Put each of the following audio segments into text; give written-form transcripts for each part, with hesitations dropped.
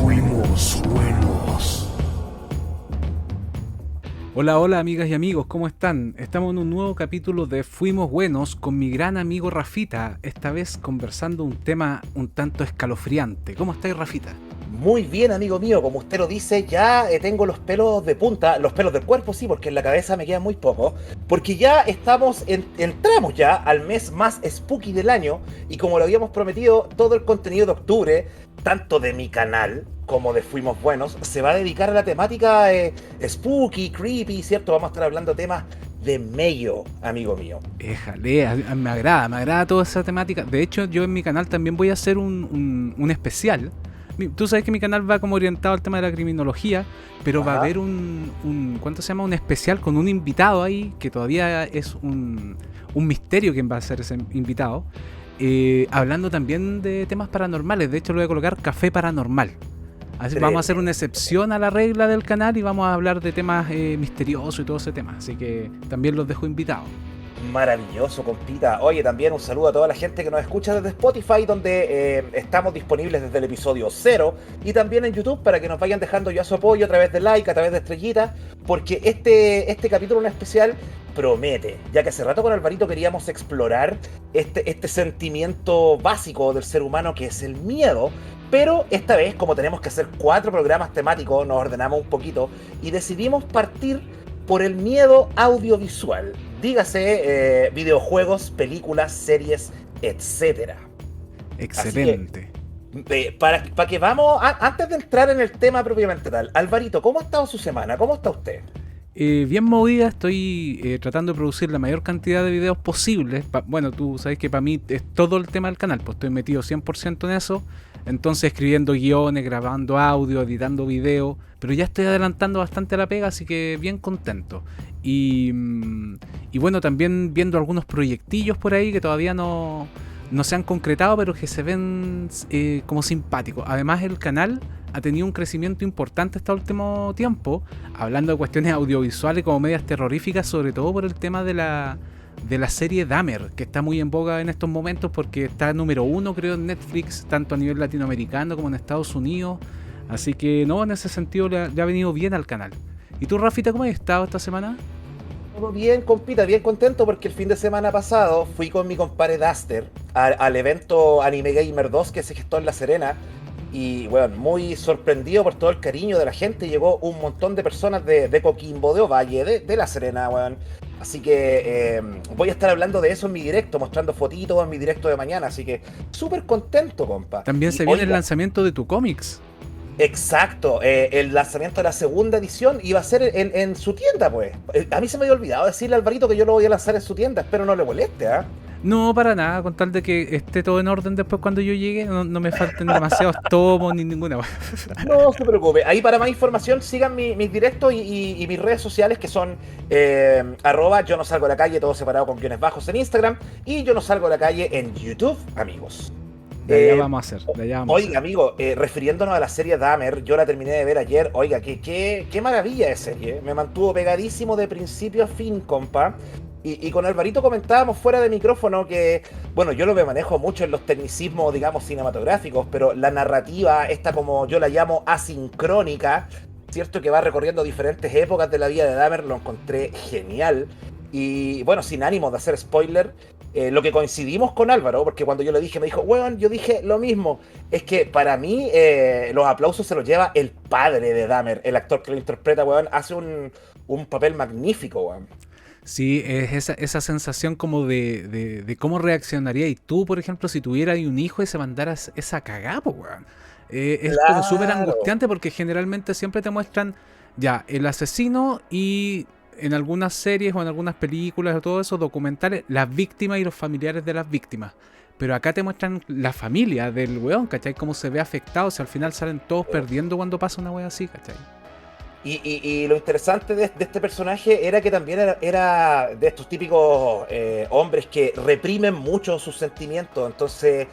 Fuimos buenos. Hola, hola amigas y amigos, ¿cómo están? Estamos en un nuevo capítulo de Fuimos Buenos con mi gran amigo Rafita, esta vez conversando un tema un tanto escalofriante. ¿Cómo estáis, Rafita? Muy bien, amigo mío, como usted lo dice, ya tengo los pelos de punta, los pelos del cuerpo sí, porque en la cabeza me quedan muy poco, porque ya entramos ya al mes más spooky del año y como lo habíamos prometido, todo el contenido de octubre, tanto de mi canal como de Fuimos Buenos, se va a dedicar a la temática spooky, creepy, ¿cierto? Vamos a estar hablando temas de mello, amigo mío. Éjale, me agrada toda esa temática. De hecho, yo en mi canal también voy a hacer un especial. Tú sabes que mi canal va como orientado al tema de la criminología, pero va a Ajá. haber ¿cuánto se llama? Un especial con un invitado ahí, que todavía es un misterio quién va a ser ese invitado, hablando también de temas paranormales. De hecho, le voy a colocar Café Paranormal. Así vamos a hacer una Tremendo. excepción a la regla del canal y vamos a hablar de temas misteriosos y todo ese tema. Así que también los dejo invitados. Maravilloso, compita. Oye, también un saludo a toda la gente que nos escucha desde Spotify, donde estamos disponibles desde el episodio 0, y también en YouTube para que nos vayan dejando ya su apoyo a través de like, a través de estrellitas, porque este capítulo en especial promete, ya que hace rato con Alvarito queríamos explorar este sentimiento básico del ser humano que es el miedo. Pero esta vez, como tenemos que hacer 4 programas temáticos, nos ordenamos un poquito y decidimos partir por el miedo audiovisual. Dígase videojuegos, películas, series, etcétera. Así que, Excelente. para que vamos, antes de entrar en el tema propiamente tal, Alvarito, ¿cómo ha estado su semana? ¿Cómo está usted? Bien movida, estoy tratando de producir la mayor cantidad de videos posibles. Bueno, tú sabes que para mí es todo el tema del canal, pues estoy metido 100% en eso. Entonces escribiendo guiones, grabando audio, editando video, pero ya estoy adelantando bastante la pega, así que bien contento. Y bueno, también viendo algunos proyectillos por ahí que todavía no se han concretado, pero que se ven como simpáticos. Además, el canal ha tenido un crecimiento importante este último tiempo, hablando de cuestiones audiovisuales como medias terroríficas, sobre todo por el tema de la serie Dahmer, que está muy en boga en estos momentos porque está número uno, creo, en Netflix, tanto a nivel latinoamericano como en Estados Unidos. Así que no, en ese sentido le ha venido bien al canal. ¿Y tú, Rafita, cómo has estado esta semana? Todo bien, compita, bien contento porque el fin de semana pasado fui con mi compadre Duster al evento Anime Gamer 2 que se gestó en La Serena. Y bueno, muy sorprendido por todo el cariño de la gente. Llegó un montón de personas de Coquimbo, de Ovalle, de La Serena, weón. Así que voy a estar hablando de eso en mi directo, mostrando fotitos en mi directo de mañana. Así que súper contento, compa. También Y se viene el oiga, lanzamiento de tu cómics. exacto, el lanzamiento de la segunda edición iba a ser en su tienda, pues. A mí se me había olvidado decirle a Alvarito que yo lo voy a lanzar en su tienda. Espero no le moleste, ¿ah? No, para nada, con tal de que esté todo en orden después cuando yo llegue, no me falten demasiados tomos ni ninguna. No se preocupe. Ahí para más información sigan mis directos y mis redes sociales que son arroba yo no salgo a la calle, todo separado con guiones bajos en Instagram y yo no salgo a la calle en YouTube, amigos. De allá Eh, vamos a hacer, de allá vamos a Oiga, hacer. amigo, refiriéndonos a la serie Dahmer, yo la terminé de ver ayer. Oiga, qué maravilla de serie. Me mantuvo pegadísimo de principio a fin, compa. Y con Alvarito comentábamos fuera de micrófono que, bueno, yo lo me manejo mucho en los tecnicismos, digamos, cinematográficos, pero la narrativa, esta como yo la llamo asincrónica, ¿cierto? Que va recorriendo diferentes épocas de la vida de Dahmer, lo encontré genial. Y bueno, sin ánimo de hacer spoiler, lo que coincidimos con Álvaro, porque cuando yo le dije, me dijo, weón, yo dije lo mismo. Es que para mí los aplausos se los lleva el padre de Dahmer, el actor que lo interpreta, weón, hace un papel magnífico, weón. Sí, es esa sensación como de cómo reaccionaría y tú, por ejemplo, si tuvieras un hijo y se mandaras esa cagada, po, weón. Es como súper Claro. angustiante porque generalmente siempre te muestran ya el asesino y en algunas series o en algunas películas o todo eso, documentales, las víctimas y los familiares de las víctimas. Pero acá te muestran la familia del weón, ¿cachai? Cómo se ve afectado, si al final salen todos perdiendo cuando pasa una wea así, ¿cachai? Y lo interesante de este personaje era que también era de estos típicos hombres que reprimen mucho sus sentimientos. Entonces,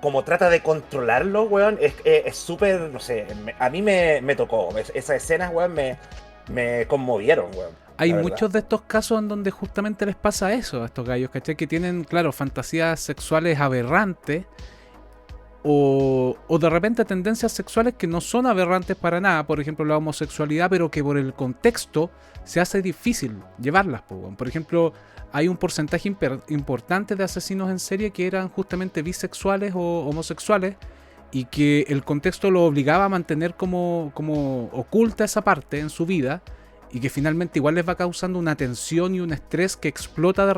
como trata de controlarlo, weón, es súper, no sé, a mí me tocó. Esas escenas, weón, me conmovieron, weón, Hay la verdad. muchos de estos casos en donde justamente les pasa eso a estos gallos, ¿cachai? Que tienen, claro, fantasías sexuales aberrantes o de repente tendencias sexuales que no son aberrantes para nada, por ejemplo la homosexualidad, pero que por el contexto se hace difícil llevarlas. Por ejemplo, hay un porcentaje importante de asesinos en serie que eran justamente bisexuales o homosexuales, y que el contexto lo obligaba a mantener como oculta esa parte en su vida, y que finalmente igual les va causando una tensión y un estrés que explota de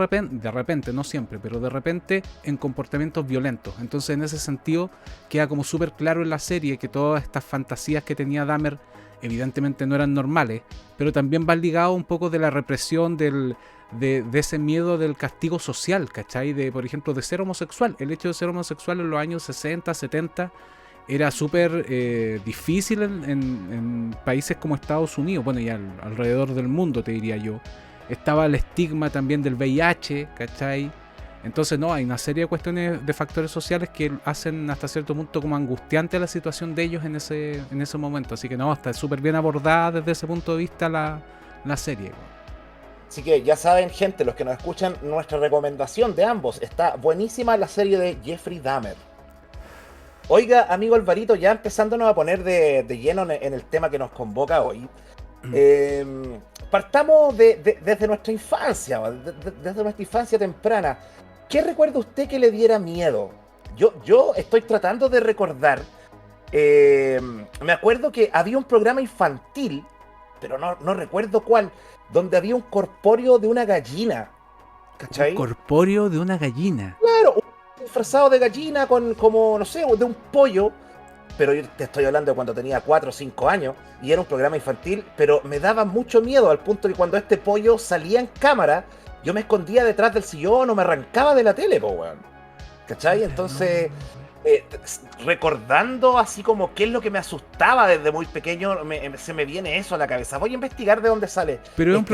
repente, no siempre, pero de repente en comportamientos violentos. Entonces en ese sentido queda como súper claro en la serie que todas estas fantasías que tenía Dahmer evidentemente no eran normales, pero también van ligados un poco de la represión de ese miedo del castigo social, ¿cachai? De, por ejemplo, de ser homosexual. El hecho de ser homosexual en los años 60, 70 era súper difícil en países como Estados Unidos, bueno, y alrededor del mundo, te diría yo. Estaba el estigma también del VIH, ¿cachai? Entonces, no, hay una serie de cuestiones de factores sociales que hacen hasta cierto punto como angustiante la situación de ellos en ese momento. Así que no, está súper bien abordada desde ese punto de vista la serie. Así que ya saben, gente, los que nos escuchan, nuestra recomendación de ambos. Está buenísima la serie de Jeffrey Dahmer. Oiga, amigo Alvarito, ya empezándonos a poner de lleno en el tema que nos convoca hoy. Partamos desde nuestra infancia, desde nuestra infancia temprana. ¿Qué recuerda usted que le diera miedo? Yo estoy tratando de recordar. Me acuerdo que había un programa infantil, pero no recuerdo cuál, donde había un corpóreo de una gallina. ¿Cachai? Un corpóreo de una gallina. Claro, disfrazado de gallina como, no sé, de un pollo. Pero yo te estoy hablando de cuando tenía 4 o 5 años y era un programa infantil, pero me daba mucho miedo al punto que cuando este pollo salía en cámara, yo me escondía detrás del sillón o me arrancaba de la tele, weón. ¿Cachai? Entonces, recordando así como qué es lo que me asustaba desde muy pequeño, se me viene eso a la cabeza. Voy a investigar de dónde sale. Pero era un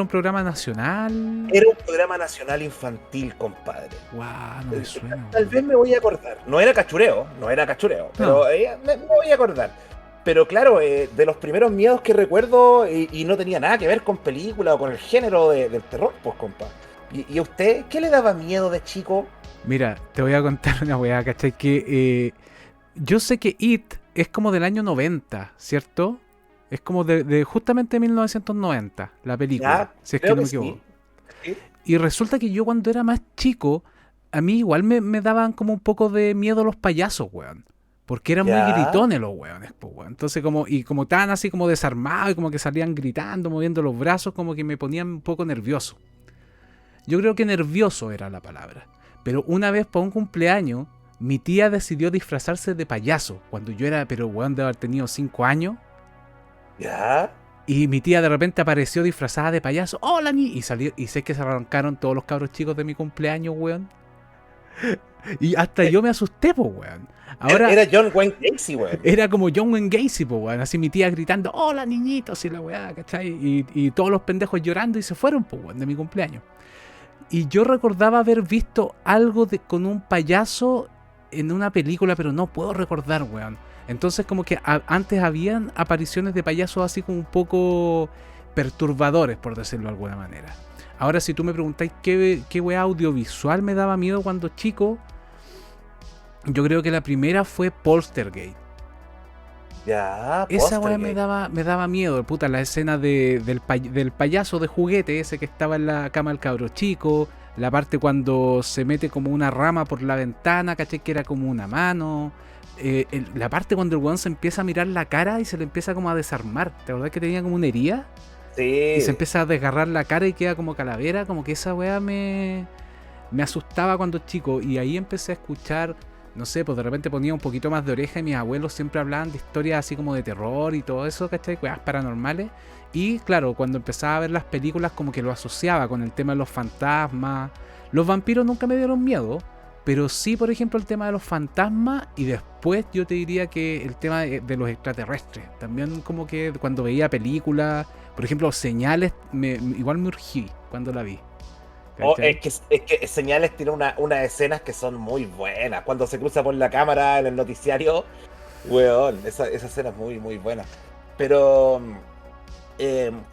programa nacional. Era un programa nacional infantil, compadre. Wow, no me suena. Tal vez me voy a acordar. No era cachureo, pero me voy a acordar. Pero claro, de los primeros miedos que recuerdo, y no tenía nada que ver con película o con el género del terror, pues, compa. ¿Y a usted qué le daba miedo de chico? Mira, te voy a contar una weá, ¿cachai? Que yo sé que It es como del año 90, ¿cierto? Es como de justamente 1990, la película, si es que no me equivoco. Sí. Y resulta que yo cuando era más chico, a mí igual me daban como un poco de miedo los payasos, weón. Porque eran muy gritones los weones, pues, weón. Entonces como tan así como desarmados y como que salían gritando, moviendo los brazos, como que me ponían un poco nervioso. Yo creo que nervioso era la palabra. Pero una vez para un cumpleaños, mi tía decidió disfrazarse de payaso. Cuando yo era, pero weón, de haber tenido 5 años. ¿Ya? Y mi tía de repente apareció disfrazada de payaso. ¡Hola, ni! Y salió, y sé que se arrancaron todos los cabros chicos de mi cumpleaños, weón. Y hasta yo me asusté, po, weón. Ahora, era John Wayne Gacy, weón. Era como John Wayne Gacy, po, weón. Así mi tía gritando, ¡hola, niñitos! Y la weá, ¿cachai? Y todos los pendejos llorando y se fueron, po, weón, de mi cumpleaños. Y yo recordaba haber visto algo con un payaso en una película, pero no puedo recordar, weón. Entonces como que antes habían apariciones de payasos así como un poco perturbadores, por decirlo de alguna manera. Ahora si tú me preguntáis qué weá audiovisual me daba miedo cuando chico, yo creo que la primera fue Poltergeist. Ya, esa weá me daba miedo, puta, la escena del payaso de juguete ese que estaba en la cama del cabro chico, la parte cuando se mete como una rama por la ventana, caché que era como una mano, la parte cuando el weón se empieza a mirar la cara y se le empieza como a desarmar, ¿te acordás que tenía como una herida? Sí. Y se empieza a desgarrar la cara y queda como calavera, como que esa weá me asustaba cuando chico, y ahí empecé a escuchar. No sé, pues de repente ponía un poquito más de oreja y mis abuelos siempre hablaban de historias así como de terror y todo eso, ¿cachai? Cosas paranormales. Y claro, cuando empezaba a ver las películas como que lo asociaba con el tema de los fantasmas. Los vampiros nunca me dieron miedo, pero sí, por ejemplo, el tema de los fantasmas, y después yo te diría que el tema de los extraterrestres. También como que cuando veía películas, por ejemplo, Señales, igual me urgí cuando la vi. Es que Señales tiene unas escenas que son muy buenas. Cuando se cruza por la cámara en el noticiario, weón, esa escena es muy, muy buena. Pero,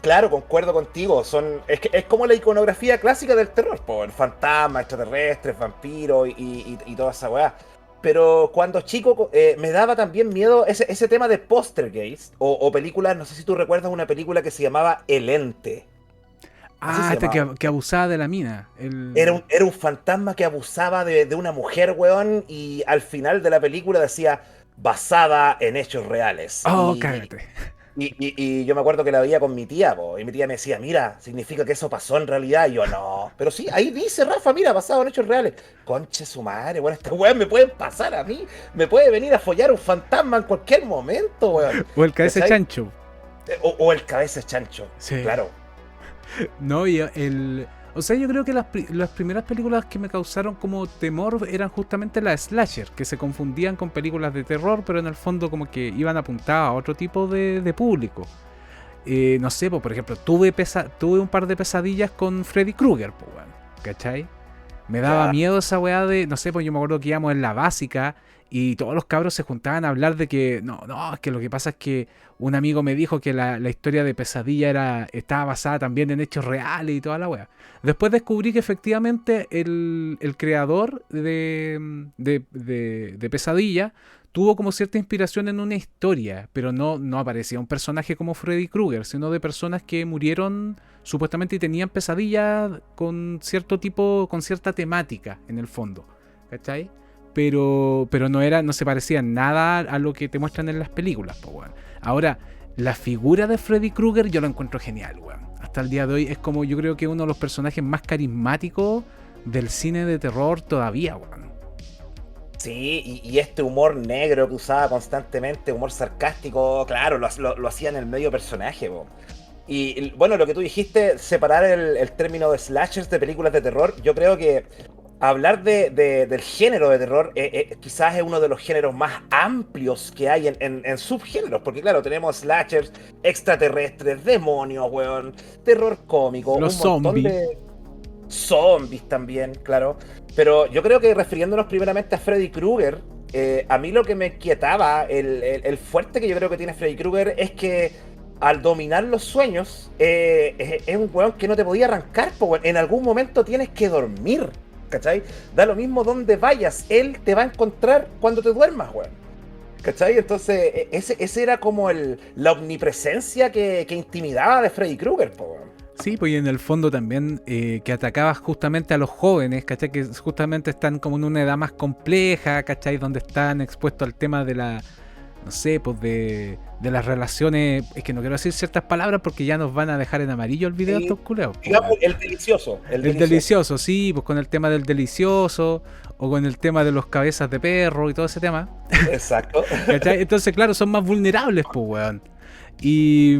claro, concuerdo contigo. Es como la iconografía clásica del terror, por fantasmas, extraterrestres, vampiros y toda esa weá. pero cuando chico me daba también miedo ese tema de Poltergeist o películas, no sé si tú recuerdas una película que se llamaba El Ente. Así Ah, se este llamaba. que abusaba de la mina. Era un fantasma que abusaba de una mujer, weón, y al final de la película decía basada en hechos reales. Oh, cágate. Y yo me acuerdo que la veía con mi tía, po, y mi tía me decía, mira, significa que eso pasó en realidad. Y yo, no. Pero sí, ahí dice, Rafa, mira, basado en hechos reales. Conche su madre, weón, esta weón me pueden pasar a mí. Me puede venir a follar un fantasma en cualquier momento, weón. O el cabeza de ¿Cachai? chancho. O el cabeza de chancho, Sí. claro. No, y el. O sea, yo creo que las primeras películas que me causaron como temor eran justamente las slasher, que se confundían con películas de terror, pero en el fondo como que iban apuntadas a otro tipo de público. No sé, pues, por ejemplo, tuve un par de pesadillas con Freddy Krueger, pues, weón, ¿cachai? Me daba Ya. miedo esa weá de, no sé, pues yo me acuerdo que íbamos en la básica y todos los cabros se juntaban a hablar de que, no, es que lo que pasa es que un amigo me dijo que la historia de Pesadilla estaba basada también en hechos reales y toda la weá. Después descubrí que efectivamente el creador de Pesadilla tuvo como cierta inspiración en una historia, pero no aparecía un personaje como Freddy Krueger, sino de personas que murieron supuestamente y tenían pesadillas con cierto tipo, con cierta temática en el fondo, ¿cachai? Pero no se parecía en nada a lo que te muestran en las películas, pues, weón. Ahora, la figura de Freddy Krueger yo la encuentro genial, weón. Hasta el día de hoy es como yo creo que uno de los personajes más carismáticos del cine de terror todavía, weón. Sí, y este humor negro que usaba constantemente, humor sarcástico, claro, lo hacía en el medio personaje, po. Y bueno, lo que tú dijiste, separar el término de slashers de películas de terror, yo creo que hablar del género de terror quizás es uno de los géneros más amplios que hay en subgéneros, porque claro, tenemos slashers, extraterrestres, demonios, weón, terror cómico, Los un montón zombies. de zombies también, claro. Pero yo creo que refiriéndonos primeramente a Freddy Krueger, a mí lo que me inquietaba, el fuerte que yo creo que tiene Freddy Krueger es que al dominar los sueños, es un weón que no te podía arrancar, po, weón. En algún momento tienes que dormir, ¿cachai? Da lo mismo donde vayas, él te va a encontrar cuando te duermas, weón. ¿Cachai? Entonces, ese era como la omnipresencia que intimidaba de Freddy Krueger, po, weón. Sí, pues y en el fondo también que atacabas justamente a los jóvenes, ¿cachai? Que justamente están como en una edad más compleja, ¿cachai? Donde están expuestos al tema de la, no sé, pues de las relaciones, es que no quiero decir ciertas palabras porque ya nos van a dejar en amarillo el video Sí, estos culeos, pues, digamos, weón. el delicioso, el El delicioso. delicioso, sí, pues con el tema del delicioso o con el tema de los cabezas de perro y todo ese tema, Exacto. ¿cachai? Entonces, claro, son más vulnerables, pues, weón. Y,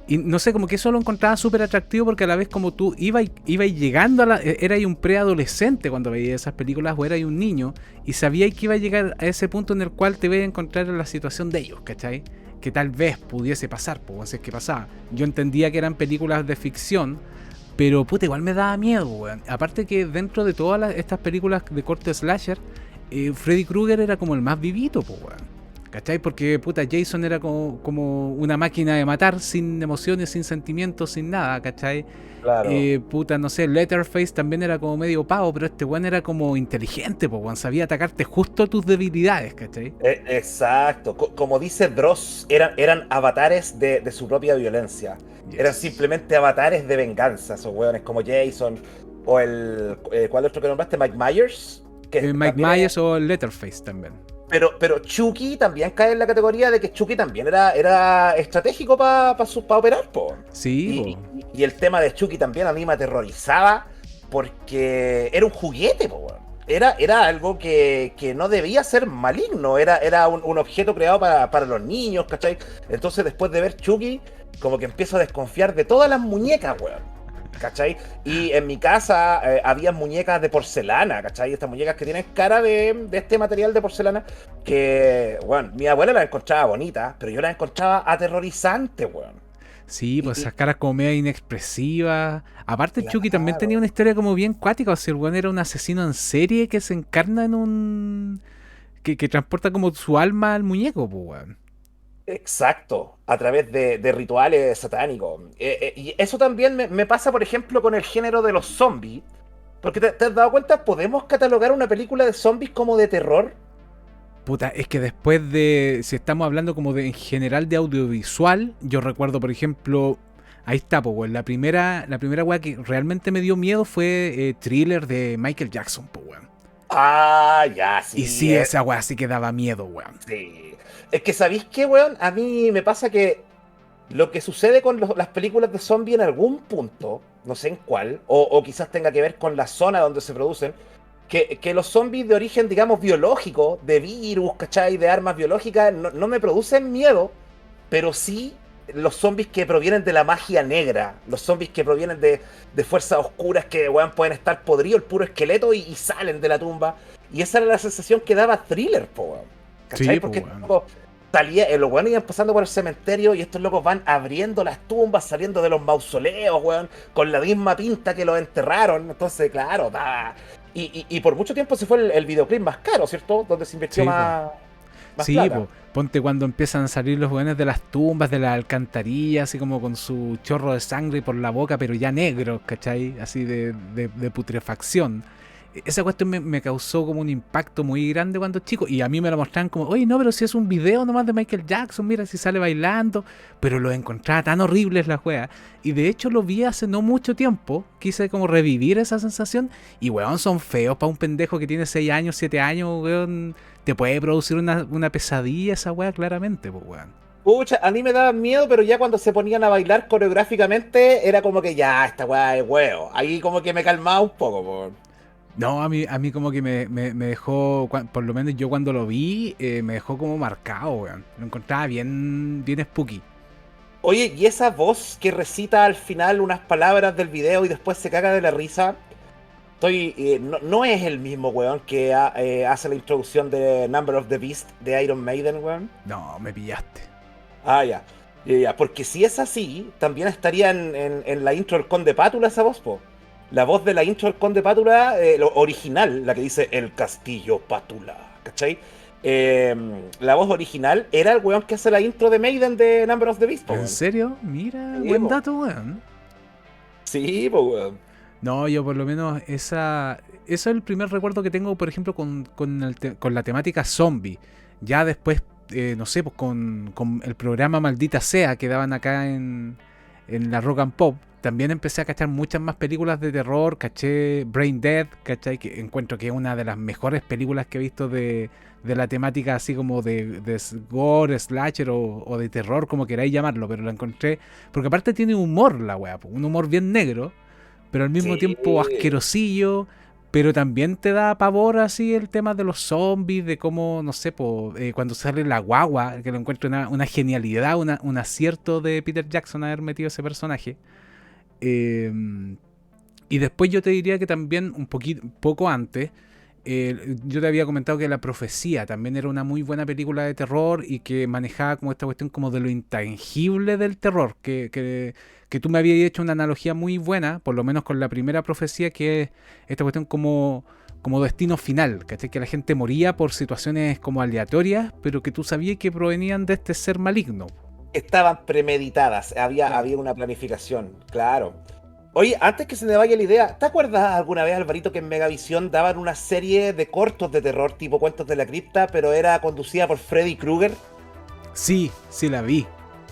y no sé, como que eso lo encontraba súper atractivo porque a la vez como tú ibas llegando a era un preadolescente cuando veías esas películas o eras un niño y sabías que iba a llegar a ese punto en el cual te veías a encontrar en la situación de ellos, ¿cachai? Que tal vez pudiese pasar, pues, si es que pasaba. Yo entendía que eran películas de ficción, pero puta, igual me daba miedo, weón. Aparte que dentro de todas estas películas de corte slasher, Freddy Krueger era como el más vivito, pues, weón. ¿Cachai? Porque puta, Jason era como una máquina de matar sin emociones, sin sentimientos, sin nada, ¿cachai? Claro. Puta, no sé, Letterface también era como medio pavo, pero este weón era como inteligente, pues, weón. Sabía atacarte justo a tus debilidades, ¿cachai? Exacto. Como dice Dross, eran avatares de su propia violencia. Eran Yes. simplemente avatares de venganza, esos hueones como Jason o ¿cuál otro que nombraste? Mike Myers, que Mike también es. Myers o Letterface también. Pero Chucky también cae en la categoría de que Chucky también era estratégico para operar, po. Sí, Y, po. y el tema de Chucky también a mí me aterrorizaba porque era un juguete, po, weón. Era algo que no debía ser maligno, era un objeto creado para los niños, ¿cachai? Entonces después de ver Chucky, como que empiezo a desconfiar de todas las muñecas, weón. ¿Cachai? Y en mi casa había muñecas de porcelana, ¿cachai? Estas muñecas que tienen cara de este material de porcelana que, bueno, mi abuela las encontraba bonitas, pero yo las encontraba aterrorizantes, weón. Sí, pues Y esas caras como medio inexpresivas. Aparte, Chucky también tenía claro, una historia como bien cuática. O sea, el weón era un asesino en serie que se encarna en un. Que transporta como su alma al muñeco, pues, weón. exacto, a través de rituales satánicos. Y eso también me pasa, por ejemplo, con el género de los zombies. Porque te has dado cuenta, ¿podemos catalogar una película de zombies como de terror? Puta, es que después de, si estamos hablando como de en general de audiovisual, yo recuerdo, por ejemplo, ahí está, pues, weón, la primera weá que realmente me dio miedo fue Thriller de Michael Jackson, pues, weón. Ah, ya, Y sí, sí, esa weá sí que daba miedo, weón. sí. Es que, ¿sabéis qué, weón? A mí me pasa que lo que sucede con las películas de zombie en algún punto, no sé en cuál, o quizás tenga que ver con la zona donde se producen, que los zombies de origen, digamos, biológico, de virus, ¿cachai? De armas biológicas, no me producen miedo, pero sí los zombies que provienen de la magia negra, los zombies que provienen de fuerzas oscuras que, weón, pueden estar podridos, el puro esqueleto y salen de la tumba. Y esa era la sensación que daba Thriller, po, weón. ¿Cachai? Sí, pues, Porque weón. los weones iban pasando por el cementerio y estos locos van abriendo las tumbas, saliendo de los mausoleos, weón, con la misma pinta que los enterraron. Entonces, claro, y por mucho tiempo se fue el videoclip más caro, ¿cierto? Donde se invirtió Sí, pues. más Sí, plata. pues, ponte cuando empiezan a salir los weones de las tumbas, de las alcantarillas, así como con su chorro de sangre por la boca, pero ya negro, ¿cachai? Así de putrefacción. Esa cuestión me causó como un impacto muy grande cuando chico. Y a mí me lo mostraban como, oye, no, pero si es un video nomás de Michael Jackson, mira si sale bailando. Pero lo encontraba tan horribles la wea. Y de hecho lo vi hace no mucho tiempo. Quise como revivir esa sensación. Y weón, son feos para un pendejo que tiene 6 años, 7 años, weón. Te puede producir una pesadilla esa wea claramente, pues weón. Pucha, a mí me daba miedo, pero ya cuando se ponían a bailar coreográficamente, era como que ya, esta weá es huevo. Ahí como que me calmaba un poco, po. No, a mí como que me dejó, por lo menos yo cuando lo vi, me dejó como marcado, weón. Lo encontraba bien spooky. Oye, y esa voz que recita al final unas palabras del video y después se caga de la risa, no es el mismo weón que hace la introducción de Number of the Beast de Iron Maiden, weón. No, me pillaste. Ah, ya. Ya, porque si es así, también estaría en la intro del Conde Pátula esa voz, po. La voz de la intro del Conde Pátula, lo original, la que dice El Castillo Pátula, ¿cachai? La voz original era el weón que hace la intro de Maiden de Number of the Beast, po, ¿En weón. serio? Mira, Sí, buen po. dato, weón. Sí, po, weón. No, yo por lo menos eso es el primer recuerdo que tengo, por ejemplo, con la temática zombie. Ya después, no sé, pues con el programa Maldita Sea que daban acá en la Rock and Pop, también empecé a cachar muchas más películas de terror. Caché Brain Dead, ¿cachai? Que encuentro que es una de las mejores películas que he visto de la temática así como de gore, slasher o de terror, como queráis llamarlo, pero la encontré, porque aparte tiene humor la weá, un humor bien negro, pero al mismo tiempo Sí. asquerosillo, pero también te da pavor así el tema de los zombies, de cómo, no sé, cuando sale la guagua, que lo encuentro una genialidad, un acierto de Peter Jackson haber metido ese personaje. Eh, y después yo te diría que también poco antes, yo te había comentado que La Profecía también era una muy buena película de terror y que manejaba como esta cuestión como de lo intangible del terror, que tú me habías hecho una analogía muy buena, por lo menos con la primera profecía, que es esta cuestión como destino final, ¿cachai? Que la gente moría por situaciones como aleatorias, pero que tú sabías que provenían de este ser maligno. Estaban premeditadas, Claro. había una planificación, claro. Oye, antes que se me vaya la idea, ¿te acuerdas alguna vez, Alvarito, que en Megavisión daban una serie de cortos de terror tipo Cuentos de la Cripta, pero era conducida por Freddy Krueger? Sí, sí la vi.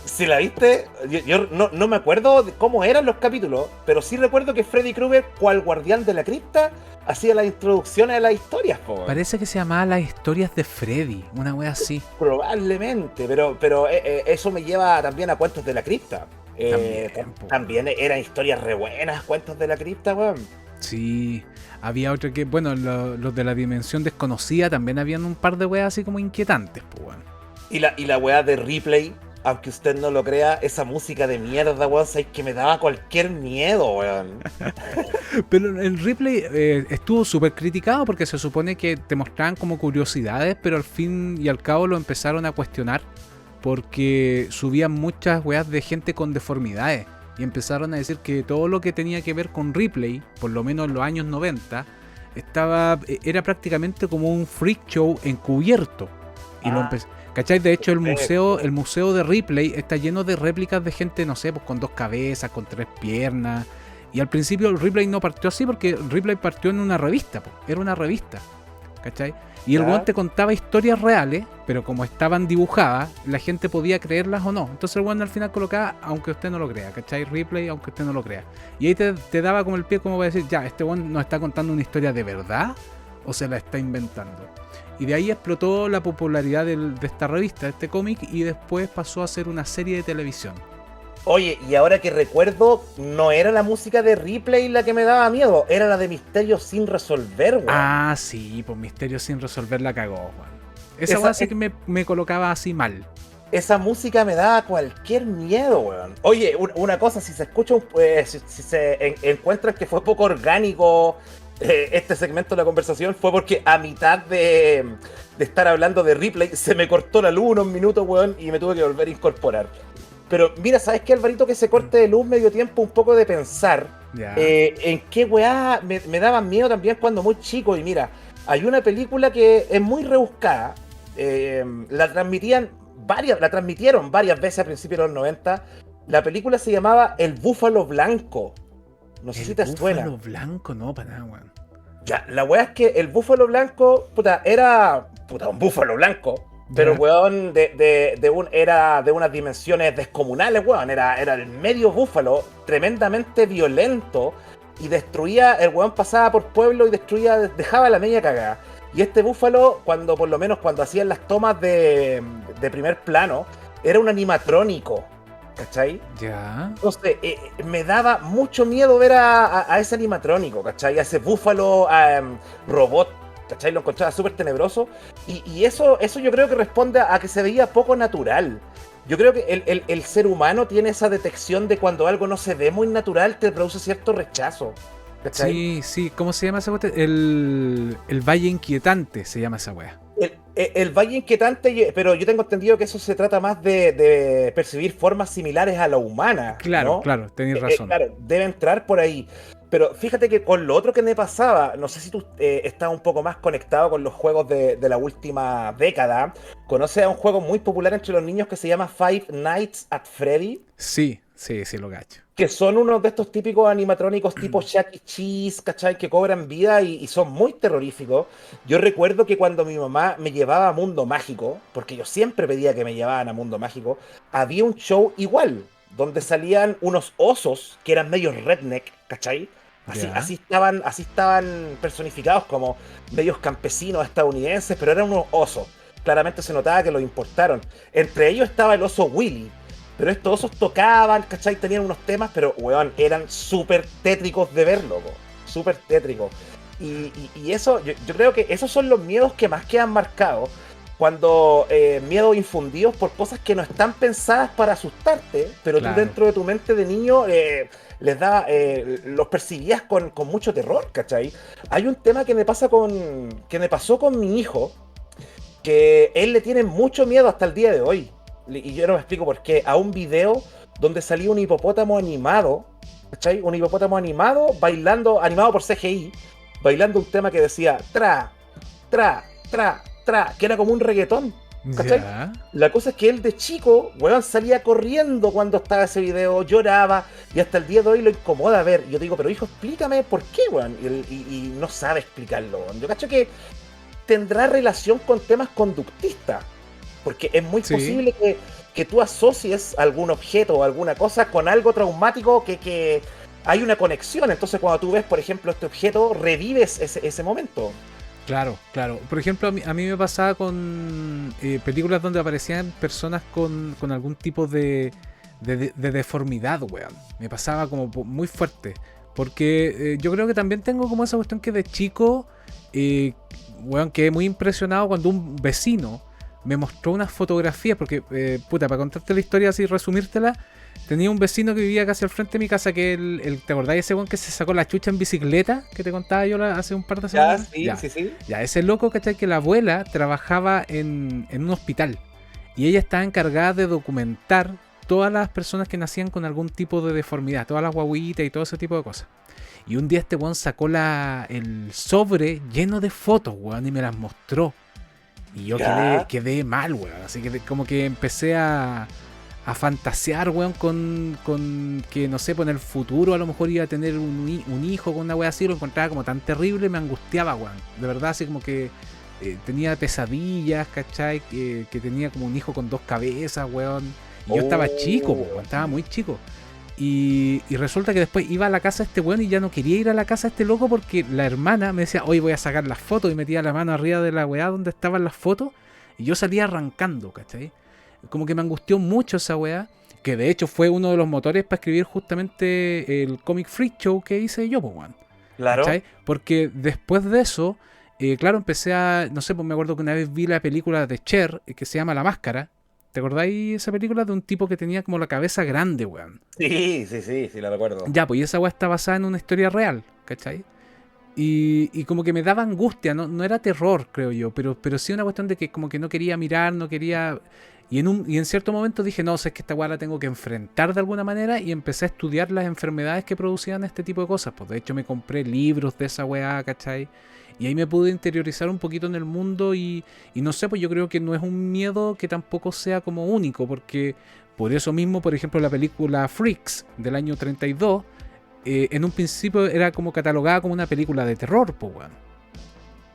Si la viste, yo no me acuerdo de cómo eran los capítulos, pero sí recuerdo que Freddy Krueger, cual guardián de la cripta, hacía las introducciones a las historias, po, weón. Parece que se llamaba Las Historias de Freddy, una wea así. Probablemente, pero eso me lleva también a Cuentos de la Cripta. También, po, También weón. eran historias re buenas, Cuentos de la Cripta, weón. Sí, había otro que, bueno, los de la Dimensión Desconocida también habían un par de weas así como inquietantes, pues, weón. Y la weá de Ripley, aunque usted no lo crea, esa música de mierda, weón, sabes que me daba cualquier miedo, weón. Pero el replay estuvo súper criticado porque se supone que te mostraban como curiosidades, pero al fin y al cabo lo empezaron a cuestionar porque subían muchas weas de gente con deformidades y empezaron a decir que todo lo que tenía que ver con Ripley, por lo menos en los años 90, era prácticamente como un freak show encubierto. Y lo Ah, empezó. ¿Cachai? De hecho, perfecto. el museo de Ripley está lleno de réplicas de gente, no sé, pues con 2 cabezas, con 3 piernas. Y al principio el Ripley no partió así porque Ripley partió en una revista, po. Era una revista, ¿cachai? Y el weón te contaba historias reales, pero como estaban dibujadas, la gente podía creerlas o no. Entonces el weón al final colocaba, aunque usted no lo crea, ¿cachai? Ripley, aunque usted no lo crea. Y ahí te daba como el pie como para decir, ya, este weón nos está contando una historia de verdad o se la está inventando. Y de ahí explotó la popularidad de esta revista, de este cómic, y después pasó a ser una serie de televisión. Oye, y ahora que recuerdo, no era la música de Ripley la que me daba miedo, era la de Misterios sin resolver, weón. Ah, sí, pues Misterios sin resolver la cagó, weón. Esa weón sí que me colocaba así mal. Esa música me daba cualquier miedo, weón. Oye, una cosa, si se escucha, si se encuentran que fue poco orgánico este segmento de la conversación, fue porque a mitad de estar hablando de Ripley se me cortó la luz unos minutos, weón, y me tuve que volver a incorporar. Pero mira, ¿sabes qué, Alvarito? Que ese corte de luz me dio tiempo un poco de pensar en qué weá me daban miedo también cuando muy chico. Y mira, hay una película que es muy rebuscada. La transmitieron varias veces a principios de los 90. La película se llamaba El Búfalo Blanco. No sé si te suena. El Búfalo Blanco, no, para nada, weón. Ya, la weá es que el Búfalo Blanco, era un búfalo blanco. Pero, weón, era de unas dimensiones descomunales, weón. Era el medio búfalo, tremendamente violento. Y destruía, el weón pasaba por pueblo y destruía, dejaba la media cagada. Y este búfalo, por lo menos cuando hacían las tomas de primer plano, era un animatrónico, ¿cachai? Ya. Entonces, me daba mucho miedo ver a ese animatrónico, ¿cachai? A ese búfalo robot, ¿cachai? Lo encontraba súper tenebroso. Y eso yo creo que responde a que se veía poco natural. Yo creo que el ser humano tiene esa detección de cuando algo no se ve muy natural, te produce cierto rechazo. ¿Cachai? Sí, ¿cómo se llama esa wea? El Valle Inquietante se llama esa wea. El Valle Inquietante, pero yo tengo entendido que eso se trata más de percibir formas similares a la humana. Claro, ¿no? Claro, tenéis razón. Claro, debe entrar por ahí. Pero fíjate que con lo otro que me pasaba, no sé si tú estás un poco más conectado con los juegos de la última década. ¿Conoces a un juego muy popular entre los niños que se llama Five Nights at Freddy? Sí, lo cacho. Que son unos de estos típicos animatrónicos tipo Chuck E. Cheese, ¿cachai? Que cobran vida y son muy terroríficos. Yo recuerdo que cuando mi mamá me llevaba a Mundo Mágico, porque yo siempre pedía que me llevaban a Mundo Mágico, había un show igual, donde salían unos osos que eran medio redneck, ¿cachai? Así estaban personificados como medios campesinos estadounidenses, pero eran unos osos. Claramente se notaba que los importaron. Entre ellos estaba el oso Willy. Pero estos osos tocaban, ¿cachai? Tenían unos temas, pero, weón, eran súper tétricos de ver, loco. Súper tétricos. Y eso, yo creo que esos son los miedos que más quedan marcados. Cuando miedos infundidos por cosas que no están pensadas para asustarte, pero tú dentro de tu mente de niño los percibías con mucho terror, ¿cachai? Hay un tema que me pasó con mi hijo, que él le tiene mucho miedo hasta el día de hoy. Y yo no me explico por qué. A un video donde salía un hipopótamo animado, ¿cachai? Un hipopótamo animado bailando, animado por CGI, bailando un tema que decía tra, tra, tra, tra, que era como un reggaetón, ¿cachai? La cosa es que él de chico, weón, salía corriendo cuando estaba ese video, lloraba, y hasta el día de hoy lo incomoda ver. Yo digo, pero hijo, explícame por qué, weón. Y no sabe explicarlo, weón. Yo cacho que tendrá relación con temas conductistas. Porque es muy posible que tú asocies algún objeto o alguna cosa con algo traumático que hay una conexión. Entonces cuando tú ves, por ejemplo, este objeto, revives ese momento. Claro. Por ejemplo, a mí me pasaba con películas donde aparecían personas con algún tipo de deformidad, weón. Me pasaba como muy fuerte. Porque yo creo que también tengo como esa cuestión que de chico, weón, quedé muy impresionado cuando un vecino me mostró unas fotografías, porque, para contarte la historia así, resumírtela, tenía un vecino que vivía casi al frente de mi casa, que ¿te acordás de ese weón que se sacó la chucha en bicicleta? Que te contaba yo hace un par de semanas. Sí. Ya, ese loco, ¿cachai? Que la abuela trabajaba en un hospital, y ella estaba encargada de documentar todas las personas que nacían con algún tipo de deformidad, todas las guaguitas y todo ese tipo de cosas. Y un día este weón sacó el sobre lleno de fotos, weón, y me las mostró. Y yo quedé mal, weón. Así que como que empecé a a fantasear, weón, con que, no sé, pues en el futuro a lo mejor iba a tener un hijo con una weá así, lo encontraba como tan terrible, me angustiaba, weón. De verdad, así como que tenía pesadillas, ¿cachai? Que tenía como un hijo con dos cabezas, weón. Y yo estaba chico, Oh. weón, estaba muy chico. Y resulta que después iba a la casa de este weón y ya no quería ir a la casa de este loco porque la hermana me decía, hoy voy a sacar las fotos, y metía la mano arriba de la weá donde estaban las fotos y yo salía arrancando, ¿cachai? Como que me angustió mucho esa weá, que de hecho fue uno de los motores para escribir justamente el Comic Freak Show que hice yo, pues, weón. Claro. ¿Cachai? Porque después de eso, claro, empecé a, no sé, pues me acuerdo que una vez vi la película de Cher, que se llama La Máscara. ¿Te acordáis esa película de un tipo que tenía como la cabeza grande, weón? Sí, sí, sí, sí, la recuerdo. Ya, pues y esa weá está basada en una historia real, ¿cachai? Y como que me daba angustia, no era terror, creo yo, pero sí una cuestión de que como que no quería mirar, no quería... Y en cierto momento dije, no, sé que esta weá la tengo que enfrentar de alguna manera, y empecé a estudiar las enfermedades que producían este tipo de cosas. Pues de hecho me compré libros de esa weá, ¿cachai? Y ahí me pude interiorizar un poquito en el mundo y no sé, pues yo creo que no es un miedo que tampoco sea como único, porque por eso mismo, por ejemplo, la película Freaks del año 32, en un principio era como catalogada como una película de terror, pues weón.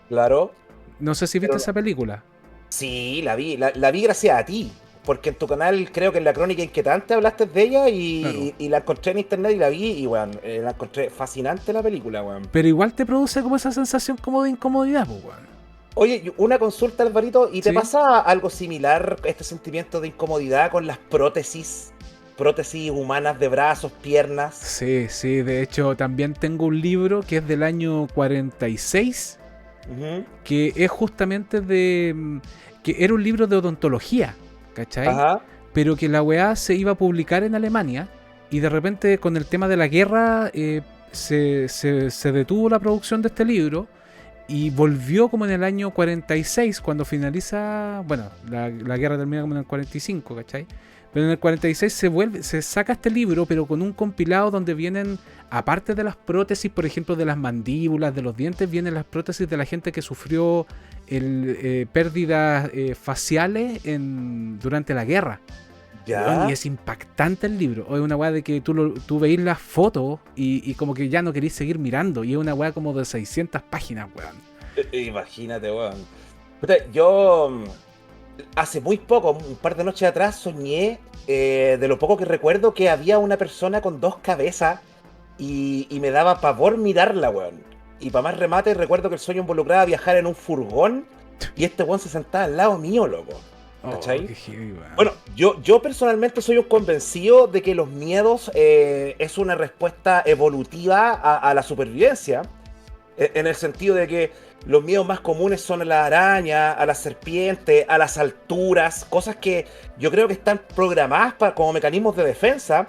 Claro. No sé si viste Pero esa película. sí, la vi gracias a ti. Porque en tu canal, creo que en la Crónica Inquietante hablaste de ella Claro. y la encontré en internet y la vi y, weón, la encontré fascinante la película, weón. Pero igual te produce como esa sensación como de incomodidad, pues weón. Oye, y una consulta, Alvarito, ¿y te ¿Sí? pasa algo similar, este sentimiento de incomodidad con las prótesis humanas de brazos, piernas? Sí, sí, de hecho también tengo un libro que es del año 46, Ujú. que es justamente que era un libro de odontología, ¿cachai? Ajá. Pero que la weá se iba a publicar en Alemania y de repente con el tema de la guerra se detuvo la producción de este libro y volvió como en el año 46 cuando finaliza, bueno, la guerra termina como en el 45, ¿cachai? Pero en el 46 se saca este libro, pero con un compilado donde vienen, aparte de las prótesis, por ejemplo, de las mandíbulas, de los dientes, vienen las prótesis de la gente que sufrió pérdidas faciales durante la guerra. Weón, y Ya. es impactante el libro. O es una weá de que tú veis las fotos y como que ya no queréis seguir mirando. Y es una weá como de 600 páginas, weón. Imagínate, weón. Puta, yo hace muy poco, un par de noches atrás, soñé, de lo poco que recuerdo, que había una persona con dos cabezas y me daba pavor mirarla, weón. Y para más remate, recuerdo que el sueño involucraba viajar en un furgón y este weón se sentaba al lado mío, loco. Oh, ¿Cachai? qué heavy, weón. Bueno, yo personalmente soy un convencido de que los miedos es una respuesta evolutiva a la supervivencia, en el sentido de que los miedos más comunes son a la araña, a la serpiente, a las alturas, cosas que yo creo que están programadas como mecanismos de defensa.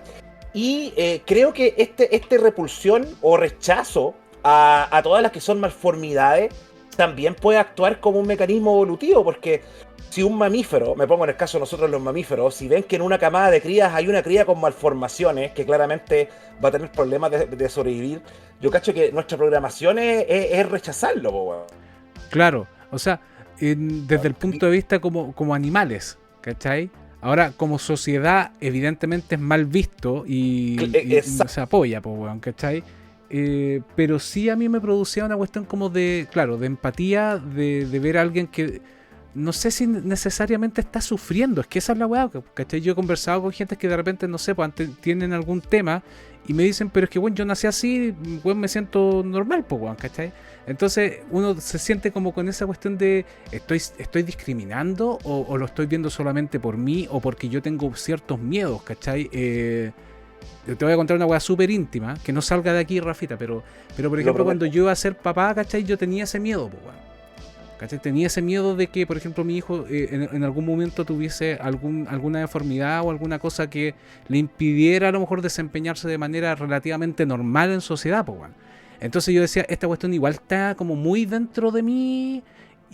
Y creo que este repulsión o rechazo a todas las que son malformidades también puede actuar como un mecanismo evolutivo, porque si un mamífero, me pongo en el caso de nosotros los mamíferos, si ven que en una camada de crías hay una cría con malformaciones que claramente va a tener problemas de sobrevivir, yo cacho que nuestra programación es rechazarlo, po, weón. Claro, o sea, desde el punto de vista como animales, ¿cachai? Ahora, como sociedad, evidentemente es mal visto y no se apoya, pues, weón, ¿cachai? Pero sí a mí me producía una cuestión como de, claro, de empatía, de ver a alguien que no sé si necesariamente está sufriendo, es que esa es la weá, ¿cachai? Yo he conversado con gente que de repente, no sé, pues tienen algún tema y me dicen, pero es que, bueno, yo nací así, weón, me siento normal, pues, weón, ¿cachai? Entonces uno se siente como con esa cuestión de, ¿estoy discriminando o lo estoy viendo solamente por mí o porque yo tengo ciertos miedos, ¿cachai? Te voy a contar una weá súper íntima, que no salga de aquí, Rafita, pero por Te lo ejemplo, cuando prometo. yo iba a ser papá, ¿cachai? Yo tenía ese miedo, pues, weón. ¿Cachai? Tenía ese miedo de que, por ejemplo, mi hijo en algún momento tuviese alguna deformidad o alguna cosa que le impidiera a lo mejor desempeñarse de manera relativamente normal en sociedad, pues, weón. Entonces yo decía, esta cuestión igual está como muy dentro de mí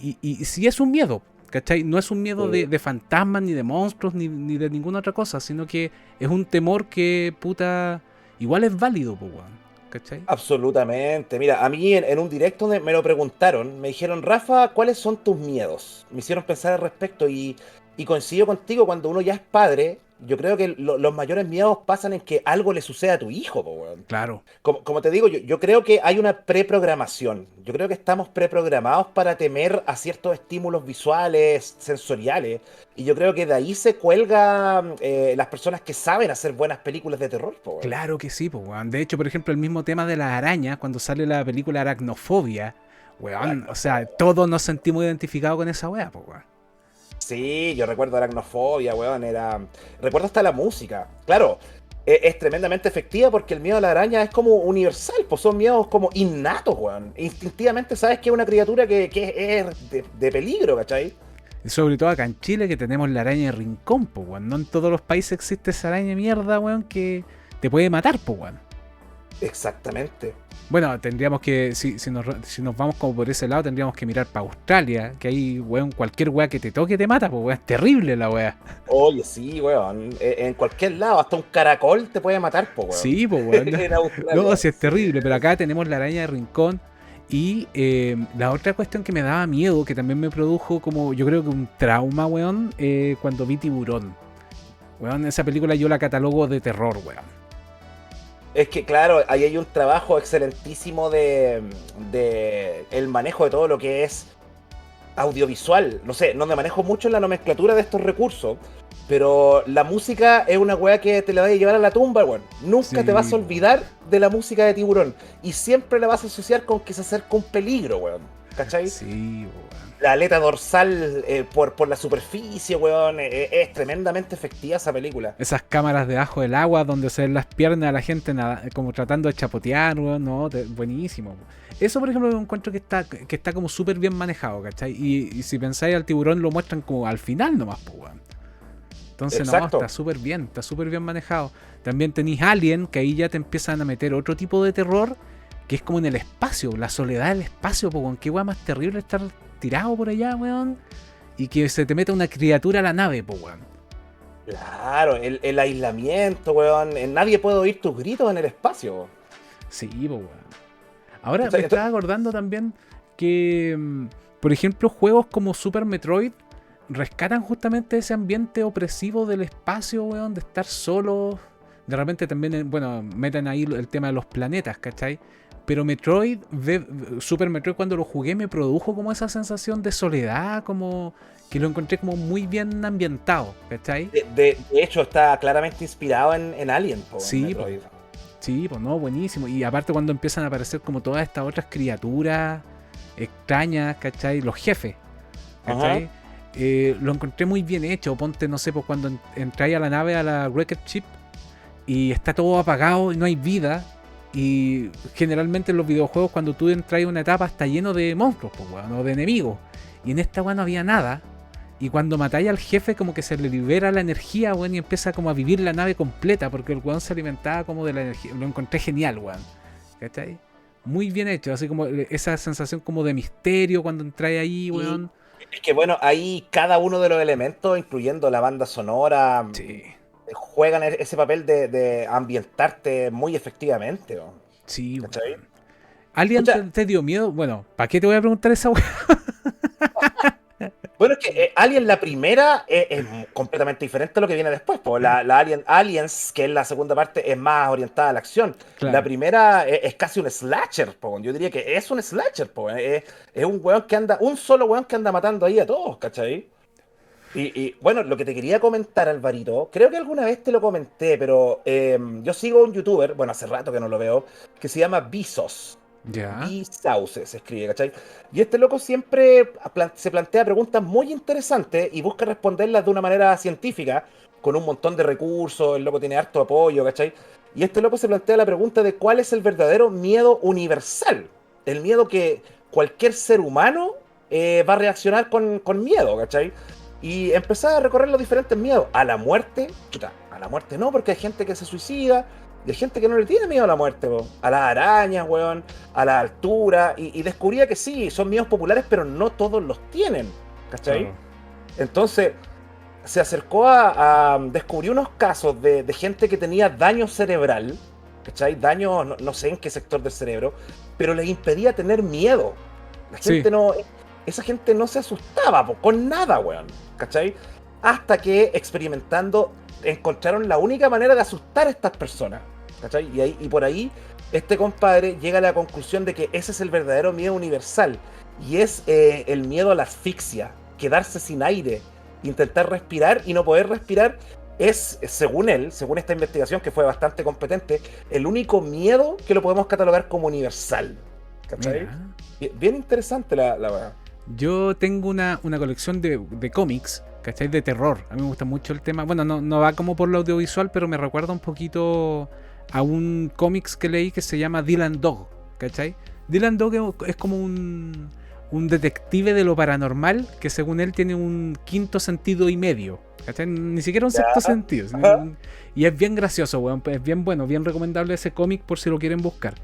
y sí es un miedo, ¿cachai? No es un miedo de fantasmas, ni de monstruos, ni de ninguna otra cosa, sino que es un temor que, puta, igual es válido, pues, weón. ¿Cachai? Absolutamente. Mira, a mí en un directo me lo preguntaron, me dijeron, Rafa, ¿cuáles son tus miedos? Me hicieron pensar al respecto y coincido contigo, cuando uno ya es padre, Yo creo que los mayores miedos pasan en que algo le suceda a tu hijo, po, weón. Claro. Como te digo, yo creo que hay una preprogramación. Yo creo que estamos preprogramados para temer a ciertos estímulos visuales, sensoriales. Y yo creo que de ahí se cuelgan las personas que saben hacer buenas películas de terror, po, weón. Claro que sí, pues, weón. De hecho, por ejemplo, el mismo tema de las arañas, cuando sale la película Aracnofobia, weón, o sea, todos nos sentimos identificados con esa wea, pues, weón. Sí, yo recuerdo Aracnofobia, weón, Recuerdo hasta la música. Claro, es tremendamente efectiva porque el miedo a la araña es como universal, pues son miedos como innatos, weón. Instintivamente sabes que es una criatura que es de peligro, ¿cachai? Y sobre todo acá en Chile que tenemos la araña de rincón, pues, weón. No en todos los países existe esa araña de mierda, weón, que te puede matar, pues, weón. Exactamente. Bueno, tendríamos que, si nos vamos como por ese lado, tendríamos que mirar para Australia, que ahí, weón, cualquier weá que te toque te mata, pues, weón, es terrible la weá. Oye, sí, weón. En cualquier lado, hasta un caracol te puede matar, po, weón. Sí, pues, weón. En Australia. No, sí es terrible, pero acá tenemos la araña de rincón. Y la otra cuestión que me daba miedo, que también me produjo como, yo creo que un trauma, weón, cuando vi Tiburón. Weón, esa película yo la catalogo de terror, weón. Es que, claro, ahí hay un trabajo excelentísimo de el manejo de todo lo que es audiovisual. No sé, no me manejo mucho en la nomenclatura de estos recursos, pero la música es una weá que te la va a llevar a la tumba, weón. Nunca te vas a Sí, olvidar de la música de Tiburón. Y siempre la vas a asociar con que se acerca un peligro, weón. ¿Cachai? sí, weón. La aleta dorsal por la superficie, weón. Es tremendamente efectiva esa película. Esas cámaras debajo del agua donde se ven las piernas a la gente como tratando de chapotear, weón, no, buenísimo. Eso, por ejemplo, es un encuentro que está como súper bien manejado, ¿cachai? Y si pensáis al tiburón lo muestran como al final nomás, pues, weón. Entonces, Exacto. no, está súper bien manejado. También tenéis Alien, que ahí ya te empiezan a meter otro tipo de terror, que es como en el espacio, la soledad del espacio, pues, weón. Qué weón más terrible estar tirado por allá, weón. Y que se te meta una criatura a la nave, pues, weón. Claro, el aislamiento, weón. Nadie puede oír tus gritos en el espacio. Sí, pues, weón. Ahora me Entonces, estaba acordando también que, por ejemplo, juegos como Super Metroid rescatan justamente ese ambiente opresivo del espacio, weón, de estar solo. De repente también, bueno, meten ahí el tema de los planetas, ¿cachai? Pero Super Metroid cuando lo jugué me produjo como esa sensación de soledad, como que lo encontré como muy bien ambientado, ¿cachai? de hecho, está claramente inspirado en Alien, po, en Sí, Metroid. sí, pues no, buenísimo. Y aparte cuando empiezan a aparecer como todas estas otras criaturas extrañas, ¿cachai? Los jefes, ¿cachai? Lo encontré muy bien hecho. Ponte, no sé, pues cuando entráis a la nave, a la Wrecked Ship, y está todo apagado y no hay vida. Y generalmente en los videojuegos cuando tú entras a una etapa está lleno de monstruos, pues, weón, o de enemigos. Y en esta weón no había nada. Y cuando matáis al jefe como que se le libera la energía, weón, y empieza como a vivir la nave completa, porque el weón se alimentaba como de la energía. Lo encontré genial, weón. ¿Cachai? Muy bien hecho, así como esa sensación como de misterio cuando entráis ahí, Y weón. es que bueno, ahí cada uno de los elementos, incluyendo la banda sonora, Sí, juegan ese papel de ambientarte muy efectivamente, ¿no? sí, ¿Cachai? weón. ¿Alien Pucha, te dio miedo? Bueno, ¿para qué te voy a preguntar esa weón? bueno, es que Alien, la primera, es completamente diferente a lo que viene después. Po. La Aliens, que es la segunda parte, es más orientada a la acción. La Claro. primera es casi un slasher, po. Yo diría que es un slasher, po. Es un weón que anda, un solo weón que anda matando ahí a todos, ¿cachai? Bueno, lo que te quería comentar, Alvarito, creo que alguna vez te lo comenté, pero yo sigo a un youtuber, bueno, hace rato que no lo veo, que se llama Visos. Ya. Sauce se escribe, ¿cachai? Y este loco siempre se plantea preguntas muy interesantes y busca responderlas de una manera científica, con un montón de recursos, el loco tiene harto apoyo, ¿cachai? Y este loco se plantea la pregunta de cuál es el verdadero miedo universal, el miedo que cualquier ser humano va a reaccionar con miedo, ¿cachai? Y empezar a recorrer los diferentes miedos. A la muerte, chuta, a la muerte no, porque hay gente que se suicida, y hay gente que no le tiene miedo a la muerte, po. A las arañas, weón, a la altura, y descubría que sí, son miedos populares, pero no todos los tienen, ¿cachai? Claro. Entonces, se acercó a descubrir unos casos de gente que tenía daño cerebral, ¿cachai? Daño, no sé en qué sector del cerebro, pero les impedía tener miedo. La Sí. gente no, esa gente no se asustaba, po, con nada, weón, ¿cachai? hasta que experimentando encontraron la única manera de asustar a estas personas, ¿cachai? Y por ahí este compadre llega a la conclusión de que ese es el verdadero miedo universal, y es el miedo a la asfixia, quedarse sin aire, intentar respirar y no poder respirar. Es, según él, según esta investigación que fue bastante competente, el único miedo que lo podemos catalogar como universal, ¿cachai? Bien interesante la verdad. Yo tengo una colección de cómics, ¿cachai? De terror. A mí me gusta mucho el tema. Bueno, no va como por lo audiovisual, pero me recuerda un poquito a un cómics que leí que se llama Dylan Dog, ¿cachai? Dylan Dog es como un detective de lo paranormal que según él tiene un quinto sentido y medio, ¿cachai? Ni siquiera un sexto sentido. Y es bien gracioso, weón. Es bien bueno, bien recomendable ese cómic por si lo quieren buscar.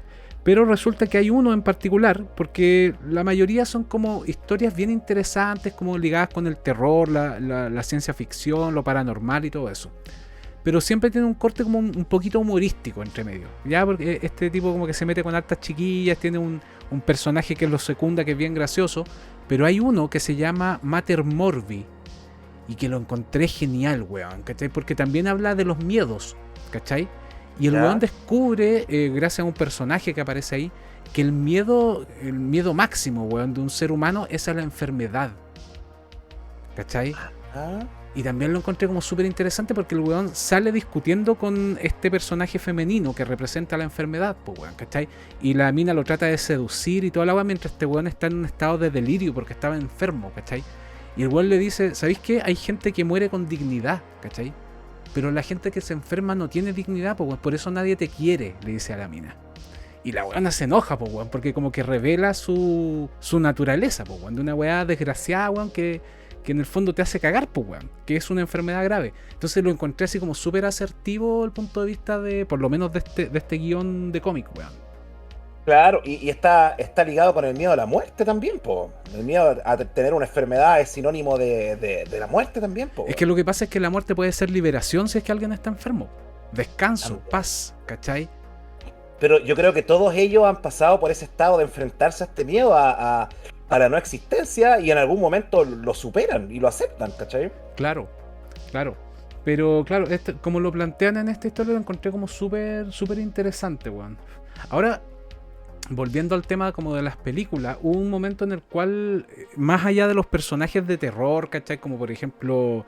Pero resulta que hay uno en particular, porque la mayoría son como historias bien interesantes, como ligadas con el terror, la ciencia ficción, lo paranormal y todo eso. Pero siempre tiene un corte como un poquito humorístico entre medio. Ya, porque este tipo como que se mete con hartas chiquillas, tiene un personaje que lo secunda, que es bien gracioso. Pero hay uno que se llama Mater Morbi, y que lo encontré genial, weón, ¿cachai? Porque también habla de los miedos, ¿cachai? Y el weón descubre, gracias a un personaje que aparece ahí, que el miedo máximo, weón, de un ser humano es a la enfermedad. ¿Cachai? Y también lo encontré como súper interesante porque el weón sale discutiendo con este personaje femenino que representa la enfermedad, pues weón, ¿cachai? Y la mina lo trata de seducir y toda la weón mientras este weón está en un estado de delirio porque estaba enfermo, ¿cachai? Y el weón le dice, ¿sabéis qué? Hay gente que muere con dignidad, ¿cachai? Pero la gente que se enferma no tiene dignidad, pues, por eso nadie te quiere, le dice a la mina. Y la weona se enoja, pues, weón, porque como que revela su naturaleza, pues, weón, de una weá desgraciada, weón, que en el fondo te hace cagar, pues, weón, que es una enfermedad grave. Entonces lo encontré así como súper asertivo el punto de vista de, por lo menos de este guión de cómic, weón. Claro, y está ligado con el miedo a la muerte también, po. El miedo a tener una enfermedad es sinónimo de la muerte también, po. Es que lo que pasa es que la muerte puede ser liberación si es que alguien está enfermo. Descanso, paz, ¿cachai? Pero yo creo que todos ellos han pasado por ese estado de enfrentarse a este miedo, a la no existencia, y en algún momento lo superan y lo aceptan, ¿cachai? Claro. Pero claro, como lo plantean en esta historia, lo encontré como súper interesante, weón. Ahora, volviendo al tema como de las películas, hubo un momento en el cual, más allá de los personajes de terror, ¿cachai? Como por ejemplo,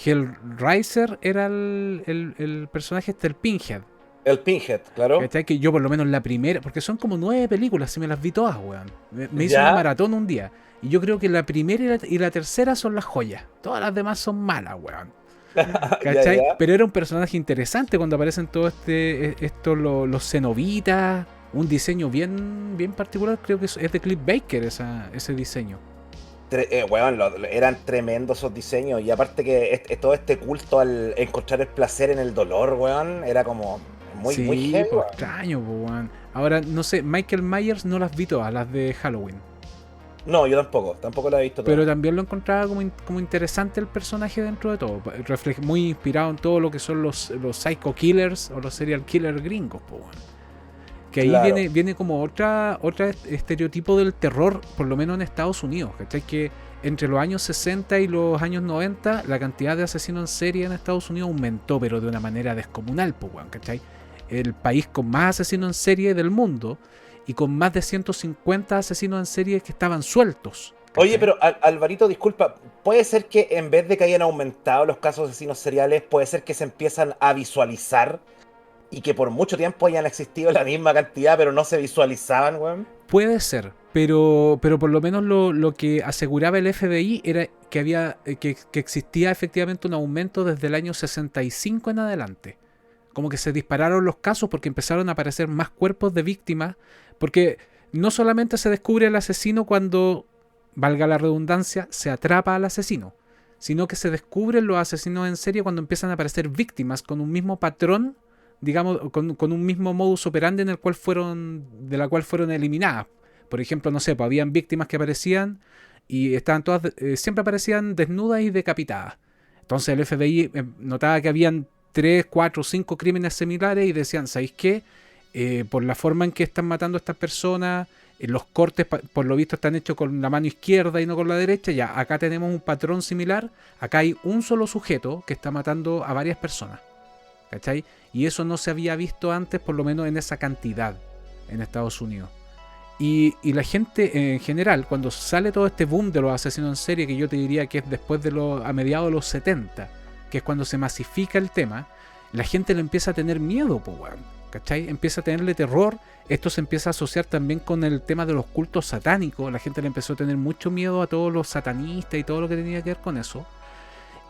Hellraiser era el personaje el Pinhead. El Pinhead, claro. ¿Cachai? Que yo por lo menos la primera, porque son como 9 películas, si me las vi todas, weón. Me hice una maratón un día. Y yo creo que la primera y la tercera son las joyas. Todas las demás son malas, weón. ¿Cachai? Ya. Pero era un personaje interesante cuando aparecen todos los cenobitas. Un diseño bien particular, creo que es de Cliff Baker ese diseño. Eran tremendos esos diseños. Y aparte que todo este culto al encontrar el placer en el dolor, weón, era como muy heavy, pues, extraño, weón. Ahora, no sé, Michael Myers no las vi todas, las de Halloween. No, yo tampoco la he visto todas. Pero también lo encontraba como interesante el personaje dentro de todo. Muy inspirado en todo lo que son los psycho killers o los serial killers gringos, pues, weón. Que ahí viene como otra estereotipo del terror, por lo menos en Estados Unidos, ¿cachai? Que entre los años 60 y los años 90 la cantidad de asesinos en serie en Estados Unidos aumentó, pero de una manera descomunal, pues, ¿cachai? El país con más asesinos en serie del mundo y con más de 150 asesinos en serie que estaban sueltos, ¿cachai? Oye, pero Alvarito, disculpa, ¿puede ser que en vez de que hayan aumentado los casos de asesinos seriales, puede ser que se empiezan a visualizar y que por mucho tiempo hayan existido la misma cantidad, pero no se visualizaban, weón? Puede ser, pero por lo menos lo que aseguraba el FBI era que existía efectivamente un aumento desde el año 65 en adelante. Como que se dispararon los casos porque empezaron a aparecer más cuerpos de víctimas, porque no solamente se descubre el asesino cuando, valga la redundancia, se atrapa al asesino, sino que se descubren los asesinos en serie cuando empiezan a aparecer víctimas con un mismo patrón, digamos, con un mismo modus operandi de la cual fueron eliminadas. Por ejemplo, no sé, pues habían víctimas que aparecían y estaban todas, siempre aparecían desnudas y decapitadas. Entonces el FBI notaba que habían 3, 4, 5 crímenes similares y decían, ¿sabéis qué? Por la forma en que están matando a estas personas, Los cortes, por lo visto, están hechos con la mano izquierda y no con la derecha. Ya, acá tenemos un patrón similar. Acá hay un solo sujeto que está matando a varias personas. ¿Cachai? Y eso no se había visto antes, por lo menos en esa cantidad, en Estados Unidos. Y la gente en general, cuando sale todo este boom de los asesinos en serie, que yo te diría que es después a mediados de los 70, que es cuando se masifica el tema, la gente le empieza a tener miedo, po, weón, ¿cachai? Empieza a tenerle terror. Esto se empieza a asociar también con el tema de los cultos satánicos. La gente le empezó a tener mucho miedo a todos los satanistas y todo lo que tenía que ver con eso.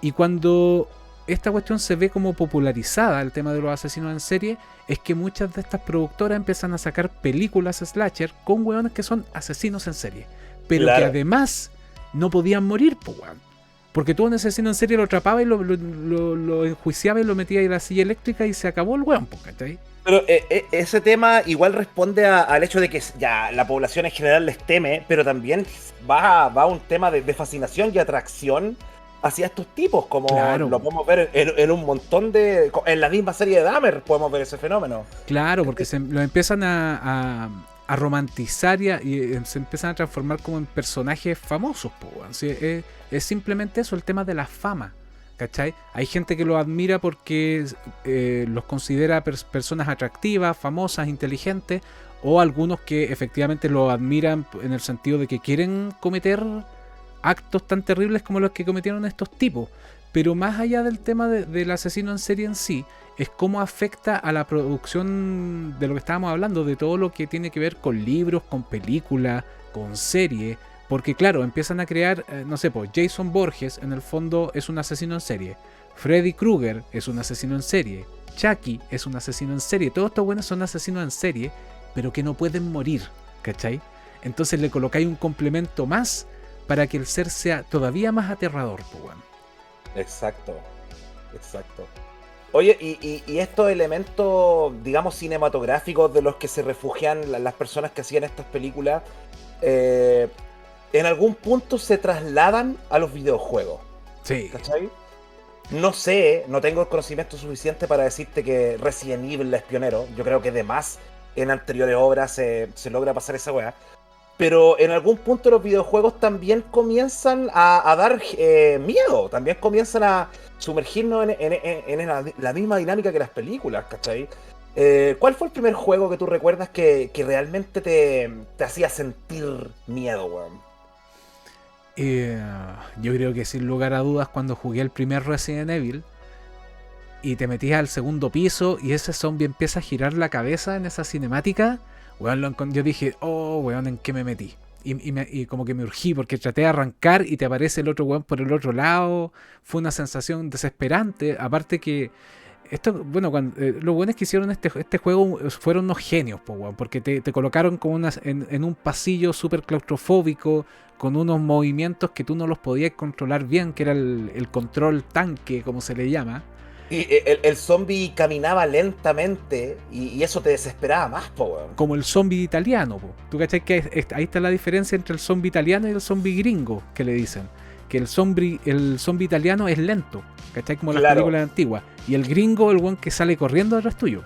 Y cuando esta cuestión se ve como popularizada, el tema de los asesinos en serie, es que muchas de estas productoras empiezan a sacar películas slasher con weones que son asesinos en serie, pero claro, que además no podían morir, po, weón. Porque tú un asesino en serie lo atrapaba y lo enjuiciaba y lo metía en la silla eléctrica y se acabó el weón, ¿cachai? Pero ese tema igual responde al hecho de que ya la población en general les teme, pero también va a un tema de fascinación y atracción hacia estos tipos, como claro, lo podemos ver en un montón de... En la misma serie de Dahmer podemos ver ese fenómeno. Claro, porque lo empiezan a romantizar y se empiezan a transformar como en personajes famosos, ¿sí? Es simplemente eso, el tema de la fama, ¿cachai? Hay gente que los admira porque los considera personas atractivas, famosas, inteligentes, o algunos que efectivamente los admiran en el sentido de que quieren cometer actos tan terribles como los que cometieron estos tipos. Pero más allá del tema del asesino en serie en sí, es cómo afecta a la producción de lo que estábamos hablando, de todo lo que tiene que ver con libros, con películas, con series. Porque claro, empiezan a crear, no sé, pues Jason Borges en el fondo es un asesino en serie. Freddy Krueger es un asesino en serie. Chucky es un asesino en serie. Todos estos buenos son asesinos en serie, pero que no pueden morir, ¿cachai? Entonces le colocáis un complemento más para que el ser sea todavía más aterrador, pues bueno. Exacto. Oye, y estos elementos, digamos, cinematográficos de los que se refugian las personas que hacían estas películas, en algún punto se trasladan a los videojuegos. Sí. ¿Cachai? No sé, no tengo el conocimiento suficiente para decirte que Resident Evil es pionero. Yo creo que de más en anteriores obras se logra pasar esa weá. Pero en algún punto los videojuegos también comienzan a dar miedo, también comienzan a sumergirnos en la misma dinámica que las películas, ¿cachai? ¿Cuál fue el primer juego que tú recuerdas que realmente te hacía sentir miedo, weón? Yo creo que sin lugar a dudas cuando jugué el primer Resident Evil y te metías al segundo piso y ese zombie empieza a girar la cabeza en esa cinemática. Weón, yo dije, oh, weón, ¿en qué me metí? Y como que me urgí porque traté de arrancar y te aparece el otro weón por el otro lado. Fue una sensación desesperante. Aparte que esto, bueno, los weones que hicieron este juego fueron unos genios, weón, porque te colocaron como en un pasillo súper claustrofóbico, con unos movimientos que tú no los podías controlar bien, que era el control tanque, como se le llama. Y el zombie caminaba lentamente y eso te desesperaba más, po, weón. Como el zombie italiano, po. ¿Tú cachai que ahí está la diferencia entre el zombie italiano y el zombie gringo, que le dicen? Que el zombie italiano es lento, ¿cachai? Como las películas antiguas. Y el gringo, el weón que sale corriendo detrás tuyo.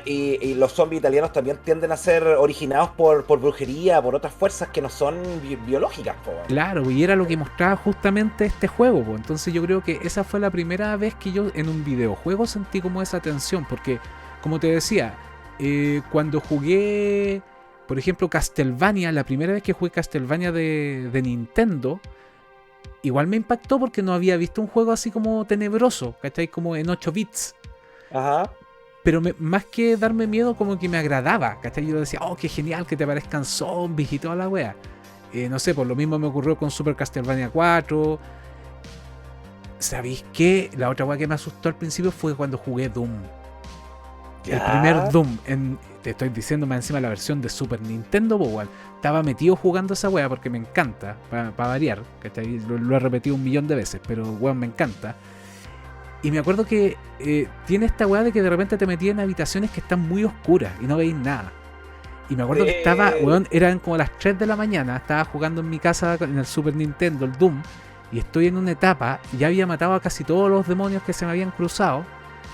Y los zombies italianos también tienden a ser originados por brujería, por otras fuerzas que no son biológicas, po, weón. Claro, y era lo que mostraba justamente este juego, po. Entonces yo creo que esa fue la primera vez que yo en un videojuego sentí como esa tensión, porque, como te decía, cuando jugué, por ejemplo, Castlevania, la primera vez que jugué Castlevania de Nintendo, igual me impactó porque no había visto un juego así como tenebroso, ¿cachai? Como en 8 bits. Ajá. Pero más que darme miedo, como que me agradaba, ¿cachai? Yo decía, oh, qué genial que te aparezcan zombies y toda la wea. No sé, por lo mismo me ocurrió con Super Castlevania 4. ¿Sabéis qué? La otra wea que me asustó al principio fue cuando jugué Doom. ¿Ya? El primer Doom, te estoy diciendo más encima la versión de Super Nintendo, igual. Estaba metido jugando esa wea porque me encanta, para variar, ¿cachai? Lo he repetido 1.000.000 de veces, pero weón, me encanta. Y me acuerdo que tiene esta wea de que de repente te metí en habitaciones que están muy oscuras y no veis nada. Y me acuerdo que estaba, weón, eran como las 3 de la mañana, estaba jugando en mi casa en el Super Nintendo, el Doom, y estoy en una etapa, ya había matado a casi todos los demonios que se me habían cruzado,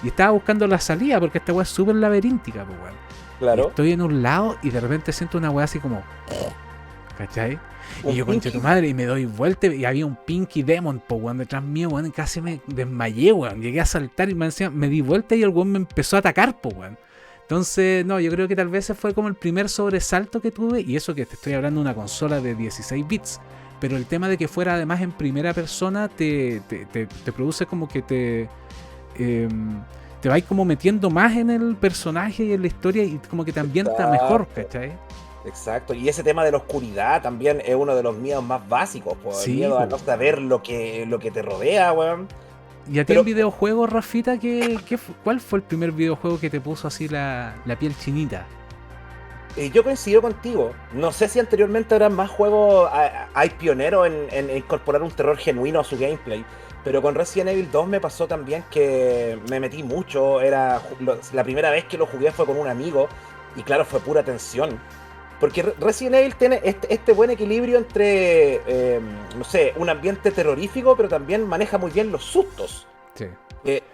y estaba buscando la salida porque esta weá es súper laberíntica, pues weón. Y Claro. estoy en un lado y de repente siento una weá así como... ¿Cachai? Y Un yo, conche tu Pinky. madre, y me doy vuelta y había un Pinky Demon, po, weón, detrás mío, weón, y casi me desmayé, weón. Llegué a saltar y me di vuelta y el weón me empezó a atacar, po, weón. Entonces, no, yo creo que tal vez ese fue como el primer sobresalto que tuve, y eso que te estoy hablando de una consola de 16 bits. Pero el tema de que fuera además en primera persona te produce como que te vais como metiendo más en el personaje y en la historia y como que te ambienta mejor, Exacto. ¿cachai? Exacto, y ese tema de la oscuridad también es uno de los miedos más básicos, pues, el Sí, miedo a po. no saber lo que te rodea, weón. ¿Y a ti en Pero videojuegos, Rafita, cuál fue el primer videojuego que te puso así la piel chinita? yo coincido contigo. No sé si anteriormente habrán más juegos, hay pioneros en incorporar un terror genuino a su gameplay. Pero con Resident Evil 2 me pasó también que me metí mucho. La primera vez que lo jugué fue con un amigo. Y claro, fue pura tensión. Porque Resident Evil tiene este buen equilibrio entre, no sé, un ambiente terrorífico, pero también maneja muy bien los sustos. Sí.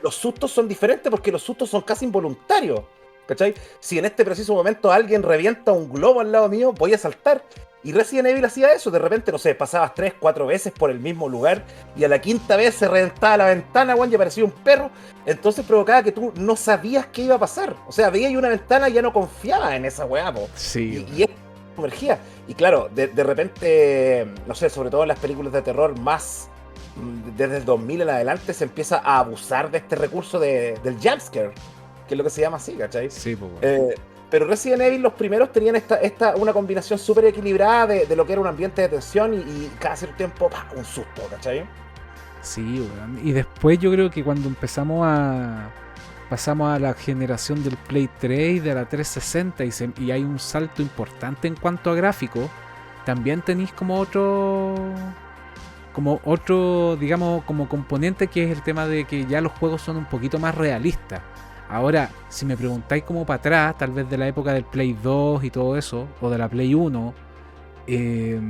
Los sustos son diferentes porque los sustos son casi involuntarios. ¿Cachai? Si en este preciso momento alguien revienta un globo al lado mío, voy a saltar. Y Resident Evil hacía eso, de repente, no sé, pasabas 3, 4 veces por el mismo lugar y a la quinta vez se reventaba la ventana, weón, y aparecía un perro. Entonces provocaba que tú no sabías qué iba a pasar. O sea, veías una ventana y ya no confiabas en esa weá, po. Sí, Y es energía. Y claro, de repente, no sé, sobre todo en las películas de terror más desde el 2000 en adelante se empieza a abusar de este recurso del jumpscare, que es lo que se llama así, ¿cachai? sí, pues, bueno. Eh, pero Resident Evil, los primeros tenían una combinación súper equilibrada de lo que era un ambiente de tensión y cada cierto tiempo, ¡pah!, un susto, ¿cachai? Sí, weón. Y después yo creo que cuando pasamos a la generación del Play 3 y de la 360 y hay un salto importante en cuanto a gráfico, también tenéis como otro, digamos, como componente, que es el tema de que ya los juegos son un poquito más realistas. Ahora, si me preguntáis como para atrás, tal vez de la época del Play 2 y todo eso, o de la Play 1, eh,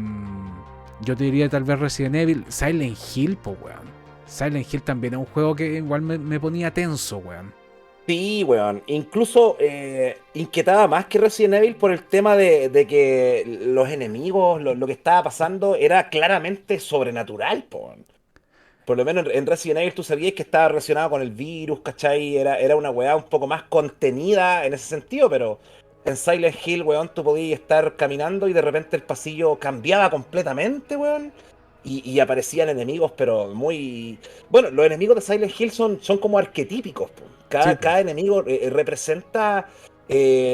yo te diría tal vez Resident Evil, Silent Hill, pues, weón. Silent Hill también es un juego que igual me ponía tenso, weón. Sí, weón. Incluso inquietaba más que Resident Evil por el tema de que los enemigos, lo que estaba pasando, era claramente sobrenatural, po. Por lo menos en Resident Evil tú sabías que estaba relacionado con el virus, ¿cachai? Era una weá un poco más contenida en ese sentido, pero en Silent Hill, weón, tú podías estar caminando y de repente el pasillo cambiaba completamente, weón. Y aparecían enemigos, pero muy... Bueno, los enemigos de Silent Hill son como arquetípicos, po. Sí, pues. Cada enemigo representa,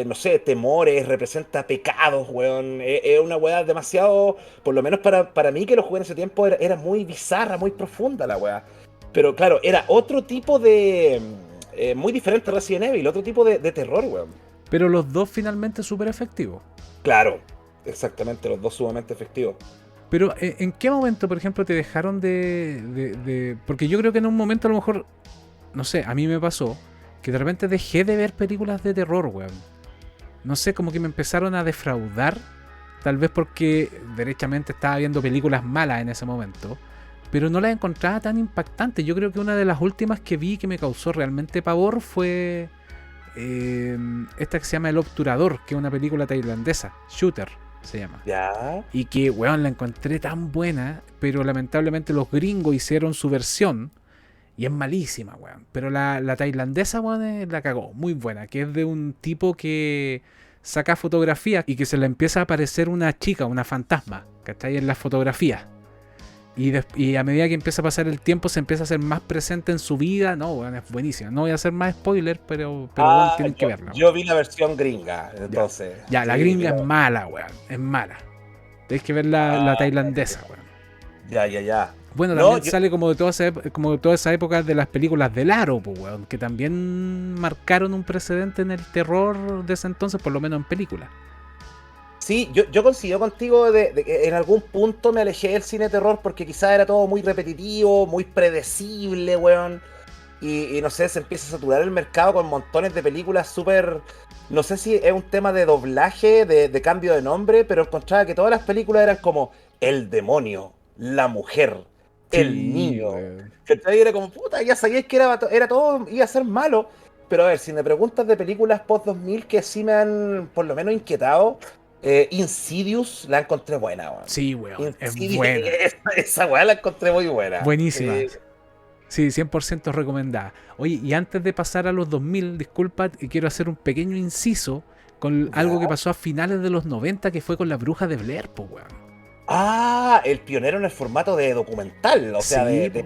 no sé, temores, representa pecados, weón. Es una weá demasiado, por lo menos para mí que lo jugué en ese tiempo, era muy bizarra, muy profunda la weá. Pero claro, era otro tipo de... muy diferente a Resident Evil, otro tipo de terror, weón. Pero los dos finalmente súper efectivos. Claro, exactamente, los dos sumamente efectivos. Pero ¿en qué momento, por ejemplo, te dejaron porque yo creo que en un momento a lo mejor, no sé, a mí me pasó que de repente dejé de ver películas de terror, weón. No sé, como que me empezaron a defraudar. Tal vez porque derechamente estaba viendo películas malas en ese momento. Pero no las encontraba tan impactantes. Yo creo que una de las últimas que vi que me causó realmente pavor fue esta que se llama El Obturador, que es una película tailandesa. Shooter se llama. Ya. Y que, weón, la encontré tan buena, pero lamentablemente los gringos hicieron su versión y es malísima, weón. Pero la tailandesa, weón, la cagó, muy buena, que es de un tipo que saca fotografías y que se le empieza a aparecer una chica, una fantasma, que está ahí en las fotografías. Y a medida que empieza a pasar el tiempo se empieza a ser más presente en su vida. No, weón, es buenísima. No voy a hacer más spoiler, pero weón, Ah, tienen que verla, yo weón. vi la versión gringa, Ya, entonces. ya, la Sí, gringa es pero. mala, weón, es mala. Tenéis que ver la Ah, tailandesa, weón. ya, ya, ya. Bueno, No, también sale como de toda esa época de las películas de Laro, pues, weón, que también marcaron un precedente en el terror de ese entonces, por lo menos en películas. sí, yo coincido contigo de que en algún punto me alejé del cine terror porque quizás era todo muy repetitivo, muy predecible, weón. Y no sé, se empieza a saturar el mercado con montones de películas súper... No sé si es un tema de doblaje, de cambio de nombre, pero encontraba que todas las películas eran como el demonio, la mujer, el Sí, niño. weón. ¿Cachai? Era como, puta, ya sabíais que era todo, iba a ser malo, Pero a ver, si me preguntas de películas post-2000 que sí me han por lo menos inquietado, Insidious la encontré buena, weón. Sí, weón, es Insidious, buena. esa weá la encontré muy buena. Buenísima. Sí, 100% recomendada. Oye, y antes de pasar a los 2000, disculpa, quiero hacer un pequeño inciso con algo que Ya. pasó a finales de los 90, que fue con la bruja de Blair, po, weón. Ah, el pionero en el formato de documental, o sea, Sí, po.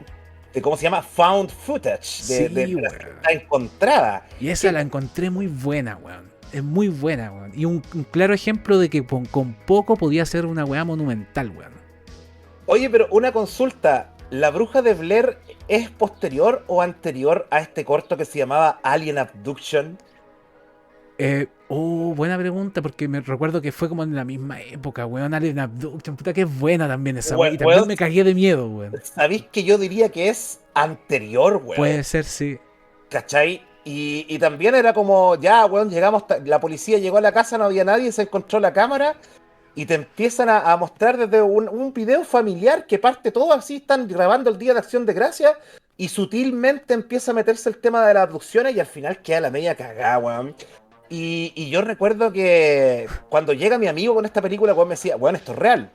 de ¿cómo se llama? Found footage, Sí, de la weón. cinta encontrada. Y esa Que, la encontré muy buena, weón. Es muy buena, weón. Y un claro ejemplo de que con poco podía ser una weá monumental, weón. oye, pero una consulta, ¿La bruja de Blair es posterior o anterior a este corto que se llamaba Alien Abduction? Buena pregunta, porque me recuerdo que fue como en la misma época, weón. Alien Abduction, puta que es buena también esa weón. Y también Weón, me cagué de miedo, weón. ¿sabéis que yo diría que es anterior, weón? Puede ser, sí. ¿Cachai? Y también era como, ya, weón, llegamos, la policía llegó a la casa, no había nadie, se encontró la cámara y te empiezan a mostrar desde un video familiar que parte todo así, están grabando el Día de Acción de Gracias y sutilmente empieza a meterse el tema de las abducciones y al final queda la media cagada, weón. Y yo recuerdo que cuando llega mi amigo con esta película, weón me decía, weón, esto es real.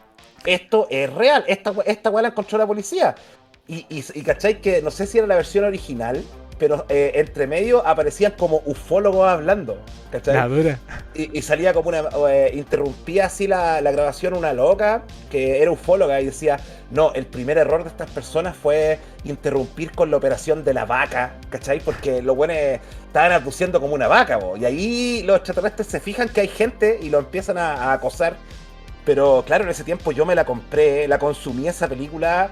Esto es real. Esta weón la encontró la policía. Y cachai que no sé si era la versión original, pero entre medio aparecían como ufólogos hablando. La ¿Cachai? dura. Y salía como una. Interrumpía así la grabación una loca que era ufóloga y decía: no, el primer error de estas personas fue interrumpir con la operación de la vaca, ¿cachai? Porque los buenos estaban abduciendo como una vaca, bo. Y ahí los extraterrestres se fijan que hay gente y lo empiezan a acosar. Pero claro, en ese tiempo yo me la compré, la consumí esa película.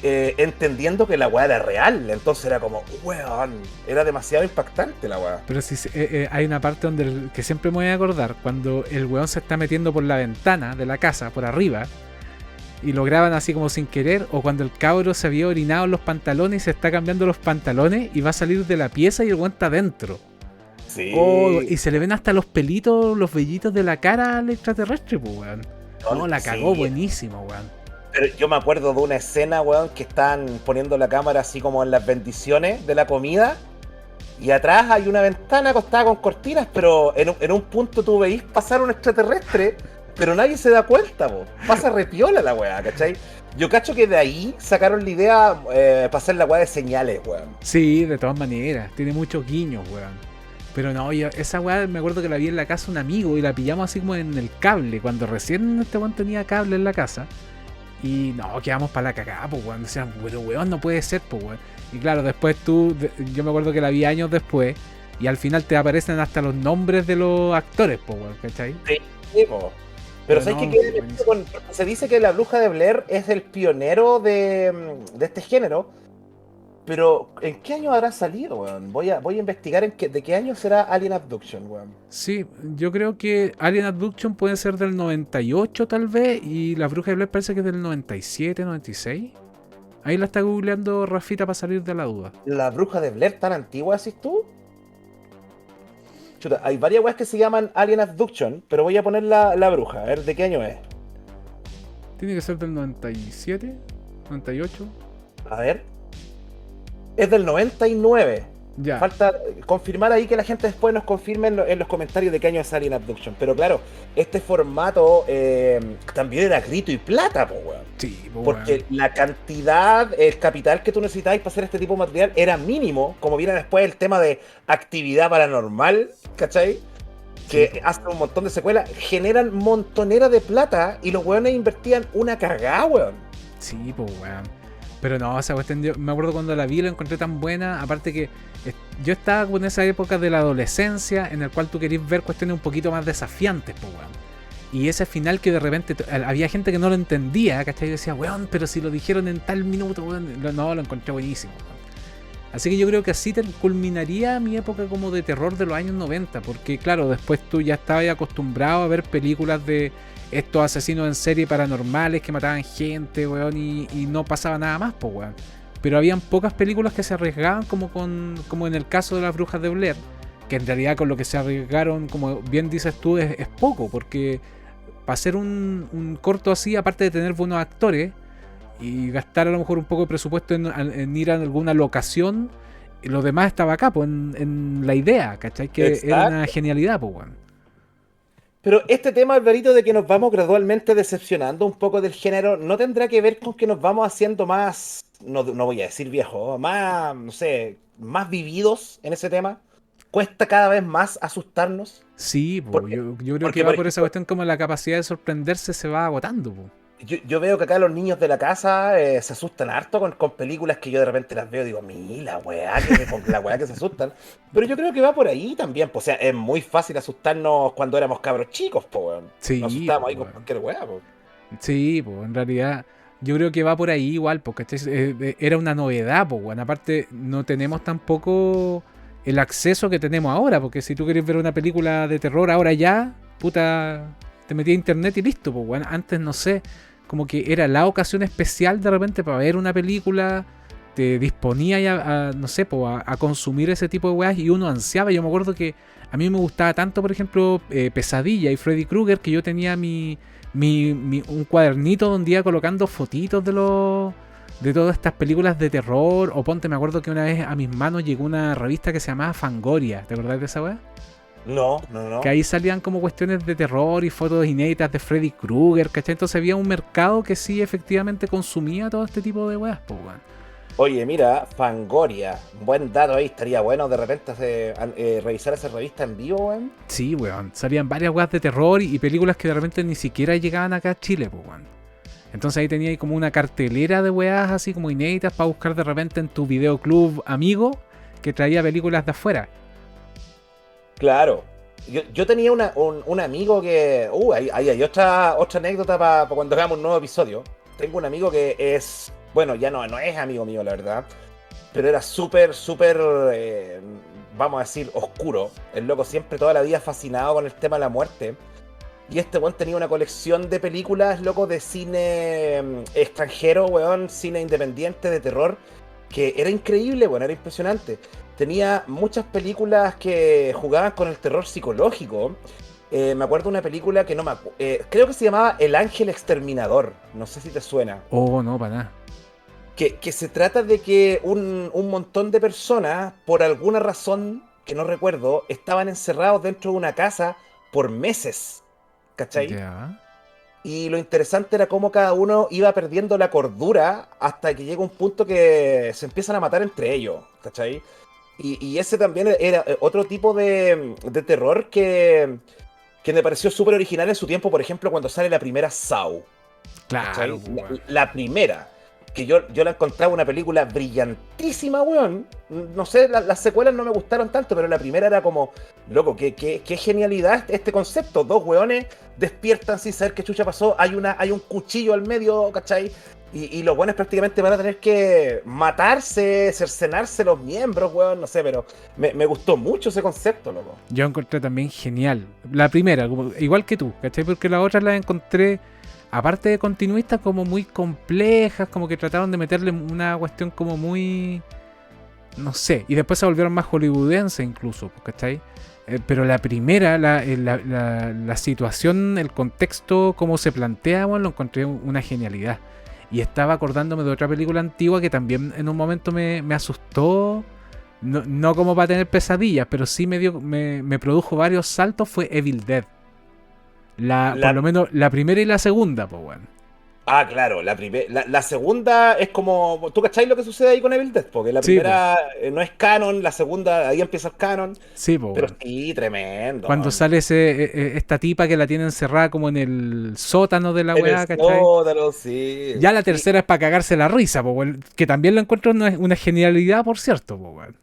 Entendiendo que la weá era real, entonces era como, weón, era demasiado impactante la weá. Pero sí, hay una parte donde que siempre me voy a acordar, cuando el weón se está metiendo por la ventana de la casa, por arriba, y lo graban así como sin querer, o cuando el cabro se había orinado en los pantalones y se está cambiando los pantalones y va a salir de la pieza y el weón está dentro. Sí. Oh, y se le ven hasta los pelitos, los vellitos de la cara al extraterrestre, pues, weón. No, la cagó, Sí. buenísimo, weón. Pero yo me acuerdo de una escena, weón, que están poniendo la cámara así como en las bendiciones de la comida. Y atrás hay una ventana acostada con cortinas, pero en un punto tú veís pasar un extraterrestre, pero nadie se da cuenta, po. Pasa repiola la weá, ¿cachai? Yo cacho que de ahí sacaron la idea para hacer la weá de señales, weón. Sí, de todas maneras, tiene muchos guiños, weón. Pero no, esa weá me acuerdo que la vi en la casa de un amigo y la pillamos así como en el cable, cuando recién este weón tenía cable en la casa. Y no, quedamos para la cagada, pues, weón. Decían, pero weón, no puede ser, pues, weón. Y claro, después yo me acuerdo que la vi años después, y al final te aparecen hasta los nombres de los actores, pues, weón, ¿cachai? Sí, sí, po. Pero ¿sabes no, qué queda buenísimo. con? Se dice que la bruja de Blair es el pionero de este género. Pero, ¿en qué año habrá salido, weón? Voy a investigar de qué año será Alien Abduction, weón. Sí, yo creo que Alien Abduction puede ser del 98 tal vez, y La Bruja de Blair parece que es del 97, 96. Ahí la está googleando Rafita para salir de la duda. La bruja de Blair tan antigua, decís tú. Chuta, hay varias weas que se llaman Alien Abduction, pero voy a poner la bruja, a ver de qué año es. Tiene que ser del 97, 98. A ver. Es del 99. Ya. Falta confirmar ahí que la gente después nos confirme en los comentarios de qué año es Alien Abduction. Pero claro, este formato también era grito y plata, po, weón. Sí, pues, Porque weón. la cantidad, el capital que tú necesitabas para hacer este tipo de material era mínimo, como viene después el tema de actividad paranormal, ¿cachai? Que Sí, hacen un montón de secuelas, generan montonera de plata y los weones invertían una cagada, weón. sí, pues, weón. Pero no, esa cuestión, me acuerdo cuando la vi, la encontré tan buena. Aparte que yo estaba con esa época de la adolescencia en el cual tú querías ver cuestiones un poquito más desafiantes, pues, weón. Y ese final que de repente había gente que no lo entendía, ¿cachai? Y decía, weón, pero si lo dijeron en tal minuto, weón. No, lo encontré buenísimo, weón. Así que yo creo que así culminaría mi época como de terror de los años 90. Porque claro, después tú ya estabas acostumbrado a ver películas de estos asesinos en serie paranormales que mataban gente, weón, y no pasaba nada más, pues, weón. Pero habían pocas películas que se arriesgaban como en el caso de Las Brujas de Blair, que en realidad con lo que se arriesgaron, como bien dices tú, es poco, porque para hacer un corto así, aparte de tener buenos actores y gastar a lo mejor un poco de presupuesto en ir a alguna locación, Y lo demás estaba acá, pues, en la idea, ¿cachai? Que era una Exacto. genialidad, pues, weón. Pero este tema, Alvarito, de que nos vamos gradualmente decepcionando un poco del género, ¿no tendrá que ver con que nos vamos haciendo más, no voy a decir viejos, más, no sé, más vividos en ese tema? ¿Cuesta cada vez más asustarnos? Sí, pues, Porque, yo creo que porque va por por esa ejemplo, cuestión como la capacidad de sorprenderse se va agotando, pues. yo veo que acá los niños de la casa se asustan harto con películas que yo de repente las veo y digo, la weá la weá que se asustan. Pero yo creo que va por ahí también, pues, o sea, es muy fácil asustarnos cuando éramos cabros chicos, pues, weón. Nos Sí, asustábamos pues, ahí con weón. cualquier weá, pues. Sí, pues, en realidad yo creo que va por ahí igual, porque era una novedad, pues, weón. Aparte, no tenemos tampoco el acceso que tenemos ahora, porque si tú quieres ver una película de terror ahora ya, puta, te metías a internet y listo, pues, weón. Antes, no sé, como que era la ocasión especial de repente para ver una película, te disponía ya no sé, pues, a consumir ese tipo de weas y uno ansiaba. Yo me acuerdo que a mí me gustaba tanto, por ejemplo, Pesadilla y Freddy Krueger, que yo tenía un cuadernito donde iba colocando fotitos de todas estas películas de terror. O ponte, me acuerdo que una vez a mis manos llegó una revista que se llamaba Fangoria. ¿Te acordás de esa weá? No, no, Que no. ahí salían como cuestiones de terror y fotos inéditas de Freddy Krueger, ¿cachai? Entonces había un mercado que sí efectivamente consumía todo este tipo de weas, pues, weón. Oye, mira, Fangoria, buen dato ahí, estaría bueno de repente revisar esa revista en vivo, weón. Sí, weón. Salían varias weas de terror y películas que de repente ni siquiera llegaban acá a Chile, pues, weón. Entonces ahí tenía ahí como una cartelera de weas así como inéditas para buscar de repente en tu videoclub amigo que traía películas de afuera. Claro. Yo tenía un amigo que. Ahí hay otra anécdota para cuando hagamos un nuevo episodio. Tengo un amigo que es. Bueno, ya no es amigo mío, la verdad. Pero era súper, vamos a decir, oscuro. El loco siempre toda la vida fascinado con el tema de la muerte. Y este weón tenía una colección de películas, loco, de cine extranjero, weón, cine independiente, de terror, que era increíble, weón, era impresionante. Tenía muchas películas que jugaban con el terror psicológico. Me acuerdo de una película que no creo que se llamaba El Ángel Exterminador, no sé si te suena. Oh, no, para nada. Que se trata de que un montón de personas, por alguna razón que no recuerdo, estaban encerrados dentro de una casa por meses. ¿Cachai? Ya. Y lo interesante era cómo cada uno iba perdiendo la cordura hasta que llega un punto que se empiezan a matar entre ellos, ¿cachai? Y ese también era otro tipo de terror que me pareció súper original en su tiempo, por ejemplo, cuando sale la primera Saw, Claro, ¿cachai? pues, weón. La primera, que yo la encontraba una película brillantísima, weón. No sé, las secuelas no me gustaron tanto, pero la primera era como, loco, qué genialidad este concepto. Dos weones despiertan sin saber qué chucha pasó, hay un cuchillo al medio, ¿cachai? Y los weones prácticamente van a tener que matarse, cercenarse los miembros, weón, no sé, pero me gustó mucho ese concepto, loco. Yo encontré también genial. La primera, igual que tú, ¿cachai? Porque las otras las encontré, aparte de continuistas, como muy complejas, como que trataron de meterle una cuestión como muy, no sé, y después se volvieron más hollywoodenses incluso, ¿cachai? Pero la primera, la situación, el contexto, cómo se plantea, bueno, lo encontré una genialidad. Y estaba acordándome de otra película antigua que también en un momento me asustó. No como para tener pesadillas, pero sí me produjo varios saltos. Fue Evil Dead. Por La lo menos la primera y la segunda, pues, bueno. Claro, la segunda es como. ¿Tú cacháis lo que sucede ahí con Evil Dead? Porque la Sí, pues. primera no es canon, la segunda, ahí empieza el canon. Sí, pues, Pero bueno. sí, tremendo. Cuando sale esta tipa que la tiene encerrada como en el sótano de la En el weá, ¿cachai? sótano, sí. Ya la tercera es para cagarse la risa, pues, bueno, que también lo encuentro una genialidad, por cierto, pues, bueno.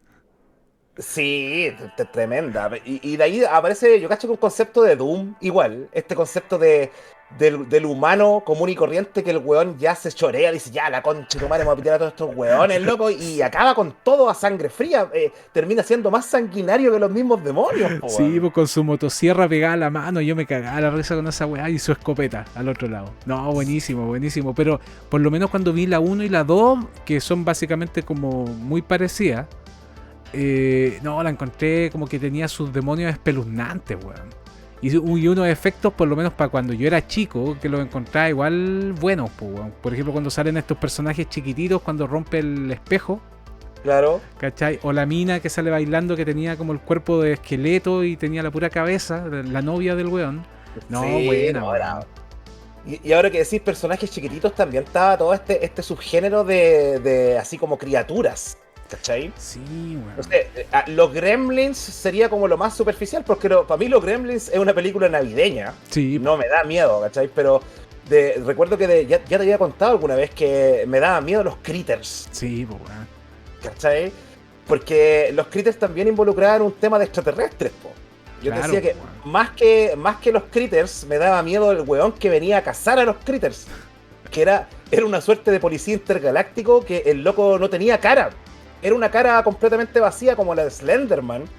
Sí, tremenda. Y de ahí aparece, yo cacho que un concepto de Doom igual. Este concepto del humano común y corriente que el weón ya se chorea, dice, ya la concha de tu madre, vamos a pitear a todos estos weones, loco, y acaba con todo a sangre fría. Termina siendo más sanguinario que los mismos demonios, po, Sí, weón. pues con su motosierra pegada a la mano, yo me cagaba la risa con esa weá y su escopeta al otro lado. No, buenísimo, buenísimo. Pero por lo menos cuando vi la uno y la 2 que son básicamente como muy parecidas, no, la encontré como que tenía sus demonios espeluznantes, weón. Y unos efectos, por lo menos para cuando yo era chico, que los encontraba igual buenos, pues, weón. Por ejemplo, cuando salen estos personajes chiquititos, cuando rompe el espejo. Claro. ¿Cachai? O la mina que sale bailando que tenía como el cuerpo de esqueleto y tenía la pura cabeza, la novia del weón. No, Sí, buena, no, weón. y ahora que decís personajes chiquititos, también estaba todo este subgénero de así como criaturas, ¿cachai? Sí, No weón. sé, los Gremlins sería como lo más superficial, porque para mí los Gremlins es una película navideña, Sí, po. no me da miedo, ¿cachai? Pero recuerdo que ya te había contado alguna vez que me daban miedo los Critters, Sí, po, weón. ¿cachai? Porque los Critters también involucraban un tema de extraterrestres, po. Yo te Claro, decía po, que weón. más que los Critters, me daba miedo el weón que venía a cazar a los Critters. Que era una suerte de policía intergaláctico que el loco no tenía cara. Era una cara completamente vacía como la de Slenderman.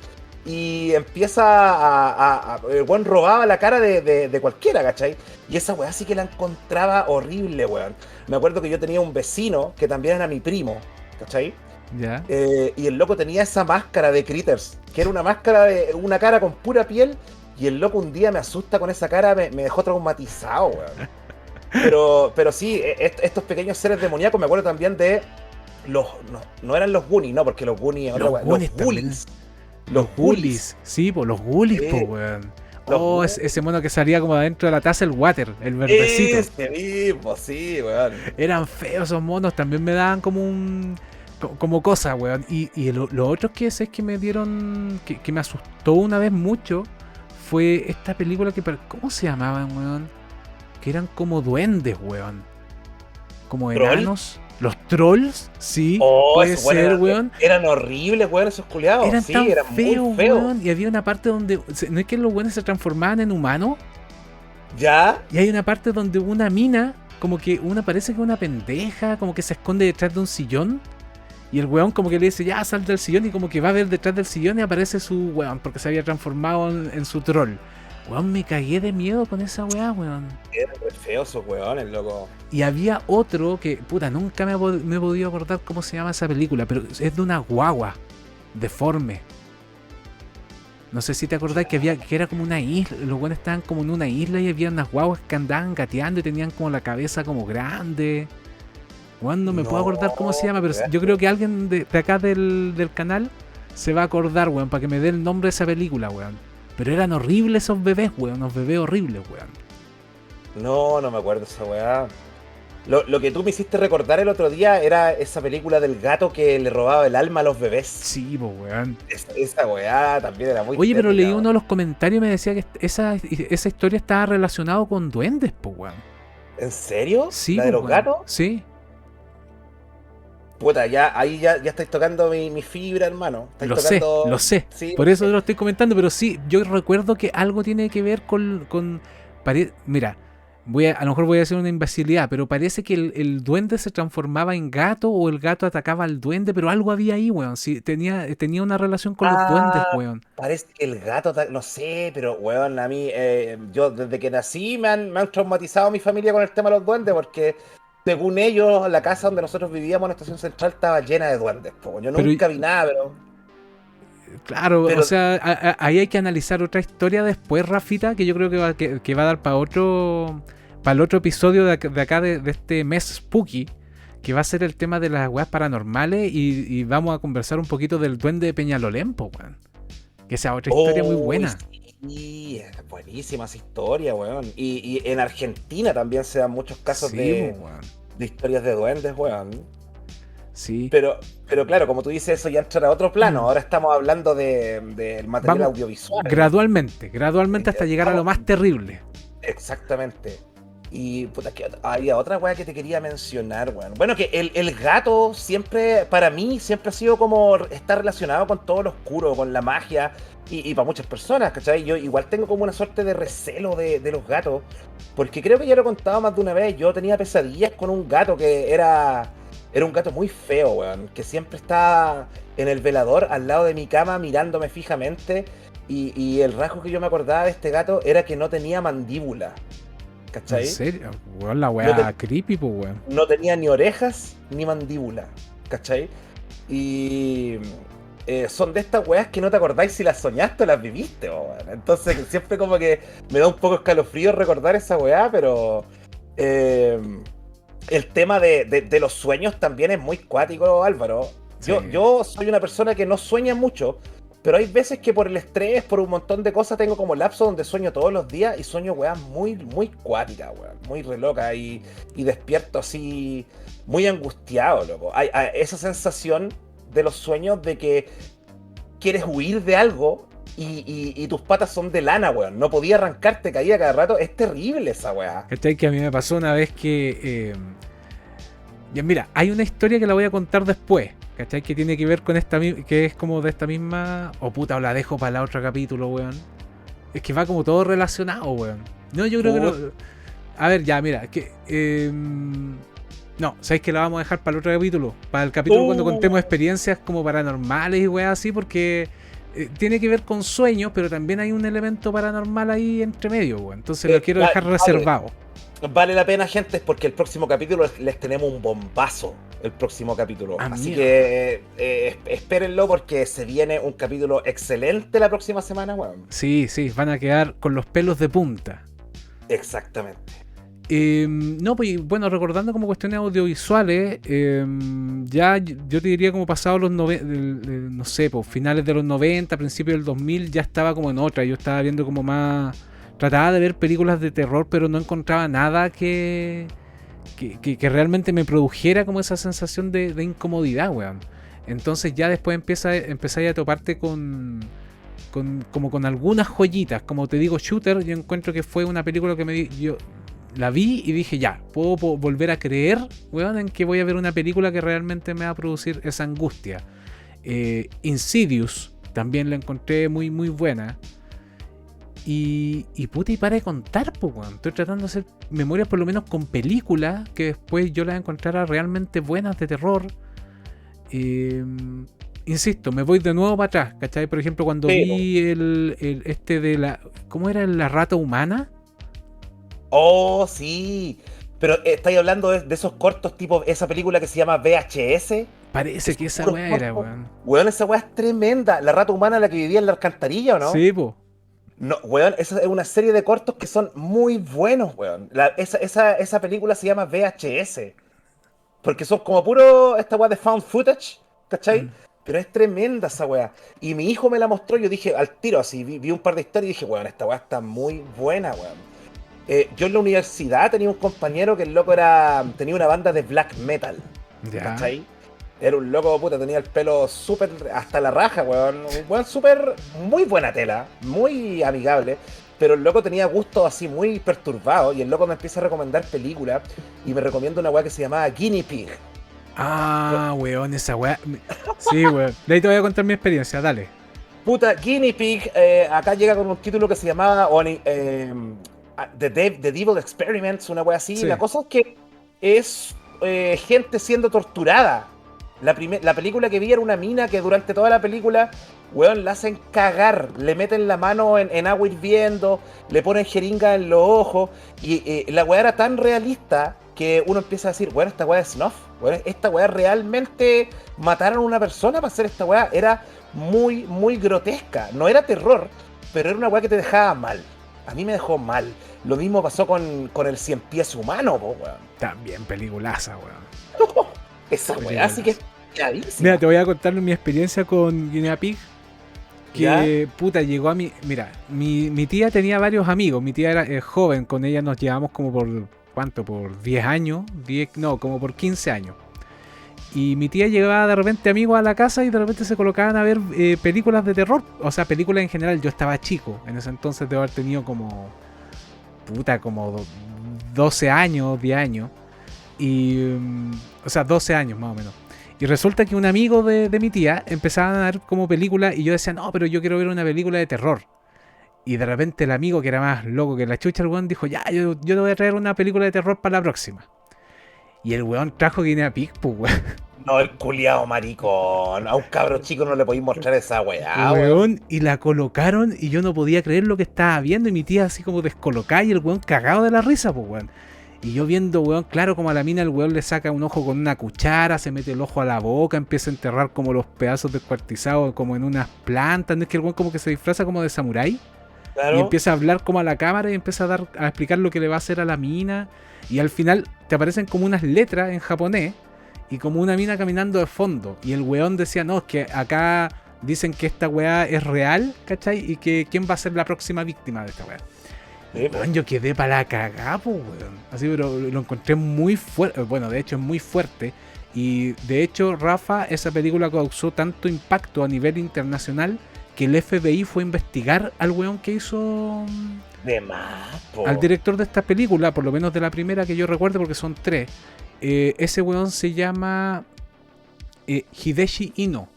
Y empieza el weón robaba la cara de cualquiera, ¿cachai? Y esa weá sí que la encontraba horrible, weón. Me acuerdo que yo tenía un vecino que también era mi primo, ¿cachai? Ya. Y el loco tenía esa máscara de Critters, que era una máscara de una cara con pura piel. Y el loco un día me asusta con esa cara, me dejó traumatizado, weón. Pero sí, estos pequeños seres demoníacos, me acuerdo también de los. No eran los Goonies, no, porque los Goonies es otra Los weá. Los Goonies también. Ghoulies. Los Los Ghoulies. Ghoulies. Sí, po, los Ghoulies, po, Eh, weón. los Oh, Ghoulies. ese mono que salía como adentro de la taza, el water, el verdecito. Ese mismo, sí, weón. Eran feos esos monos, también me daban como un. Como cosa, weón. Y lo otro que es que me dieron. Que me asustó una vez mucho. Fue esta película que. ¿Cómo se llamaban, weón? Que eran como duendes, weón. Como ¿Troll? enanos. Los trolls, sí, Oh, puede esos weones ser, weón. eran horribles, weón, esos culiados. Eran Sí, tan eran muy feos, feos. weón. Y había una parte donde. ¿No es que los weones se transformaban en humanos? ¿Ya? Y hay una parte donde una mina, como que una parece que una pendeja, como que se esconde detrás de un sillón. Y el weón como que le dice, ya sal del sillón, y como que va a ver detrás del sillón y aparece su weón, porque se había transformado en su troll. Weón, me cagué de miedo con esa weá, weón. Eran re feos esos weones, loco. Y había otro que, puta, nunca me he podido acordar cómo se llama esa película, pero es de una guagua deforme. No sé si te acordás que era como una isla, los weones estaban como en una isla y había unas guaguas que andaban gateando y tenían como la cabeza como grande. Weón, no me puedo acordar cómo se llama, pero yo creo que alguien de acá del canal se va a acordar, weón, para que me dé el nombre de esa película, weón. Pero eran horribles esos bebés, weón, unos bebés horribles, weón. No me acuerdo esa weá. Lo que tú me hiciste recordar el otro día era esa película del gato que le robaba el alma a los bebés. Sí, pues, weón. Esa weá también era muy Oye, pero tétrica, leí uno weón. de los comentarios y me decía que esa historia estaba relacionada con duendes, pues, weón. ¿En serio? Sí, ¿La de pues, los weón. gatos? Sí. Puta, ahí ya estáis tocando mi fibra, hermano. Estáis Lo sé, tocando. lo sé. Sí, Por eso te lo estoy comentando, pero sí, yo recuerdo que algo tiene que ver mira, a lo mejor voy a hacer una imbecilidad, pero parece que el duende se transformaba en gato o el gato atacaba al duende, pero algo había ahí, weón. Sí, tenía una relación con los duendes, Ah, weón. parece que el gato, no sé, pero weón, a mí, yo desde que nací me han traumatizado a mi familia con el tema de los duendes, porque según ellos, la casa donde nosotros vivíamos en la estación central estaba llena de duendes. Po. Yo Pero, nunca vi nada, claro, o pero sea, ahí hay que analizar otra historia después, Rafita, que yo creo que va a dar para el otro episodio de acá de este mes Spooky, que va a ser el tema de las weas paranormales y vamos a conversar un poquito del duende de Peñalolén, po, weón. Que esa otra historia muy oh, buena. sí, es buenísima esa historia, weón. Y en Argentina también se dan muchos casos Sí, po, de, weón. de historias de duendes, weón. Sí. Pero claro, como tú dices, eso ya entra a otro plano. Ahora estamos hablando del material Vamos audiovisual. gradualmente hasta llegar a lo Vamos, más terrible. exactamente. Y puta, que había otra weá que te quería mencionar, weón. Bueno, que el gato siempre, para mí, siempre ha sido como, está relacionado con todo lo oscuro, con la magia, y para muchas personas, ¿cachai? Yo igual tengo como una suerte de recelo de los gatos, porque creo que ya lo he contado más de una vez, yo tenía pesadillas con un gato que era un gato muy feo, weón, que siempre estaba en el velador al lado de mi cama mirándome fijamente, y el rasgo que yo me acordaba de este gato era que no tenía mandíbula. En ¿Cachai? serio, weón, la No, wea creepy, pues, weón. no tenía ni orejas ni mandíbula, ¿cachai? Y son de estas weas que no te acordáis si las soñaste o las viviste, weón. Entonces siempre como que me da un poco escalofrío recordar esa wea, pero eh, el tema de los sueños también es muy cuático, Álvaro. Sí. Yo soy una persona que no sueña mucho, pero hay veces que por el estrés, por un montón de cosas, tengo como lapsos donde sueño todos los días y sueño weas muy, muy cuáticas, weón, muy re loca y despierto así muy angustiado, loco. Hay esa sensación de los sueños de que quieres huir de algo y tus patas son de lana, weón. No podía arrancarte, caía cada rato. Es terrible esa weá. ¿Cachai? Que a mí me pasó una vez que... ya, mira, hay una historia que la voy a contar después, ¿cachai? Que tiene que ver con esta que es como de esta misma... Oh puta, o la dejo para el otro capítulo, weón. Es que va como todo relacionado, weón. No, yo creo que a ver, ya, mira, no, ¿sabéis que la vamos a dejar para el otro capítulo? Para el capítulo cuando contemos experiencias como paranormales y weas así, porque tiene que ver con sueños, pero también hay un elemento paranormal ahí entre medio, weón. Entonces lo quiero dejar reservado. Vale la pena, gente, porque el próximo capítulo les tenemos un bombazo. El próximo capítulo. Así mira. Que espérenlo porque se viene un capítulo excelente la próxima semana, weón. Sí, van a quedar con los pelos de punta. Exactamente. No, pues bueno, recordando como cuestiones audiovisuales, ya yo te diría como pasado los no sé, pues finales de los 90, principios del 2000, ya estaba como en otra. Yo estaba viendo como más... Trataba de ver películas de terror, pero no encontraba nada que realmente me produjera como esa sensación de incomodidad, weón. Entonces ya después empezáis a toparte con algunas joyitas. Como te digo, Shooter, yo encuentro que fue una película que yo la vi y dije, ya, puedo volver a creer, weón, en que voy a ver una película que realmente me va a producir esa angustia. Insidious también la encontré muy, muy buena. Y puta, y para de contar, pues, weón. Estoy tratando de hacer memorias por lo menos con películas que después yo las encontrara realmente buenas de terror. Insisto, me voy de nuevo para atrás, ¿cachai? Por ejemplo, cuando vi el este de la... ¿Cómo era? La rata humana. Oh, sí. Pero estáis hablando de esos cortos tipo esa película que se llama VHS. Parece que esa weá era, weón. Weón, esa weá es tremenda. La rata humana, la que vivía en la alcantarilla, ¿o no? Sí, po. No, weón, esa es una serie de cortos que son muy buenos, weón. Esa película se llama VHS. Porque son como puro esta weá de found footage, ¿cachai? Pero es tremenda esa weá. Y mi hijo me la mostró, yo dije al tiro así, vi un par de historias y dije, weón, esta weá está muy buena, weón. Yo en la universidad tenía un compañero que el loco tenía una banda de black metal, ¿cachai? Era un loco, puta, tenía el pelo súper hasta la raja, weón. Un weón súper, muy buena tela, muy amigable. Pero el loco tenía gustos así muy perturbados. Y el loco me empieza a recomendar películas. Y me recomienda una weá que se llamaba Guinea Pig. Ah, weón, esa weá. Sí, weón. De ahí te voy a contar mi experiencia, dale. Puta, Guinea Pig, acá llega con un título que se llamaba The Devil Experiments, una weá así. Sí. La cosa es que es gente siendo torturada. La película que vi era una mina que durante toda la película, weón, la hacen cagar. Le meten la mano en agua hirviendo, le ponen jeringa en los ojos. Y la weá era tan realista que uno empieza a decir, bueno, esta weá es snuff. Bueno, esta weá realmente mataron a una persona para hacer esta weá. Era muy, muy grotesca. No era terror, pero era una weá que te dejaba mal. A mí me dejó mal. Lo mismo pasó con el Cien Pies Humano, weón. También peliculaza, weón. Esa weá así que... Mira, te voy a contar mi experiencia con Guinea Pig. Que, ¿ya? Puta, llegó a mi... Mira, mi tía tenía varios amigos. Mi tía era joven, con ella nos llevamos como por... ¿Cuánto? Por 10 años. Como por 15 años. Y mi tía llegaba de repente amigos a la casa y de repente se colocaban a ver películas de terror. O sea, películas en general. Yo estaba chico. En ese entonces debo haber tenido como... Puta, como 12 años, 10 años. Y... o sea, 12 años más o menos. Y resulta que un amigo de mi tía empezaba a dar como película y yo decía, no, pero yo quiero ver una película de terror. Y de repente el amigo, que era más loco que la chucha, el weón dijo, ya, yo te voy a traer una película de terror para la próxima. Y el weón trajo Guinea Pig, pues weón. No, el culiao maricón. A un cabro chico no le podéis mostrar esa weá, weón. Y la colocaron y yo no podía creer lo que estaba viendo. Y mi tía así como descolocada y el weón cagado de la risa, pues weón. Y yo viendo, weón, claro, como a la mina el weón le saca un ojo con una cuchara, se mete el ojo a la boca, empieza a enterrar como los pedazos descuartizados como en unas plantas. ¿No es que el weón como que se disfraza como de samurái? Claro. Y empieza a hablar como a la cámara y empieza a explicar lo que le va a hacer a la mina. Y al final te aparecen como unas letras en japonés. y como una mina caminando de fondo. Y el weón decía, no, es que acá dicen que esta weá es real, ¿cachai? Y que quién va a ser la próxima víctima de esta weá. Y, weón, yo quedé para la cagada, po, weón. Así, pero lo encontré muy fuerte. Bueno, de hecho es muy fuerte. Y de hecho, Rafa, esa película causó tanto impacto a nivel internacional que el FBI fue a investigar al weón que hizo... De más, po. Al director de esta película, por lo menos de la primera que yo recuerdo, porque son 3. Ese weón se llama Hideshi Ino.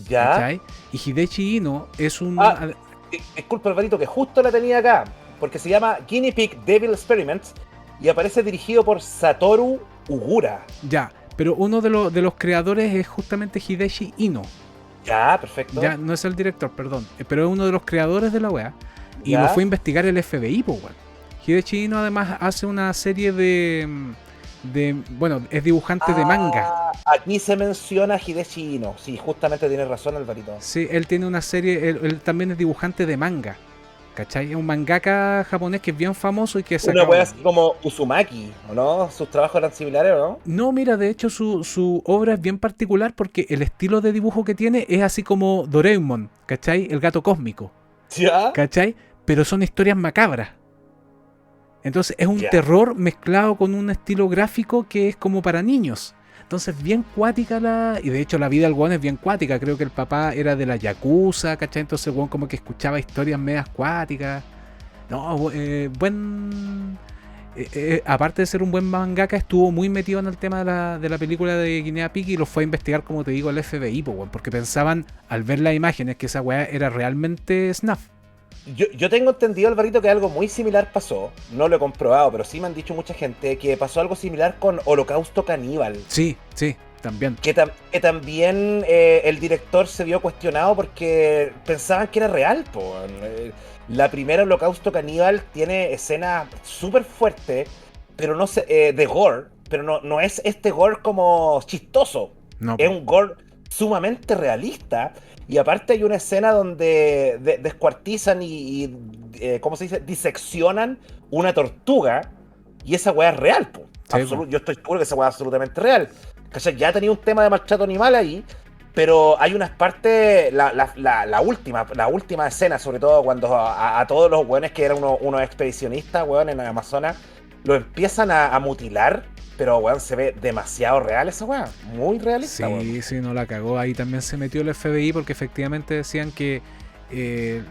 ¿Ya? ¿Cachai? Y Hideshi Ino es un... Disculpa, Alvarito, que justo la tenía acá. Porque se llama Guinea Pig Devil Experiments y aparece dirigido por Satoru Ugura. Ya, pero uno de los creadores es justamente Hideshi Ino. Ya, perfecto. Ya, no es el director, perdón. Pero es uno de los creadores de la wea. Y Ya. lo fue a investigar el FBI, po, weón. Hideshi Ino además hace una serie de... Bueno, es dibujante de manga. Aquí se menciona Hideshi Ino. Sí, justamente tienes razón, Alvarito. Sí, él tiene una serie... Él también es dibujante de manga. ¿Cachai? Es un mangaka japonés que es bien famoso y que Una wea así como Uzumaki, ¿o no? ¿Sus trabajos eran similares, o no? No, mira, de hecho su obra es bien particular porque el estilo de dibujo que tiene es así como Doraemon, ¿cachai? El gato cósmico, ¿Ya? ¿cachai? Pero son historias macabras. Entonces es un terror mezclado con un estilo gráfico que es como para niños. Entonces bien cuática y de hecho la vida del weón es bien cuática. Creo que el papá era de la Yakuza, ¿cachai? Entonces el weón como que escuchaba historias medias cuáticas. No, aparte de ser un buen mangaka, estuvo muy metido en el tema de la película de Guinea Pig y lo fue a investigar, como te digo, al FBI, porque pensaban al ver las imágenes que esa weá era realmente snuff. Yo tengo entendido, Alvarito, que algo muy similar pasó. No lo he comprobado, pero sí me han dicho mucha gente que pasó algo similar con Holocausto Caníbal. Sí, también. Que también el director se vio cuestionado porque pensaban que era real, po. La primera Holocausto Caníbal tiene escenas súper fuertes, pero no sé, de gore, pero no es este gore como chistoso. No, es un gore sumamente realista. Y aparte hay una escena donde descuartizan y ¿cómo se dice? Diseccionan una tortuga. Y esa weá es real, po. Sí, Yo estoy seguro que esa weá es absolutamente real. ¿Cachai? Ya tenía un tema de maltrato animal ahí. Pero hay unas partes, la última escena, sobre todo cuando a todos los weones que eran unos expedicionistas, weón, en el Amazonas, lo empiezan a mutilar. Pero, weón, se ve demasiado real esa weá. Muy realista, weón. Sí, no la cagó. Ahí también se metió el FBI porque efectivamente decían que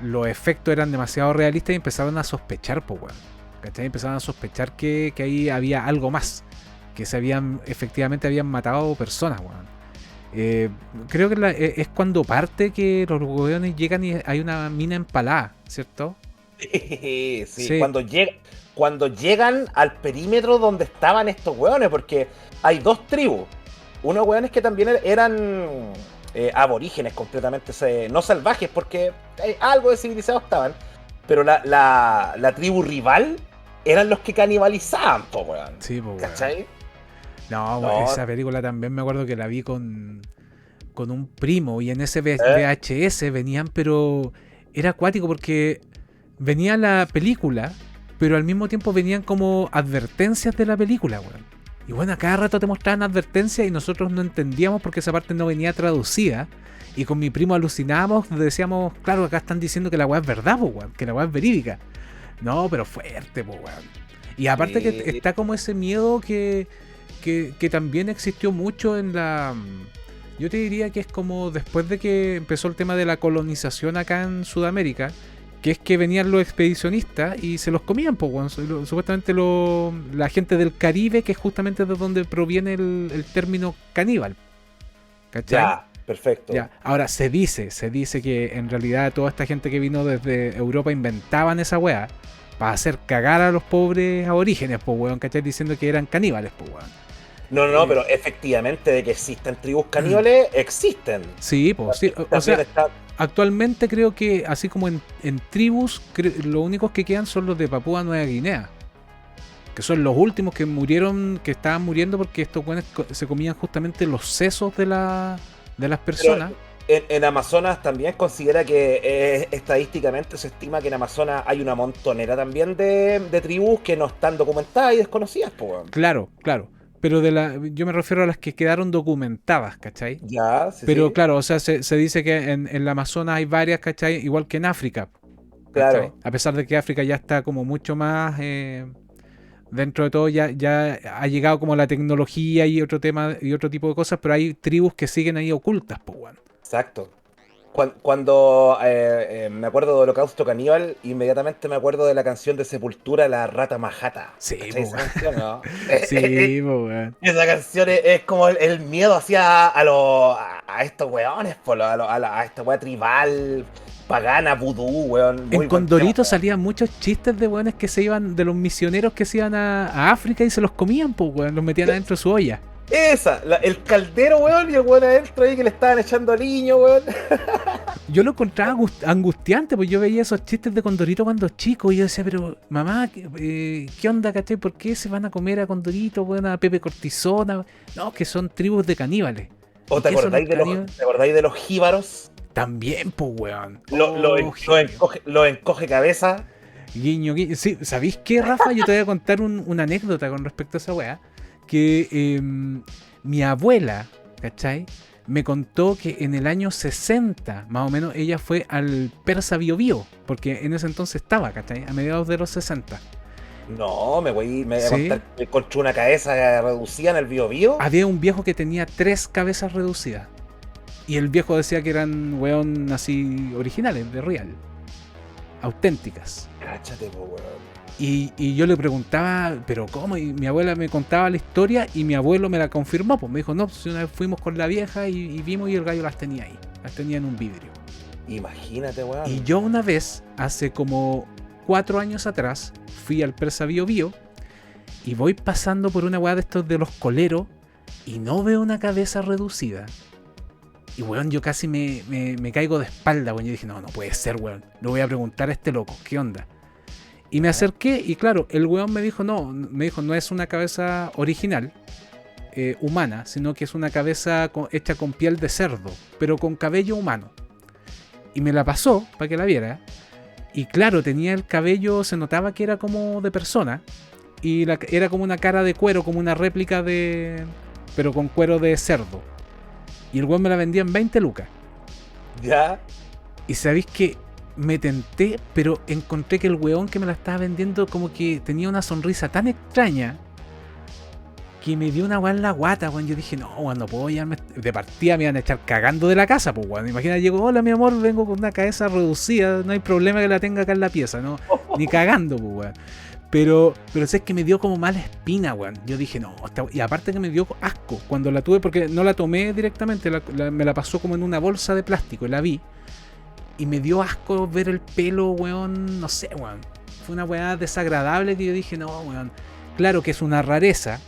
los efectos eran demasiado realistas y empezaron a sospechar, pues, weón. ¿Cachai? Empezaron a sospechar que ahí había algo más. Que efectivamente habían matado personas, weón. Creo que es cuando parte que los weones llegan y hay una mina empalada, ¿cierto? Sí. Cuando llegan al perímetro donde estaban estos hueones, porque hay dos tribus. Unos hueones que también eran aborígenes completamente, no salvajes, porque algo de civilizados estaban. Pero la tribu rival eran los que canibalizaban, po, weón. Sí, po, weón. ¿Cachai? No, esa película también me acuerdo que la vi con un primo y en ese VHS venían, pero era acuático porque venía la película, pero al mismo tiempo venían como advertencias de la película, weón. Y bueno, a cada rato te mostraban advertencias y nosotros no entendíamos porque esa parte no venía traducida. Y con mi primo alucinábamos, decíamos, claro, acá están diciendo que la weá es verdad, po, weón, que la weá es verídica. No, pero fuerte, po, weón. Y aparte que está como ese miedo que también existió mucho en la... Yo te diría que es como después de que empezó el tema de la colonización acá en Sudamérica, que es que venían los expedicionistas y se los comían, pues, bueno, supuestamente la gente del Caribe, que es justamente de donde proviene el término caníbal. ¿Cachai? Ya, perfecto. Ya. Ahora, se dice que en realidad toda esta gente que vino desde Europa inventaban esa weá para hacer cagar a los pobres aborígenes, pues, weón, ¿cachai? Diciendo que eran caníbales, pues, weón. No, pero efectivamente de que existen tribus caníbales, existen. Sí, pues, sí. O sea, actualmente creo que así como en tribus, los únicos que quedan son los de Papúa Nueva Guinea. Que son los últimos que murieron, que estaban muriendo porque estos buenos se comían justamente los sesos de las personas. Pero en Amazonas también considera que estadísticamente se estima que en Amazonas hay una montonera también de tribus que no están documentadas y desconocidas, pues. Claro. pero yo me refiero a las que quedaron documentadas, ¿cachai? Ya, sí, Pero sí. claro, o sea, se dice que en la Amazonas hay varias, ¿cachai? Igual que en África, ¿cachai? Claro. A pesar de que África ya está como mucho más, dentro de todo, ya ha llegado como la tecnología y otro tema y otro tipo de cosas, pero hay tribus que siguen ahí ocultas, pues, bueno. Exacto. Cuando me acuerdo de Holocausto Caníbal, inmediatamente me acuerdo de la canción de Sepultura, La Rata Majata. Sí, ¿Cachai pues, esa weón. canción, no? Sí, pues, weón. Esa canción es como el miedo hacia a estos weones, a esta wea tribal, pagana, vudú, weón. En Muy buen tema, Condorito weón. salían muchos chistes de weones que se iban, de los misioneros que se iban a África y se los comían, pues, weón. Los metían adentro de su olla. Esa, el caldero, weón, y el weón adentro ahí que le estaban echando al niño, weón. Yo lo encontraba angustiante, pues yo veía esos chistes de Condorito cuando chico y yo decía, pero mamá, ¿qué onda, cachai? ¿Por qué se van a comer a Condorito, weón, a Pepe Cortisona? No, que son tribus de caníbales. ¿O ¿Y qué son los caníbales? te acordáis de los jíbaros? También, pues, weón. Lo, Oh, genio. lo encoge cabeza. Guiño, guiño. Sí, ¿sabéis qué, Rafa? Yo te voy a contar una anécdota con respecto a esa weá. Que mi abuela, ¿cachai? Me contó que en el año 60, más o menos, ella fue al Persa Bio Bio, porque en ese entonces estaba, ¿cachai? A mediados de los 60. No, me voy a Sí. contar que encontré una cabeza reducida en el Biobío. Había un viejo que tenía 3 cabezas reducidas. Y el viejo decía que eran, weón, así originales, de real. Auténticas. Cáchate, po, weón. Y yo le preguntaba, ¿pero cómo? Y mi abuela me contaba la historia y mi abuelo me la confirmó. Pues me dijo, no, pues una vez fuimos con la vieja y vimos y el gallo las tenía ahí. Las tenía en un vidrio. Imagínate, Y weón. yo una vez, hace como 4 años atrás, fui al Persa Bio Bio y voy pasando por una weá de estos de los coleros y no veo una cabeza reducida. Y weón, yo casi me caigo de espalda, weón. Yo dije, no puede ser, weón. Le voy a preguntar a este loco, ¿qué onda? Y me acerqué y claro, el weón me dijo, no es una cabeza original, humana, sino que es una cabeza hecha con piel de cerdo, pero con cabello humano. Y me la pasó para que la viera. Y claro, tenía el cabello, se notaba que era como de persona. Y era como una cara de cuero, como una réplica de... pero con cuero de cerdo. Y el weón me la vendía en 20 lucas. Ya. Y sabéis que me tenté, pero encontré que el weón que me la estaba vendiendo como que tenía una sonrisa tan extraña que me dio una weá en la guata, weón. Yo dije, no, weón, no puedo llevarme. De partida me iban a echar cagando de la casa, pues, weón. Imagina, llego, hola, mi amor, vengo con una cabeza reducida, no hay problema que la tenga acá en la pieza, no, ni cagando, pues, weón. Pero es que me dio como mala espina, weón. Yo dije, no, y aparte que me dio asco cuando la tuve, porque no la tomé directamente, me la pasó como en una bolsa de plástico y la vi. Y me dio asco ver el pelo, weón, no sé, weón. Fue una weá desagradable que yo dije, no, weón. Claro que es una rareza,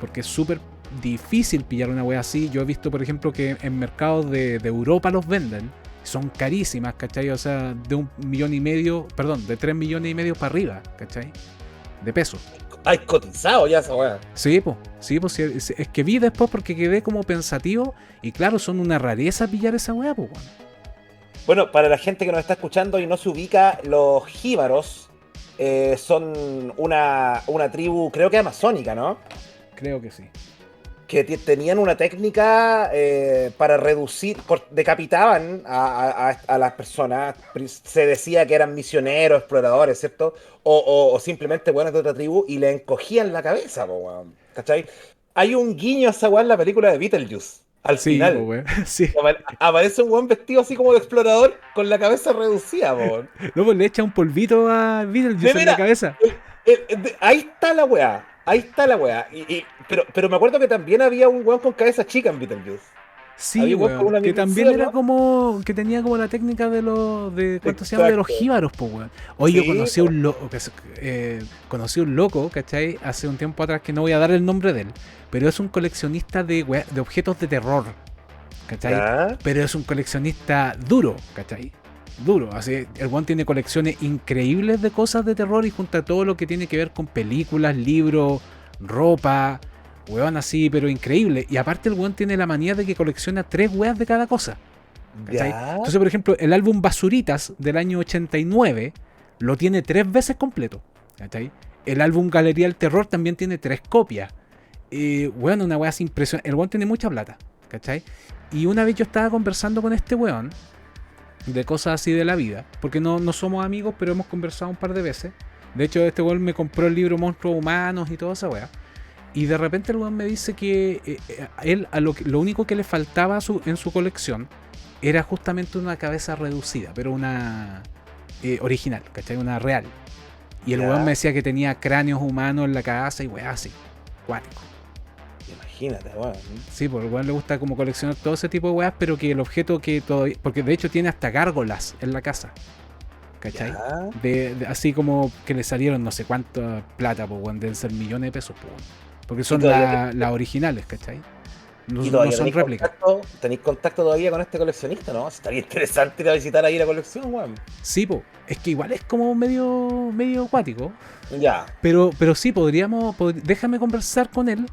porque es súper difícil pillar una weá así. Yo he visto, por ejemplo, que en mercados de Europa los venden. Son carísimas, ¿cachai? O sea, de 1,5 millones, perdón, de 3,5 millones para arriba, ¿cachai? De pesos. Hay cotizado ya esa weá. Sí, pues, sí, es que vi después porque quedé como pensativo. Y claro, son una rareza pillar esa weá, pues, weón. Bueno, para la gente que nos está escuchando y no se ubica, los jíbaros son una tribu, creo que amazónica, ¿no? Creo que sí. Que tenían una técnica para reducir, decapitaban a las personas, se decía que eran misioneros, exploradores, ¿cierto? O simplemente buenos de otra tribu y le encogían la cabeza, po, weón. ¿Cachai? Hay un guiño a esa weá en la película de Beetlejuice, al Sí, pues, final. weón. Sí. Aparece un buen vestido así como de explorador con la cabeza reducida, po, weón. Luego le echa un polvito a Beetlejuice en la Mira, cabeza. ahí está la weá. Ahí está la weá. Pero me acuerdo que también había un weón con cabeza chica en Beetlejuice. Sí, Había un weón con weón. una Que mini también era sierra. como. Que tenía como la técnica de los. De, ¿cuánto se llama? De los Exacto. jíbaros, pues, weón. Hoy yo Sí, conocí a un loco. Conocí a un loco, ¿cachai? Hace un tiempo atrás que no voy a dar el nombre de él. Pero es un coleccionista de objetos de terror. ¿Cachai? ya. Pero es un coleccionista duro, ¿cachai? Duro. Así, el weón tiene colecciones increíbles de cosas de terror y junta todo lo que tiene que ver con películas, libros, ropa, weón así, pero increíble. Y aparte el weón tiene la manía de que colecciona 3 weas de cada cosa. ¿Cachai? Ya. Entonces, por ejemplo, el álbum Basuritas del año 89 lo tiene 3 veces completo. ¿Cachai? El álbum Galería del Terror también tiene 3 copias. weón, una weá así impresionante. El weón tiene mucha plata, ¿cachai? Y una vez yo estaba conversando con este weón de cosas así de la vida, porque no somos amigos, pero hemos conversado un par de veces. De hecho, este weón me compró el libro Monstruos Humanos y toda esa weá. Y de repente el weón me dice que él lo único que le faltaba en su colección era justamente una cabeza reducida, pero una original, ¿cachai? Una real. Y el weón me decía que tenía cráneos humanos en la casa y weá así, cuático. Imagínate, weón. Sí, porque al weón le gusta como coleccionar todo ese tipo de weas, pero que el objeto que todavía... Porque de hecho tiene hasta gárgolas en la casa, ¿cachai? Así como que le salieron no sé cuánta plata, pues weón, deben ser millones de pesos, pues weón. Porque son las originales, ¿cachai? No son réplicas. ¿Tenéis contacto todavía con este coleccionista, no? Estaría interesante ir a visitar ahí la colección, weón. Sí, po. Es que igual es como medio acuático. Ya. Pero sí, déjame conversar con él.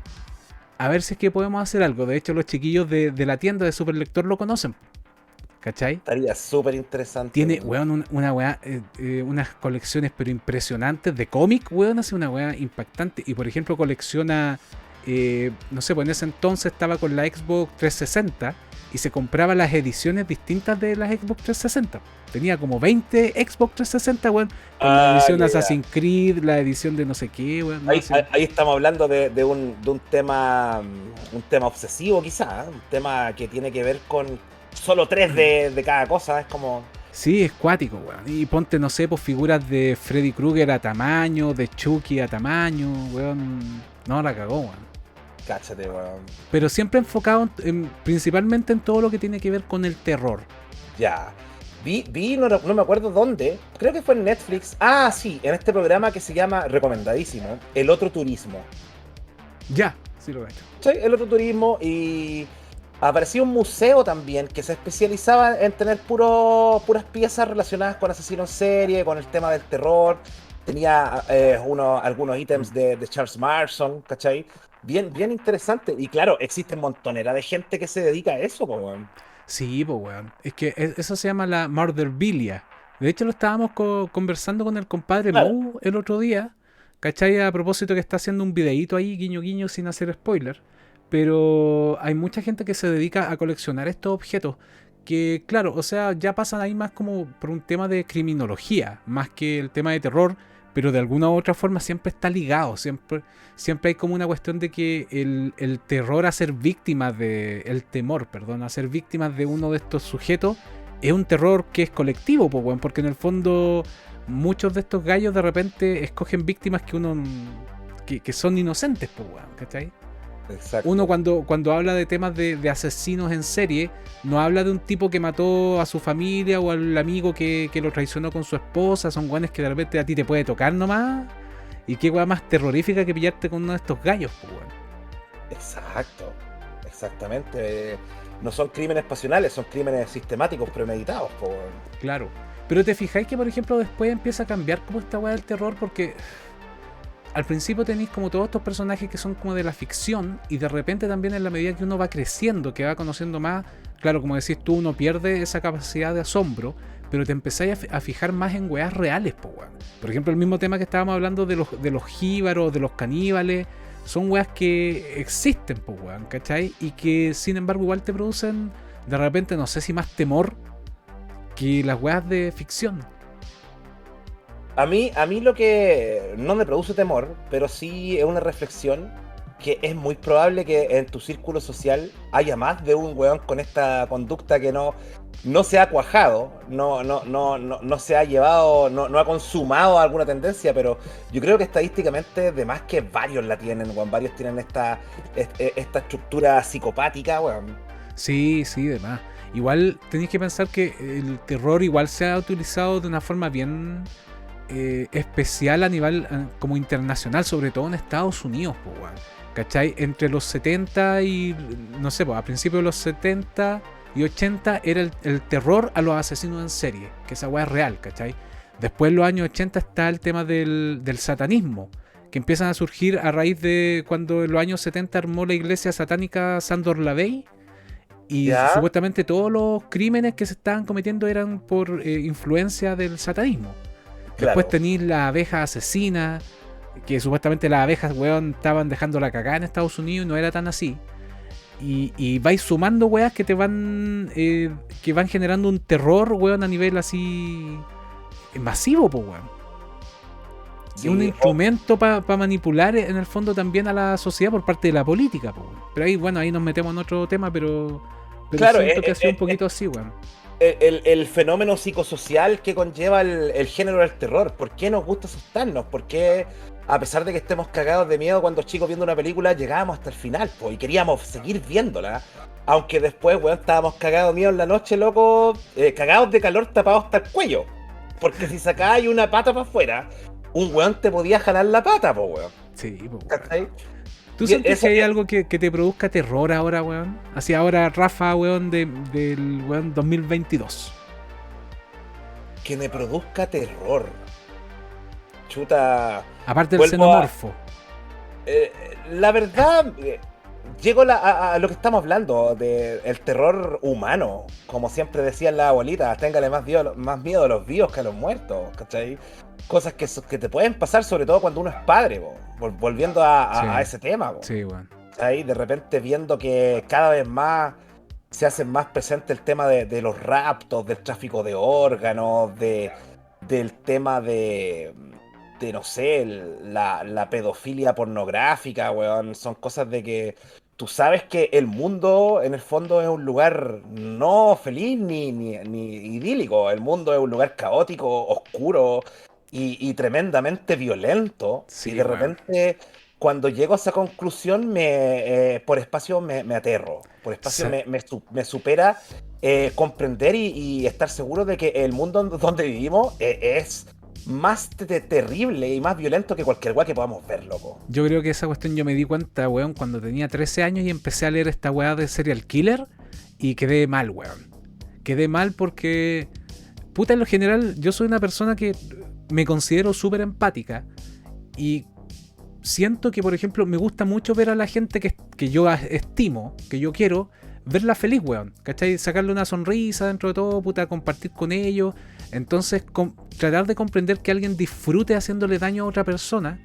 A ver si es que podemos hacer algo. De hecho, los chiquillos de la tienda de Superlector lo conocen. ¿Cachai? Estaría súper interesante. Tiene, weón, unas colecciones pero impresionantes de cómic, weón, hace una weá impactante. Y por ejemplo colecciona, no sé, pues en ese entonces estaba con la Xbox 360 y se compraba las ediciones distintas de las Xbox 360. Tenía como 20 Xbox 360, weón, con la edición Assassin's Creed, la edición de no sé qué, weón. Ahí estamos hablando de un tema obsesivo quizás, un tema que tiene que ver con solo 3 de cada cosa, es como... Sí, es cuático, weón. Y ponte, no sé, pues figuras de Freddy Krueger a tamaño, de Chucky a tamaño, weón. No, la cagó, weón. Cáchate, weón. Pero siempre enfocado principalmente en todo lo que tiene que ver con el terror. Ya. No me acuerdo dónde, creo que fue en Netflix. Ah, sí, en este programa que se llama, recomendadísimo, El Otro Turismo. Ya, sí lo he hecho. Sí, El Otro Turismo, y aparecía un museo también que se especializaba en tener puras piezas relacionadas con asesinos en serie, con el tema del terror. Tenía algunos ítems de Charles Manson, ¿cachai? Bien interesante. Y claro, existe montonera de gente que se dedica a eso, po, weón. Sí, pues weón. Es que eso se llama la Murderbilia. De hecho, lo estábamos conversando con el compadre Mou el otro día. ¿Cachai? A propósito que está haciendo un videíto ahí, guiño guiño, sin hacer spoiler. Pero hay mucha gente que se dedica a coleccionar estos objetos. Que, claro, o sea, ya pasan ahí más como por un tema de criminología, más que el tema de terror. Pero de alguna u otra forma siempre está ligado. Siempre hay como una cuestión de que el terror a ser víctimas de... El temor, perdón, a ser víctimas de uno de estos sujetos es un terror que es colectivo, pues, bueno, porque en el fondo muchos de estos gallos de repente escogen víctimas que son inocentes, pues, bueno, ¿cachai? Exacto. Uno cuando habla de temas de asesinos en serie, no habla de un tipo que mató a su familia o al amigo que lo traicionó con su esposa. Son guanes que de repente a ti te puede tocar nomás. Y qué guay más terrorífica que pillarte con uno de estos gallos, pues, bueno. Exacto, exactamente. No son crímenes pasionales, son crímenes sistemáticos, premeditados, pues, bueno. Claro. Pero te fijáis que, por ejemplo, después empieza a cambiar como esta weá del terror, porque al principio tenéis como todos estos personajes que son como de la ficción, y de repente también en la medida que uno va creciendo, que va conociendo más, claro, como decís tú, uno pierde esa capacidad de asombro, pero te empezáis a fijar más en weas reales, po, weón. Por ejemplo, el mismo tema que estábamos hablando de los jíbaros, de los caníbales, son weas que existen, po, weón, ¿cachai? Y que sin embargo igual te producen, de repente, no sé si más temor que las weas de ficción. A mí lo que no me produce temor, pero sí es una reflexión, que es muy probable que en tu círculo social haya más de un weón con esta conducta que no se ha cuajado, no se ha llevado, no ha consumado alguna tendencia, pero yo creo que estadísticamente de más que varios la tienen, weón, varios tienen esta estructura psicopática, weón. Sí, de más. Igual tenéis que pensar que el terror igual se ha utilizado de una forma bien especial a nivel como internacional, sobre todo en Estados Unidos, pues, weón. ¿Cachai? Entre los 70 y, no sé, pues, a principios de los 70 y 80 era el terror a los asesinos en serie, que esa weá es real, ¿cachai? Después en los años 80 está el tema del satanismo, que empiezan a surgir a raíz de cuando en los años 70 armó la iglesia satánica Sandor Lavey, y ¿Ya? supuestamente todos los crímenes que se estaban cometiendo eran por influencia del satanismo. Claro. Después tenéis la abeja asesina, que supuestamente las abejas, weón, estaban dejando la cagada en Estados Unidos y no era tan así. Y vais sumando weas que te van que van generando un terror, weón, a nivel así masivo, pues, weón. Sí, y un instrumento para manipular en el fondo también a la sociedad por parte de la política, pues, weón. Pero ahí, bueno, ahí nos metemos en otro tema, pero claro, siento que ha sido un poquito así, weón. El fenómeno psicosocial que conlleva el género del terror. ¿Por qué nos gusta asustarnos? ¿Por qué, a pesar de que estemos cagados de miedo cuando chicos viendo una película, llegábamos hasta el final, po, y queríamos seguir viéndola? Aunque después, weón, estábamos cagados de miedo en la noche, loco, cagados de calor tapados hasta el cuello. Porque si sacabas una pata para afuera, un weón te podía jalar la pata, po, weón. Sí, po, weón. ¿Cachai? ¿Tú sientes que hay algo que te produzca terror ahora, weón? Así ahora, Rafa, weón, del weón 2022. Que me produzca terror. Chuta. Aparte del xenomorfo. La verdad, llego a lo que estamos hablando, del terror humano. Como siempre decían las abuelitas, téngale más miedo a los vivos que a los muertos, ¿cachai? Cosas que te pueden pasar, sobre todo cuando uno es padre, volviendo a ese tema. Sí, bueno. Ahí de repente viendo que cada vez más se hace más presente el tema de los raptos, del tráfico de órganos, del tema de no sé, la pedofilia pornográfica, weón. Son cosas de que tú sabes que el mundo en el fondo es un lugar no feliz ni idílico. El mundo es un lugar caótico, oscuro y tremendamente violento. Sí, y de repente, cuando llego a esa conclusión, por espacio me aterro. Por espacio me supera comprender y estar seguro de que el mundo donde vivimos es más terrible y más violento que cualquier weá que podamos ver, loco. Yo creo que esa cuestión yo me di cuenta, weón, cuando tenía 13 años y empecé a leer esta weá de serial killer y quedé mal, weón. Quedé mal porque, puta, en lo general, yo soy una persona que me considero súper empática y siento que, por ejemplo, me gusta mucho ver a la gente que yo estimo, que yo quiero, verla feliz, weón, ¿cachai? Sacarle una sonrisa dentro de todo, puta, compartir con ellos. Entonces, tratar de comprender que alguien disfrute haciéndole daño a otra persona,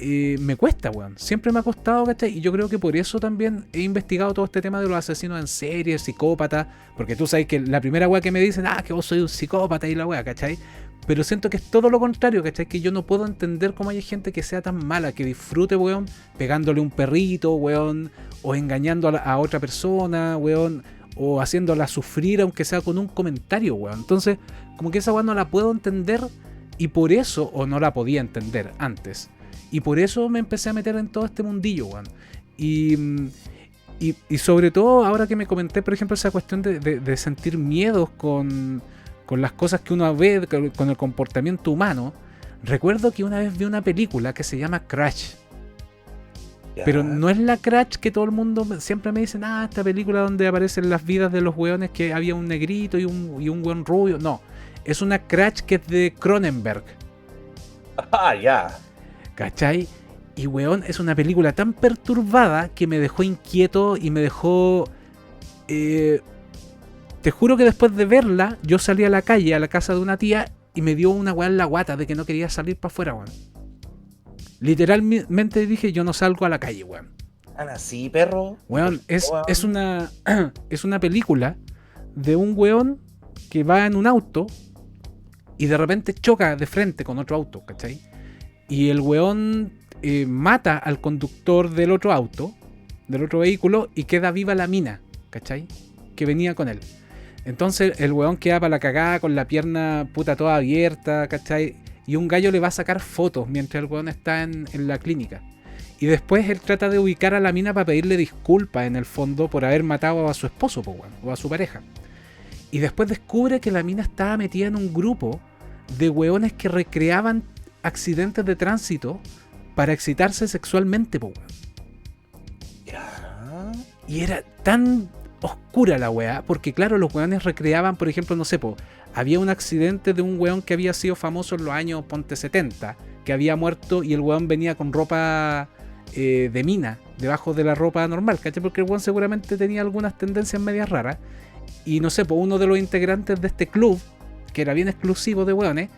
me cuesta, weón. Siempre me ha costado, ¿cachai? Y yo creo que por eso también he investigado todo este tema de los asesinos en serie, psicópatas, porque tú sabes que la primera weá que me dicen, que vos soy un psicópata y la weá, ¿cachai? Pero siento que es todo lo contrario, ¿cachai? Que yo no puedo entender cómo hay gente que sea tan mala, que disfrute, weón, pegándole un perrito, weón, o engañando a otra persona, weón, o haciéndola sufrir, aunque sea con un comentario, weón. Entonces, como que esa weón no la puedo entender, y por eso, o no la podía entender antes, y por eso me empecé a meter en todo este mundillo, weón. Y sobre todo, ahora que me comenté, por ejemplo, esa cuestión de sentir miedos con las cosas que uno ve, con el comportamiento humano. Recuerdo que una vez vi una película que se llama Crash. Pero no es la Crash que todo el mundo siempre me dicen, esta película donde aparecen las vidas de los weones, que había un negrito y un weón rubio. No, es una Crash que es de Cronenberg. Ya. ¿Cachai? Y weón, es una película tan perturbada que me dejó inquieto y me dejó... te juro que después de verla, yo salí a la calle, a la casa de una tía, y me dio una weá en la guata de que no quería salir para afuera, weón. Literalmente dije, yo no salgo a la calle, weón. ¿Así, perro? Weón, es una película de un weón que va en un auto y de repente choca de frente con otro auto, ¿cachai? Y el weón mata al conductor del otro auto, del otro vehículo, y queda viva la mina, ¿cachai? Que venía con él. Entonces el weón queda para la cagada con la pierna puta toda abierta, ¿cachai? Y un gallo le va a sacar fotos mientras el weón está en la clínica. Y después él trata de ubicar a la mina para pedirle disculpas en el fondo por haber matado a su esposo, po, weón, o a su pareja. Y después descubre que la mina estaba metida en un grupo de weones que recreaban accidentes de tránsito para excitarse sexualmente, po, weón. Y era tan oscura la weá, porque claro, los weones recreaban, por ejemplo, no sé, había un accidente de un weón que había sido famoso en los años ponte 70, que había muerto y el weón venía con ropa de mina, debajo de la ropa normal, ¿cachai? Porque el weón seguramente tenía algunas tendencias medias raras, y no sé, uno de los integrantes de este club, que era bien exclusivo de weones,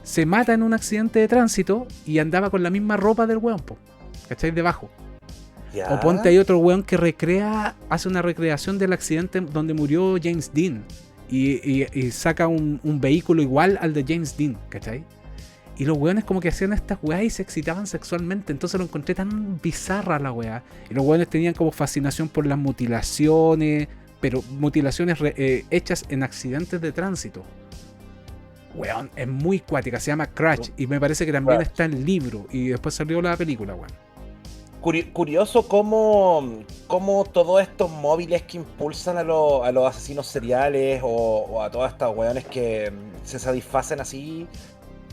se mata en un accidente de tránsito y andaba con la misma ropa del weón, po, ¿cachai? Debajo. Ya. O ponte ahí otro weón que hace una recreación del accidente donde murió James Dean y saca un vehículo igual al de James Dean, ¿cachai? Y los weones como que hacían estas weas y se excitaban sexualmente. Entonces lo encontré tan bizarra la wea. Y los weones tenían como fascinación por las mutilaciones, pero mutilaciones hechas en accidentes de tránsito. Weón, es muy cuática, se llama Crash. Y me parece que también está el libro. Y después salió la película, weón. Curioso cómo todos estos móviles que impulsan a los asesinos seriales o a todas estas weones que se satisfacen así.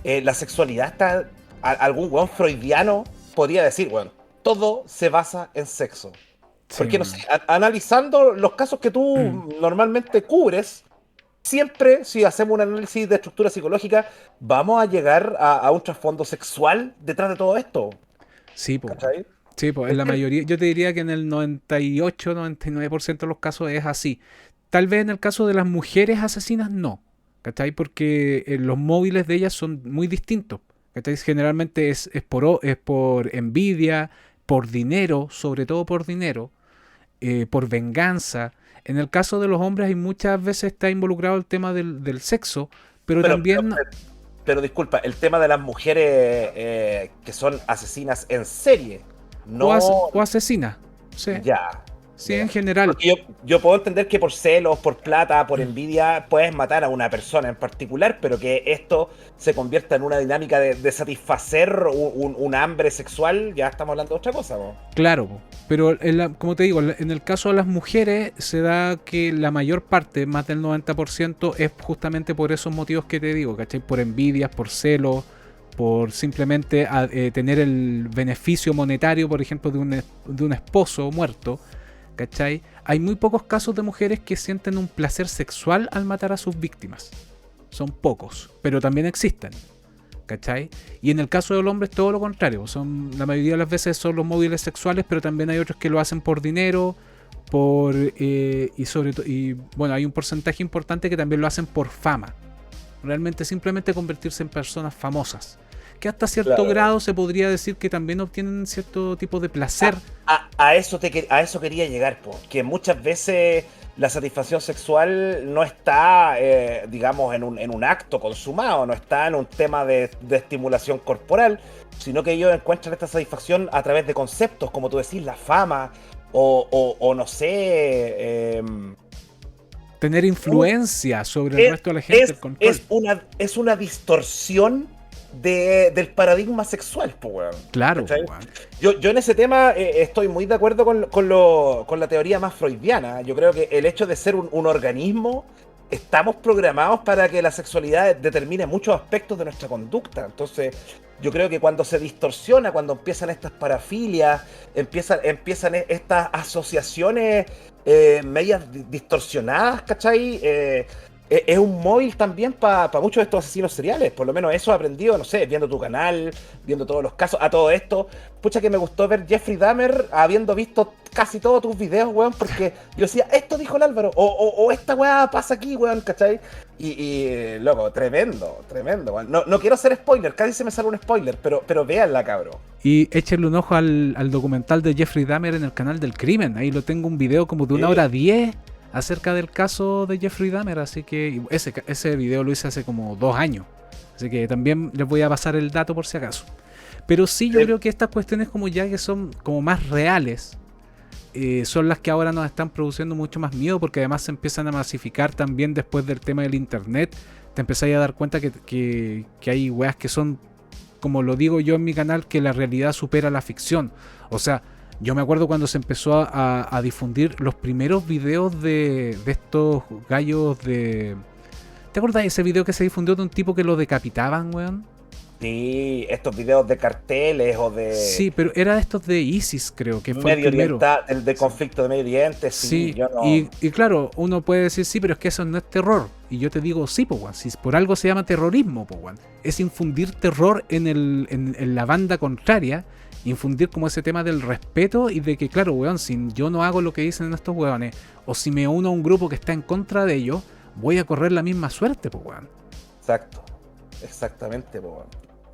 La sexualidad está. Algún weón freudiano podría decir, bueno, todo se basa en sexo. Sí, Porque no sé, analizando los casos que tú normalmente cubres, siempre, si hacemos un análisis de estructura psicológica, vamos a llegar a un trasfondo sexual detrás de todo esto. sí, po. ¿Cachai? Sí, pues en la mayoría, yo te diría que en el 98-99% de los casos es así. Tal vez en el caso de las mujeres asesinas no, ¿cachai? Porque los móviles de ellas son muy distintos, ¿cachai? Generalmente es por envidia, por dinero, sobre todo por dinero, por venganza. En el caso de los hombres hay muchas veces está involucrado el tema del sexo, pero también... Pero disculpa, el tema de las mujeres que son asesinas en serie. No, o asesina, sí. Ya. Sí, en general. Porque yo puedo entender que por celos, por plata, por envidia, puedes matar a una persona en particular, pero que esto se convierta en una dinámica de satisfacer un hambre sexual, ya estamos hablando de otra cosa, ¿no? Claro, pero como te digo, en el caso de las mujeres se da que la mayor parte, más del 90%, es justamente por esos motivos que te digo, ¿cachai? Por envidias, por celos, por simplemente tener el beneficio monetario, por ejemplo, de un esposo muerto, ¿cachai? Hay muy pocos casos de mujeres que sienten un placer sexual al matar a sus víctimas. Son pocos, pero también existen, ¿cachai? Y en el caso del hombre es todo lo contrario. La mayoría de las veces son los móviles sexuales, pero también hay otros que lo hacen por dinero, y bueno, hay un porcentaje importante que también lo hacen por fama. Realmente simplemente convertirse en personas famosas, que hasta cierto grado se podría decir que también obtienen cierto tipo de placer. A eso quería llegar, que muchas veces la satisfacción sexual no está, digamos, en un acto consumado, no está en un tema de estimulación corporal, sino que ellos encuentran esta satisfacción a través de conceptos, como tú decís, la fama, o no sé... tener influencia sobre el resto de la gente, el control. Es una distorsión del paradigma sexual, pues, weón. Claro, yo en ese tema estoy muy de acuerdo con la teoría más freudiana. Yo creo que el hecho de ser un organismo, estamos programados para que la sexualidad determine muchos aspectos de nuestra conducta. Entonces, yo creo que cuando se distorsiona, cuando empiezan estas parafilias, empiezan estas asociaciones medias distorsionadas, ¿cachai? Es un móvil también para muchos de estos asesinos seriales. Por lo menos eso he aprendido, no sé, viendo tu canal, viendo todos los casos, a todo esto. Pucha que me gustó ver Jeffrey Dahmer habiendo visto casi todos tus videos, weón, porque yo decía, esto dijo el Álvaro, o esta weá pasa aquí, weón, ¿cachai? Y loco, tremendo, weón. No quiero hacer spoiler, casi se me sale un spoiler, pero véanla, cabrón. Y échenle un ojo al documental de Jeffrey Dahmer en el canal del crimen. Ahí lo tengo, un video como de 1h10 acerca del caso de Jeffrey Dahmer, así que ese video lo hice hace como 2 años, así que también les voy a pasar el dato por si acaso. Pero sí, yo creo que estas cuestiones como ya que son como más reales, son las que ahora nos están produciendo mucho más miedo, porque además se empiezan a masificar también después del tema del internet. Te empezáis a dar cuenta que hay weas que son, como lo digo yo en mi canal, que la realidad supera la ficción. O sea, yo me acuerdo cuando se empezó a difundir los primeros videos de estos gallos de... ¿Te acuerdas de ese video que se difundió de un tipo que lo decapitaban, weón? Sí, estos videos de carteles o de... Sí, pero era de estos de ISIS, creo que fue Medio el primero. El de conflicto de Medio Oriente, sí. Yo no... y claro, uno puede decir, sí, pero es que eso no es terror. Y yo te digo, sí, po, weón. Si por algo se llama terrorismo, po, weón. Es infundir terror en la banda contraria, infundir como ese tema del respeto y de que, claro, weón, si yo no hago lo que dicen estos weones, o si me uno a un grupo que está en contra de ellos, voy a correr la misma suerte, po, weón. Exacto. Exactamente, po, weón.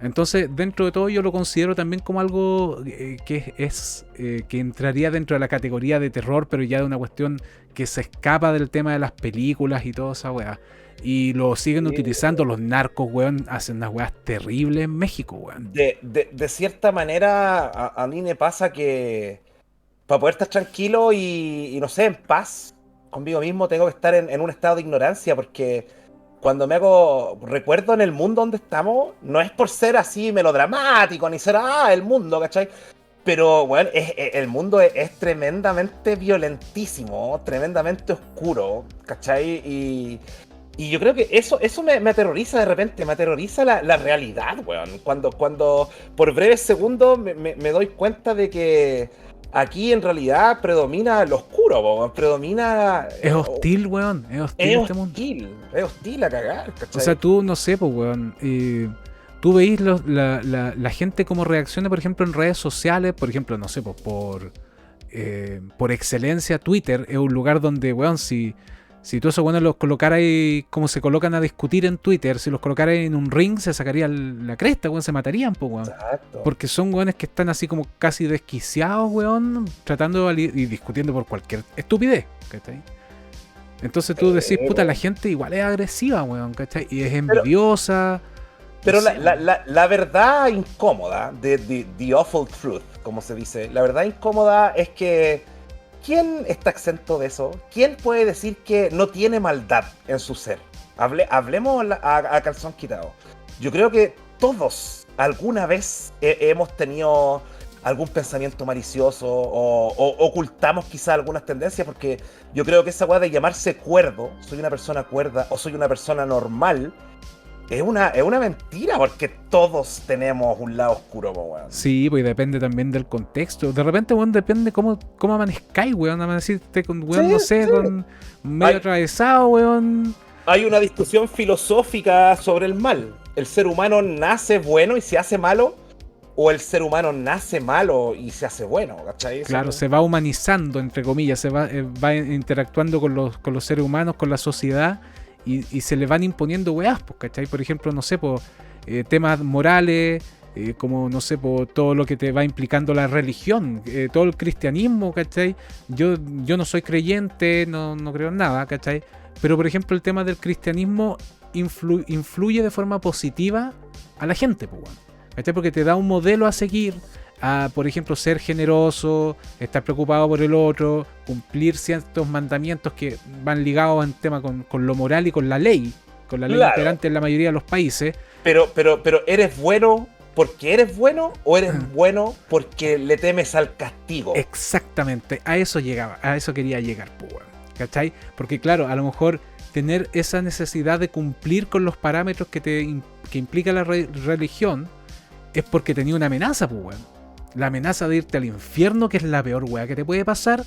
Entonces, dentro de todo, yo lo considero también como algo que entraría dentro de la categoría de terror, pero ya de una cuestión que se escapa del tema de las películas y toda esa weá. Y lo siguen Sí, utilizando los narcos, weón, hacen unas weas terribles en México, weón. de cierta manera, a mí me pasa que para poder estar tranquilo y no sé, en paz conmigo mismo, tengo que estar en un estado de ignorancia, porque cuando me hago recuerdo en el mundo donde estamos, no es por ser así melodramático, ni ser, el mundo, ¿cachai? Pero, bueno, el mundo es tremendamente violentísimo, tremendamente oscuro, ¿cachai? Y yo creo que eso me aterroriza de repente, me aterroriza la realidad, weón. Cuando por breves segundos me doy cuenta de que aquí en realidad predomina lo oscuro, weón. Predomina... Es hostil, weón, es hostil este mundo. Es hostil a cagar, O sea, ¿cachai? tú, no sé, pues, weón, tú veis la gente como reacciona, por ejemplo, en redes sociales, por ejemplo, no sé, pues, por excelencia Twitter es un lugar donde, weón, si tú esos weones los colocaras ahí como se colocan a discutir en Twitter, si los colocaras en un ring se sacaría la cresta, weón, se matarían, pues, weón. Exacto. Porque son weones que están así como casi desquiciados, weón, tratando y discutiendo por cualquier estupidez, ¿cachai? Entonces tú decís, puta, la Weón. gente igual es agresiva, weón, ¿cachai? Y es Pero, envidiosa. No pero sé, weón. la verdad incómoda, the awful truth, como se dice, la verdad incómoda es que ¿quién está exento de eso? ¿Quién puede decir que no tiene maldad en su ser? Hablemos a calzón quitado. Yo creo que todos alguna vez hemos tenido algún pensamiento malicioso o ocultamos quizá algunas tendencias, porque yo creo que esa weá de llamarse cuerdo, soy una persona cuerda o soy una persona normal, es una mentira, porque todos tenemos un lado oscuro, po, weón. Sí, pues depende también del contexto. De repente, weón, depende cómo amanezcáis, weón. Amaneciste con, Sí, weón, no sé, sí. con medio Hay, atravesado, weón. hay una discusión filosófica sobre el mal. ¿El ser humano nace bueno y se hace malo? ¿O el ser humano nace malo y se hace bueno? ¿Cachai? Claro, se va humanizando, entre comillas, va interactuando con los seres humanos, con la sociedad, y se le van imponiendo weás, pues, ¿cachai? Por ejemplo, no sé, pues, temas morales, como, no sé, por todo lo que te va implicando la religión, todo el cristianismo, ¿cachai? Yo no soy creyente, no creo en nada, ¿cachai? Pero, por ejemplo, el tema del cristianismo influye de forma positiva a la gente, pues, weón. ¿Cachai? Porque te da un modelo a seguir, a, por ejemplo, ser generoso, estar preocupado por el otro, cumplir ciertos mandamientos que van ligados en tema con lo moral y con la ley Claro. imperante en la mayoría de los países. Pero ¿eres bueno porque eres bueno o eres bueno porque le temes al castigo? Exactamente, a eso llegaba, a eso quería llegar, pues, weón. ¿Cachai? Porque claro, a lo mejor tener esa necesidad de cumplir con los parámetros que implica la religión es porque tenía una amenaza, pues, weón. La amenaza de irte al infierno, que es la peor weá que te puede pasar,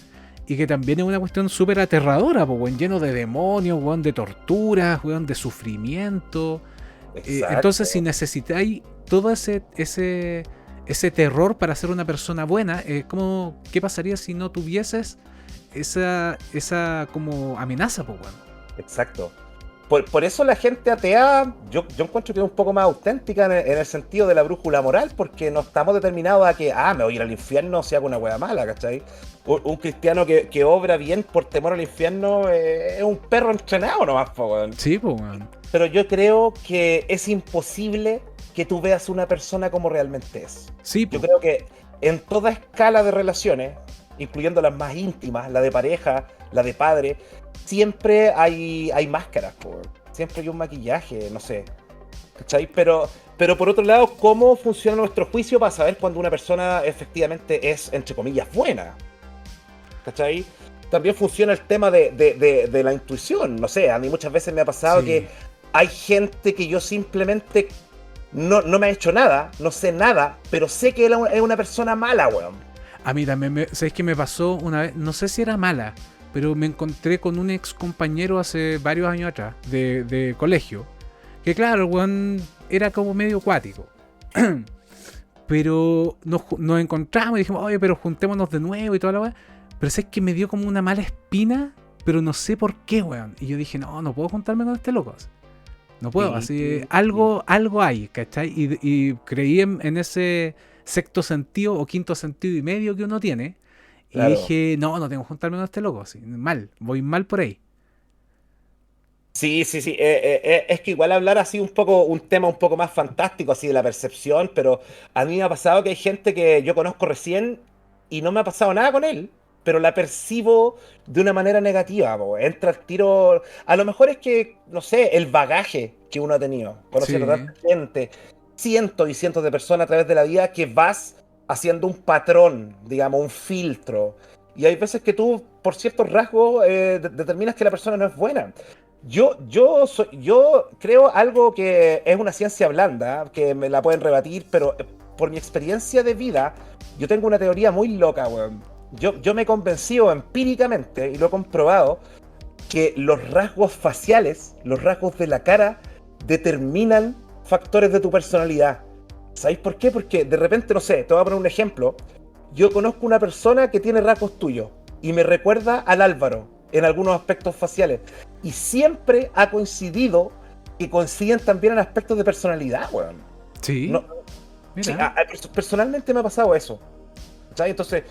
y que también es una cuestión súper aterradora, pues, weón, lleno de demonios, weón, de torturas, weón, de sufrimiento. Entonces, si Exacto. necesitáis todo ese terror para ser una persona buena, ¿qué pasaría si no tuvieses esa como amenaza, pues, weón? Exacto. Por eso la gente atea, yo encuentro que es un poco más auténtica en el sentido de la brújula moral, porque no estamos determinados a que, me voy a ir al infierno si hago una hueá mala, ¿cachai? Un cristiano que obra bien por temor al infierno es un perro entrenado nomás, po, weón. Sí, pues, weón. Pero yo creo que es imposible que tú veas una persona como realmente es. Sí, Yo pues. creo que en toda escala de relaciones, incluyendo las más íntimas, la de pareja, la de padre, siempre hay máscaras, po. Siempre hay un maquillaje, no sé. ¿Cachai? Pero por otro lado, ¿cómo funciona nuestro juicio para saber cuando una persona efectivamente es, entre comillas, buena? ¿Cachai? También funciona el tema de la intuición. No sé, a mí muchas veces me ha pasado Sí. que hay gente que yo simplemente no me ha hecho nada, no sé nada, pero sé que él es una persona mala, weón. A mí también, ¿sabes qué me pasó una vez? No sé si era mala, pero me encontré con un ex compañero hace varios años atrás, de colegio. Que claro, el weón era como medio acuático. Pero nos encontramos y dijimos, oye, pero juntémonos de nuevo y toda la weá. Pero es que me dio como una mala espina, pero no sé por qué, weón. Y yo dije, no puedo juntarme con este loco. No puedo, así, Sí, algo hay, ¿cachai? Y creí en ese sexto sentido o quinto sentido y medio que uno tiene. Y claro. dije, no, no tengo que juntarme con este loco, así, mal, voy mal por ahí. Sí, sí, sí. Es que igual hablar así un poco, un tema un poco más fantástico, así de la percepción, pero a mí me ha pasado que hay gente que yo conozco recién y no me ha pasado nada con él, pero la percibo de una manera negativa, po. Entra al tiro. A lo mejor es que, no sé, el bagaje que uno ha tenido, conociendo Sí, tanta gente, cientos y cientos de personas a través de la vida, que vas haciendo un patrón, digamos, un filtro. Y hay veces que tú, por ciertos rasgos, determinas que la persona no es buena. Yo creo algo que es una ciencia blanda, que me la pueden rebatir, pero por mi experiencia de vida, yo tengo una teoría muy loca, weón. Yo me he convencido empíricamente, y lo he comprobado, que los rasgos faciales, los rasgos de la cara, determinan factores de tu personalidad. ¿Sabéis por qué? Porque de repente, no sé, te voy a poner un ejemplo. Yo conozco una persona que tiene rasgos tuyos y me recuerda al Álvaro en algunos aspectos faciales. Y siempre ha coincidido que coinciden también en aspectos de personalidad, weón. sí, No, sí, mira. personalmente me ha pasado eso. ¿Sabes? Entonces,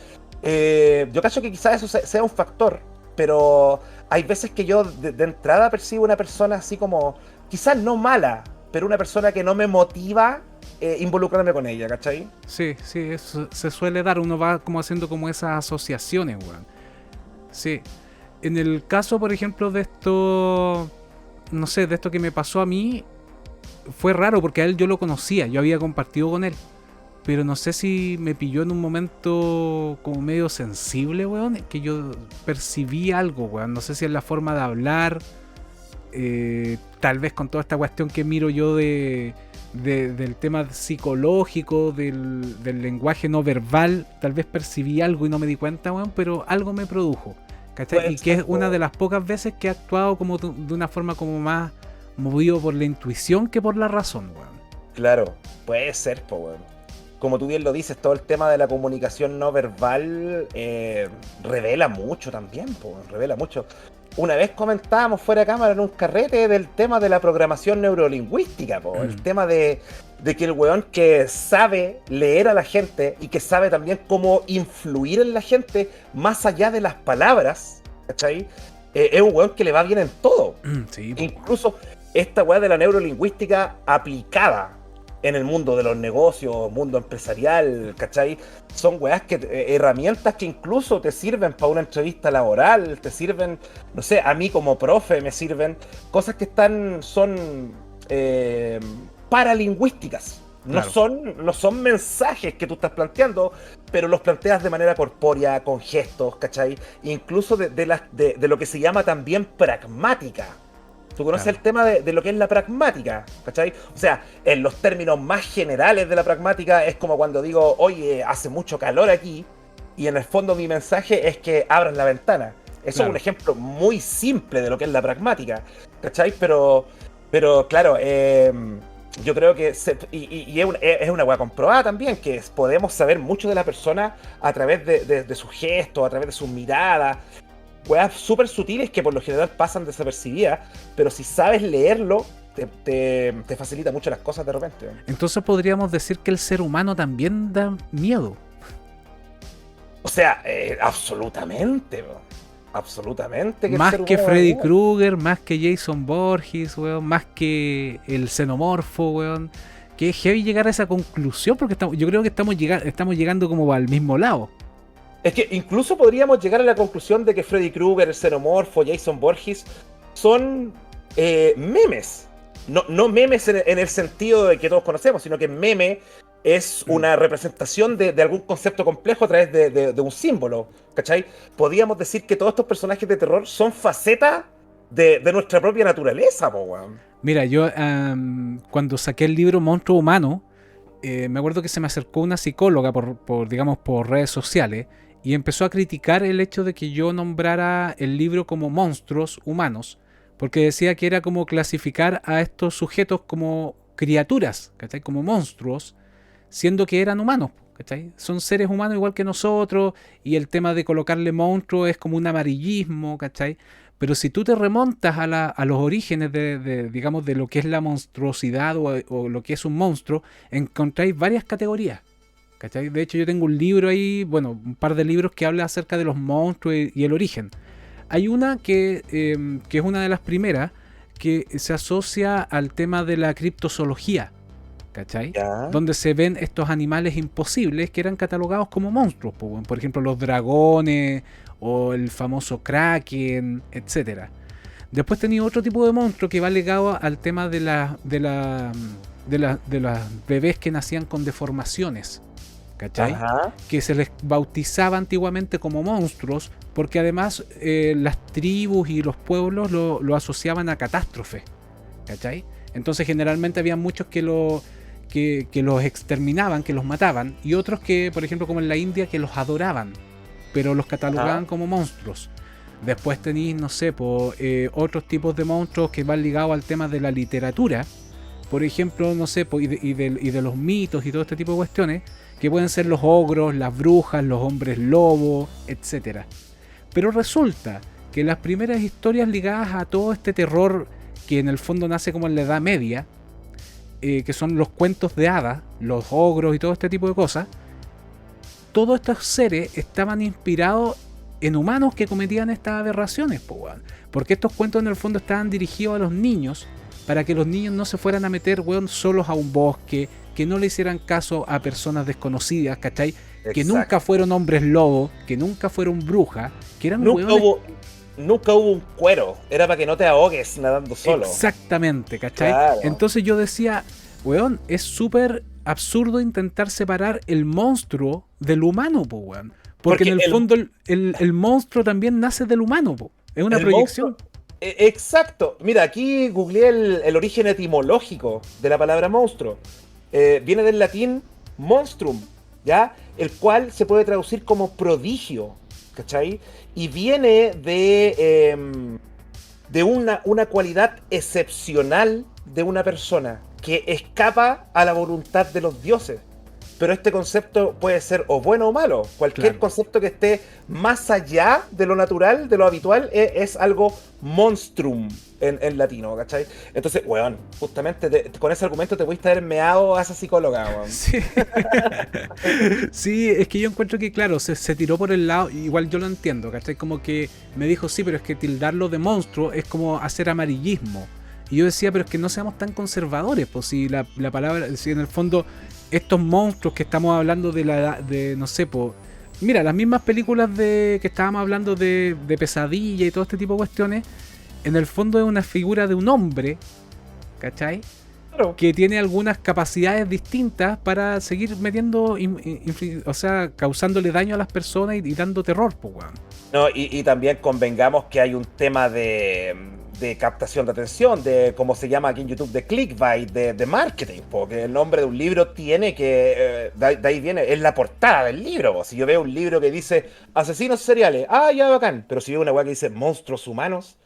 yo cacho que quizás eso sea un factor, pero hay veces que yo de entrada percibo una persona así como, quizás no mala, pero una persona que no me motiva involucrarme con ella, ¿cachai? Sí, sí, eso se suele dar, uno va como haciendo como esas asociaciones, weón. Sí, en el caso, por ejemplo, de esto, no sé, de esto que me pasó a mí, fue raro porque a él yo lo conocía, yo había compartido con él. Pero no sé si me pilló en un momento como medio sensible, weón, que yo percibí algo, weón. No sé si es la forma de hablar, tal vez con toda esta cuestión que miro yo del tema psicológico, del lenguaje no verbal, tal vez percibí algo y no me di cuenta, weón, pero algo me produjo, ¿cachai? Puede Y que ser, es una de po. las pocas veces que he actuado como de una forma como más movido por la intuición que por la razón, weón. Claro, puede ser, po, weón. Como tú bien lo dices, todo el tema de la comunicación no verbal revela mucho también, po, weón, revela mucho. Una vez comentábamos fuera de cámara en un carrete del tema de la programación neurolingüística, po, el tema de que el weón que sabe leer a la gente y que sabe también cómo influir en la gente más allá de las palabras, ¿cachai? Es un weón que le va bien en todo. Sí, pues, weón. Incluso esta weá de la neurolingüística aplicada en el mundo de los negocios, mundo empresarial, ¿cachai? Son weás que, herramientas que incluso te sirven para una entrevista laboral, te sirven, no sé, a mí como profe me sirven, cosas que son eh, paralingüísticas. Claro, No son mensajes que tú estás planteando, pero los planteas de manera corpórea, con gestos, ¿cachai? Incluso de lo que se llama también pragmática. Tú conoces claro. el tema de lo que es la pragmática, ¿cachai? O sea, en los términos más generales de la pragmática es como cuando digo, oye, hace mucho calor aquí, y en el fondo mi mensaje es que abran la ventana. Eso es un Claro. ejemplo muy simple de lo que es la pragmática, ¿cachai? Pero claro, yo creo que, y es una hueá comprobada también, que podemos saber mucho de la persona a través de sus gestos, a través de sus miradas, weas súper sutiles que por lo general pasan desapercibidas, pero si sabes leerlo, te facilita mucho las cosas de repente. Entonces podríamos decir que el ser humano también da miedo. O sea, absolutamente, bro. Absolutamente que el Más ser que humano da Freddy miedo. Krueger, más que Jason Voorhees, weón, más que el xenomorfo, weón. Que es heavy llegar a esa conclusión porque yo creo que estamos llegando como al mismo lado. Es que incluso podríamos llegar a la conclusión de que Freddy Krueger, el xenomorfo, Jason Voorhees son memes. No memes en el sentido de que todos conocemos, sino que meme es Mm, una representación de algún concepto complejo a través de un símbolo, ¿cachai? Podríamos decir que todos estos personajes de terror son facetas de nuestra propia naturaleza, po, weón. Mira, yo cuando saqué el libro Monstruo Humano, me acuerdo que se me acercó una psicóloga digamos, por redes sociales y empezó a criticar el hecho de que yo nombrara el libro como monstruos humanos, porque decía que era como clasificar a estos sujetos como criaturas, ¿cachai? Como monstruos, siendo que eran humanos, ¿cachai? Son seres humanos igual que nosotros y el tema de colocarle monstruo es como un amarillismo, ¿cachai? Pero si tú te remontas a los orígenes digamos, de lo que es la monstruosidad o lo que es un monstruo, encontráis varias categorías. ¿Cachai? De hecho, yo tengo un libro ahí, bueno, un par de libros que habla acerca de los monstruos y el origen. Hay una que es una de las primeras que se asocia al tema de la criptozoología, ¿cachai? Ya. Donde se ven estos animales imposibles que eran catalogados como monstruos, por ejemplo los dragones o el famoso kraken, etcétera. Después tenía otro tipo de monstruo que va ligado al tema de las bebés que nacían con deformaciones, ¿cachai? Ajá. Que se les bautizaba antiguamente como monstruos, porque además las tribus y los pueblos lo asociaban a catástrofes, ¿cachai? Entonces generalmente había muchos que los exterminaban, que los mataban, y otros que, por ejemplo, como en la India, que los adoraban, pero los catalogaban como monstruos. Después tenéis, no sé, otros tipos de monstruos que van ligados al tema de la literatura, por ejemplo, no sé, y de los mitos y todo este tipo de cuestiones, que pueden ser los ogros, las brujas, los hombres lobo, etc. Pero resulta que las primeras historias ligadas a todo este terror, que en el fondo nace como en la Edad Media, que son los cuentos de hadas, los ogros y todo este tipo de cosas, todos estos seres estaban inspirados en humanos que cometían estas aberraciones, porque estos cuentos en el fondo estaban dirigidos a los niños, para que los niños no se fueran a meter, solos a un bosque, que no le hicieran caso a personas desconocidas, ¿cachai? Exacto. Que nunca fueron hombres lobo, que nunca fueron brujas, que eran Nunca hubo un cuero, era para que no te ahogues nadando solo. Exactamente, ¿cachai? Claro. Entonces yo decía, es súper absurdo intentar separar el monstruo del humano, porque en el fondo el monstruo también nace del humano, es una proyección. Monstruo, exacto. Mira, aquí googleé el origen etimológico de la palabra monstruo. Viene del latín monstrum, ¿ya? El cual se puede traducir como prodigio, ¿cachai? Y viene de una cualidad excepcional de una persona que escapa a la voluntad de los dioses. Pero este concepto puede ser o bueno o malo. Cualquier concepto que esté más allá de lo natural, de lo habitual, es algo monstrum en latino, ¿cachai? Entonces, justamente con ese argumento te pudiste haber meado a esa psicóloga, weón. Sí. Sí, es que yo encuentro que, claro, se tiró por el lado, igual yo lo entiendo, ¿cachai? Como que me dijo, sí, pero es que tildarlo de monstruo es como hacer amarillismo. Y yo decía, pero es que no seamos tan conservadores, pues si la palabra, si en el fondo estos monstruos que estamos hablando de no sé, pues mira, las mismas películas que estábamos hablando de pesadilla y todo este tipo de cuestiones, en el fondo es una figura de un hombre, ¿cachai? Claro. Que tiene algunas capacidades distintas para seguir metiendo, o sea, causándole daño a las personas y dando terror, pues, weón. No, y también convengamos que hay un tema de captación de atención, de como se llama aquí en YouTube, de clickbait, de marketing, porque el nombre de un libro tiene que, de ahí viene, es la portada del libro. Si yo veo un libro que dice asesinos seriales, ya bacán, pero si veo una weá que dice monstruos humanos,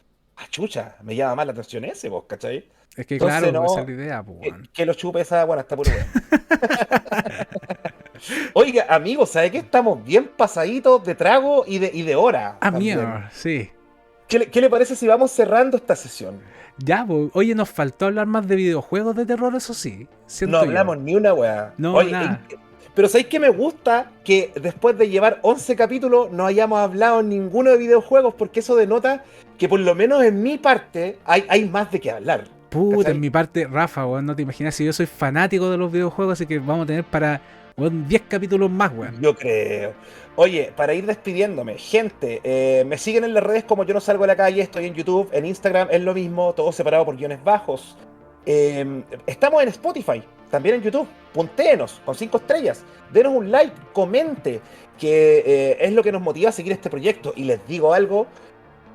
chucha, me llama más la atención ese, vos, ¿cachai? Es que Entonces, claro, no, esa es la idea, pues, weón. que lo chupe esa, está puro weón. Oiga, amigos, ¿sabe qué? Estamos bien pasaditos de trago y de hora. Mierda, sí. ¿Qué le parece si vamos cerrando esta sesión? Ya, pues, oye, nos faltó hablar más de videojuegos de terror, eso sí. No hablamos ni una weá. No, oye, nada. Pero ¿sabéis qué me gusta? Que después de llevar 11 capítulos no hayamos hablado ninguno de videojuegos, porque eso denota que por lo menos en mi parte hay más de qué hablar. Puta, ¿cachai? en mi parte, Rafa, weón, no te imaginas si yo soy fanático de los videojuegos, así que vamos a tener para 10 capítulos más, weón. Yo creo. Oye, para ir despidiéndome, gente, me siguen en las redes como Yo No Salgo a la Calle, estoy en YouTube, en Instagram es lo mismo, todo separado por guiones bajos. Estamos en Spotify, también en YouTube, puntéenos con 5 estrellas, denos un like, comente, que es lo que nos motiva a seguir este proyecto. Y les digo algo,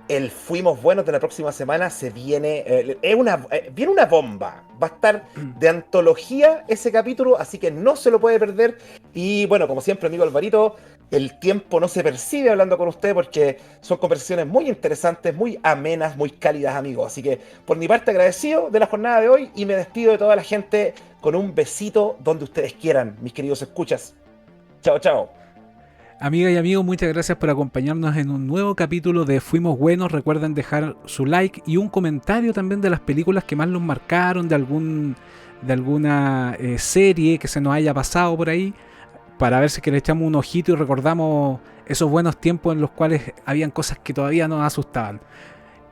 el Fuimos Buenos de la próxima semana se viene, viene una bomba, va a estar de antología ese capítulo, así que no se lo puede perder. Y bueno, como siempre, amigo Alvarito, el tiempo no se percibe hablando con usted porque son conversaciones muy interesantes, muy amenas, muy cálidas, amigos. Así que por mi parte agradecido de la jornada de hoy y me despido de toda la gente con un besito donde ustedes quieran, mis queridos escuchas. Chao, chao. Amigas y amigos, muchas gracias por acompañarnos en un nuevo capítulo de Fuimos Buenos. Recuerden dejar su like y un comentario también de las películas que más los marcaron, de alguna serie que se nos haya pasado por ahí, para ver si que le echamos un ojito y recordamos esos buenos tiempos en los cuales habían cosas que todavía nos asustaban.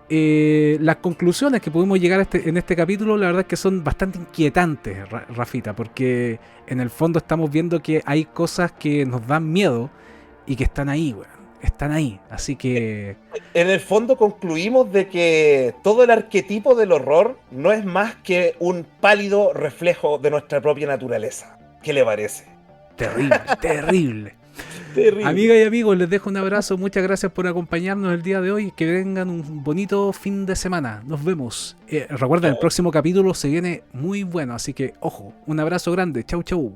Las conclusiones que pudimos llegar en este capítulo, la verdad es que son bastante inquietantes, Rafita, porque en el fondo estamos viendo que hay cosas que nos dan miedo y que están ahí, weón. Están ahí, así que... En el fondo concluimos de que todo el arquetipo del horror no es más que un pálido reflejo de nuestra propia naturaleza. ¿Qué le parece? Terrible, terrible. Terrible. Amigas y amigos, les dejo un abrazo. Muchas gracias por acompañarnos el día de hoy. Que tengan un bonito fin de semana. Nos vemos. Recuerden, el próximo capítulo se viene muy bueno. Así que, ojo, un abrazo grande. Chau, chau.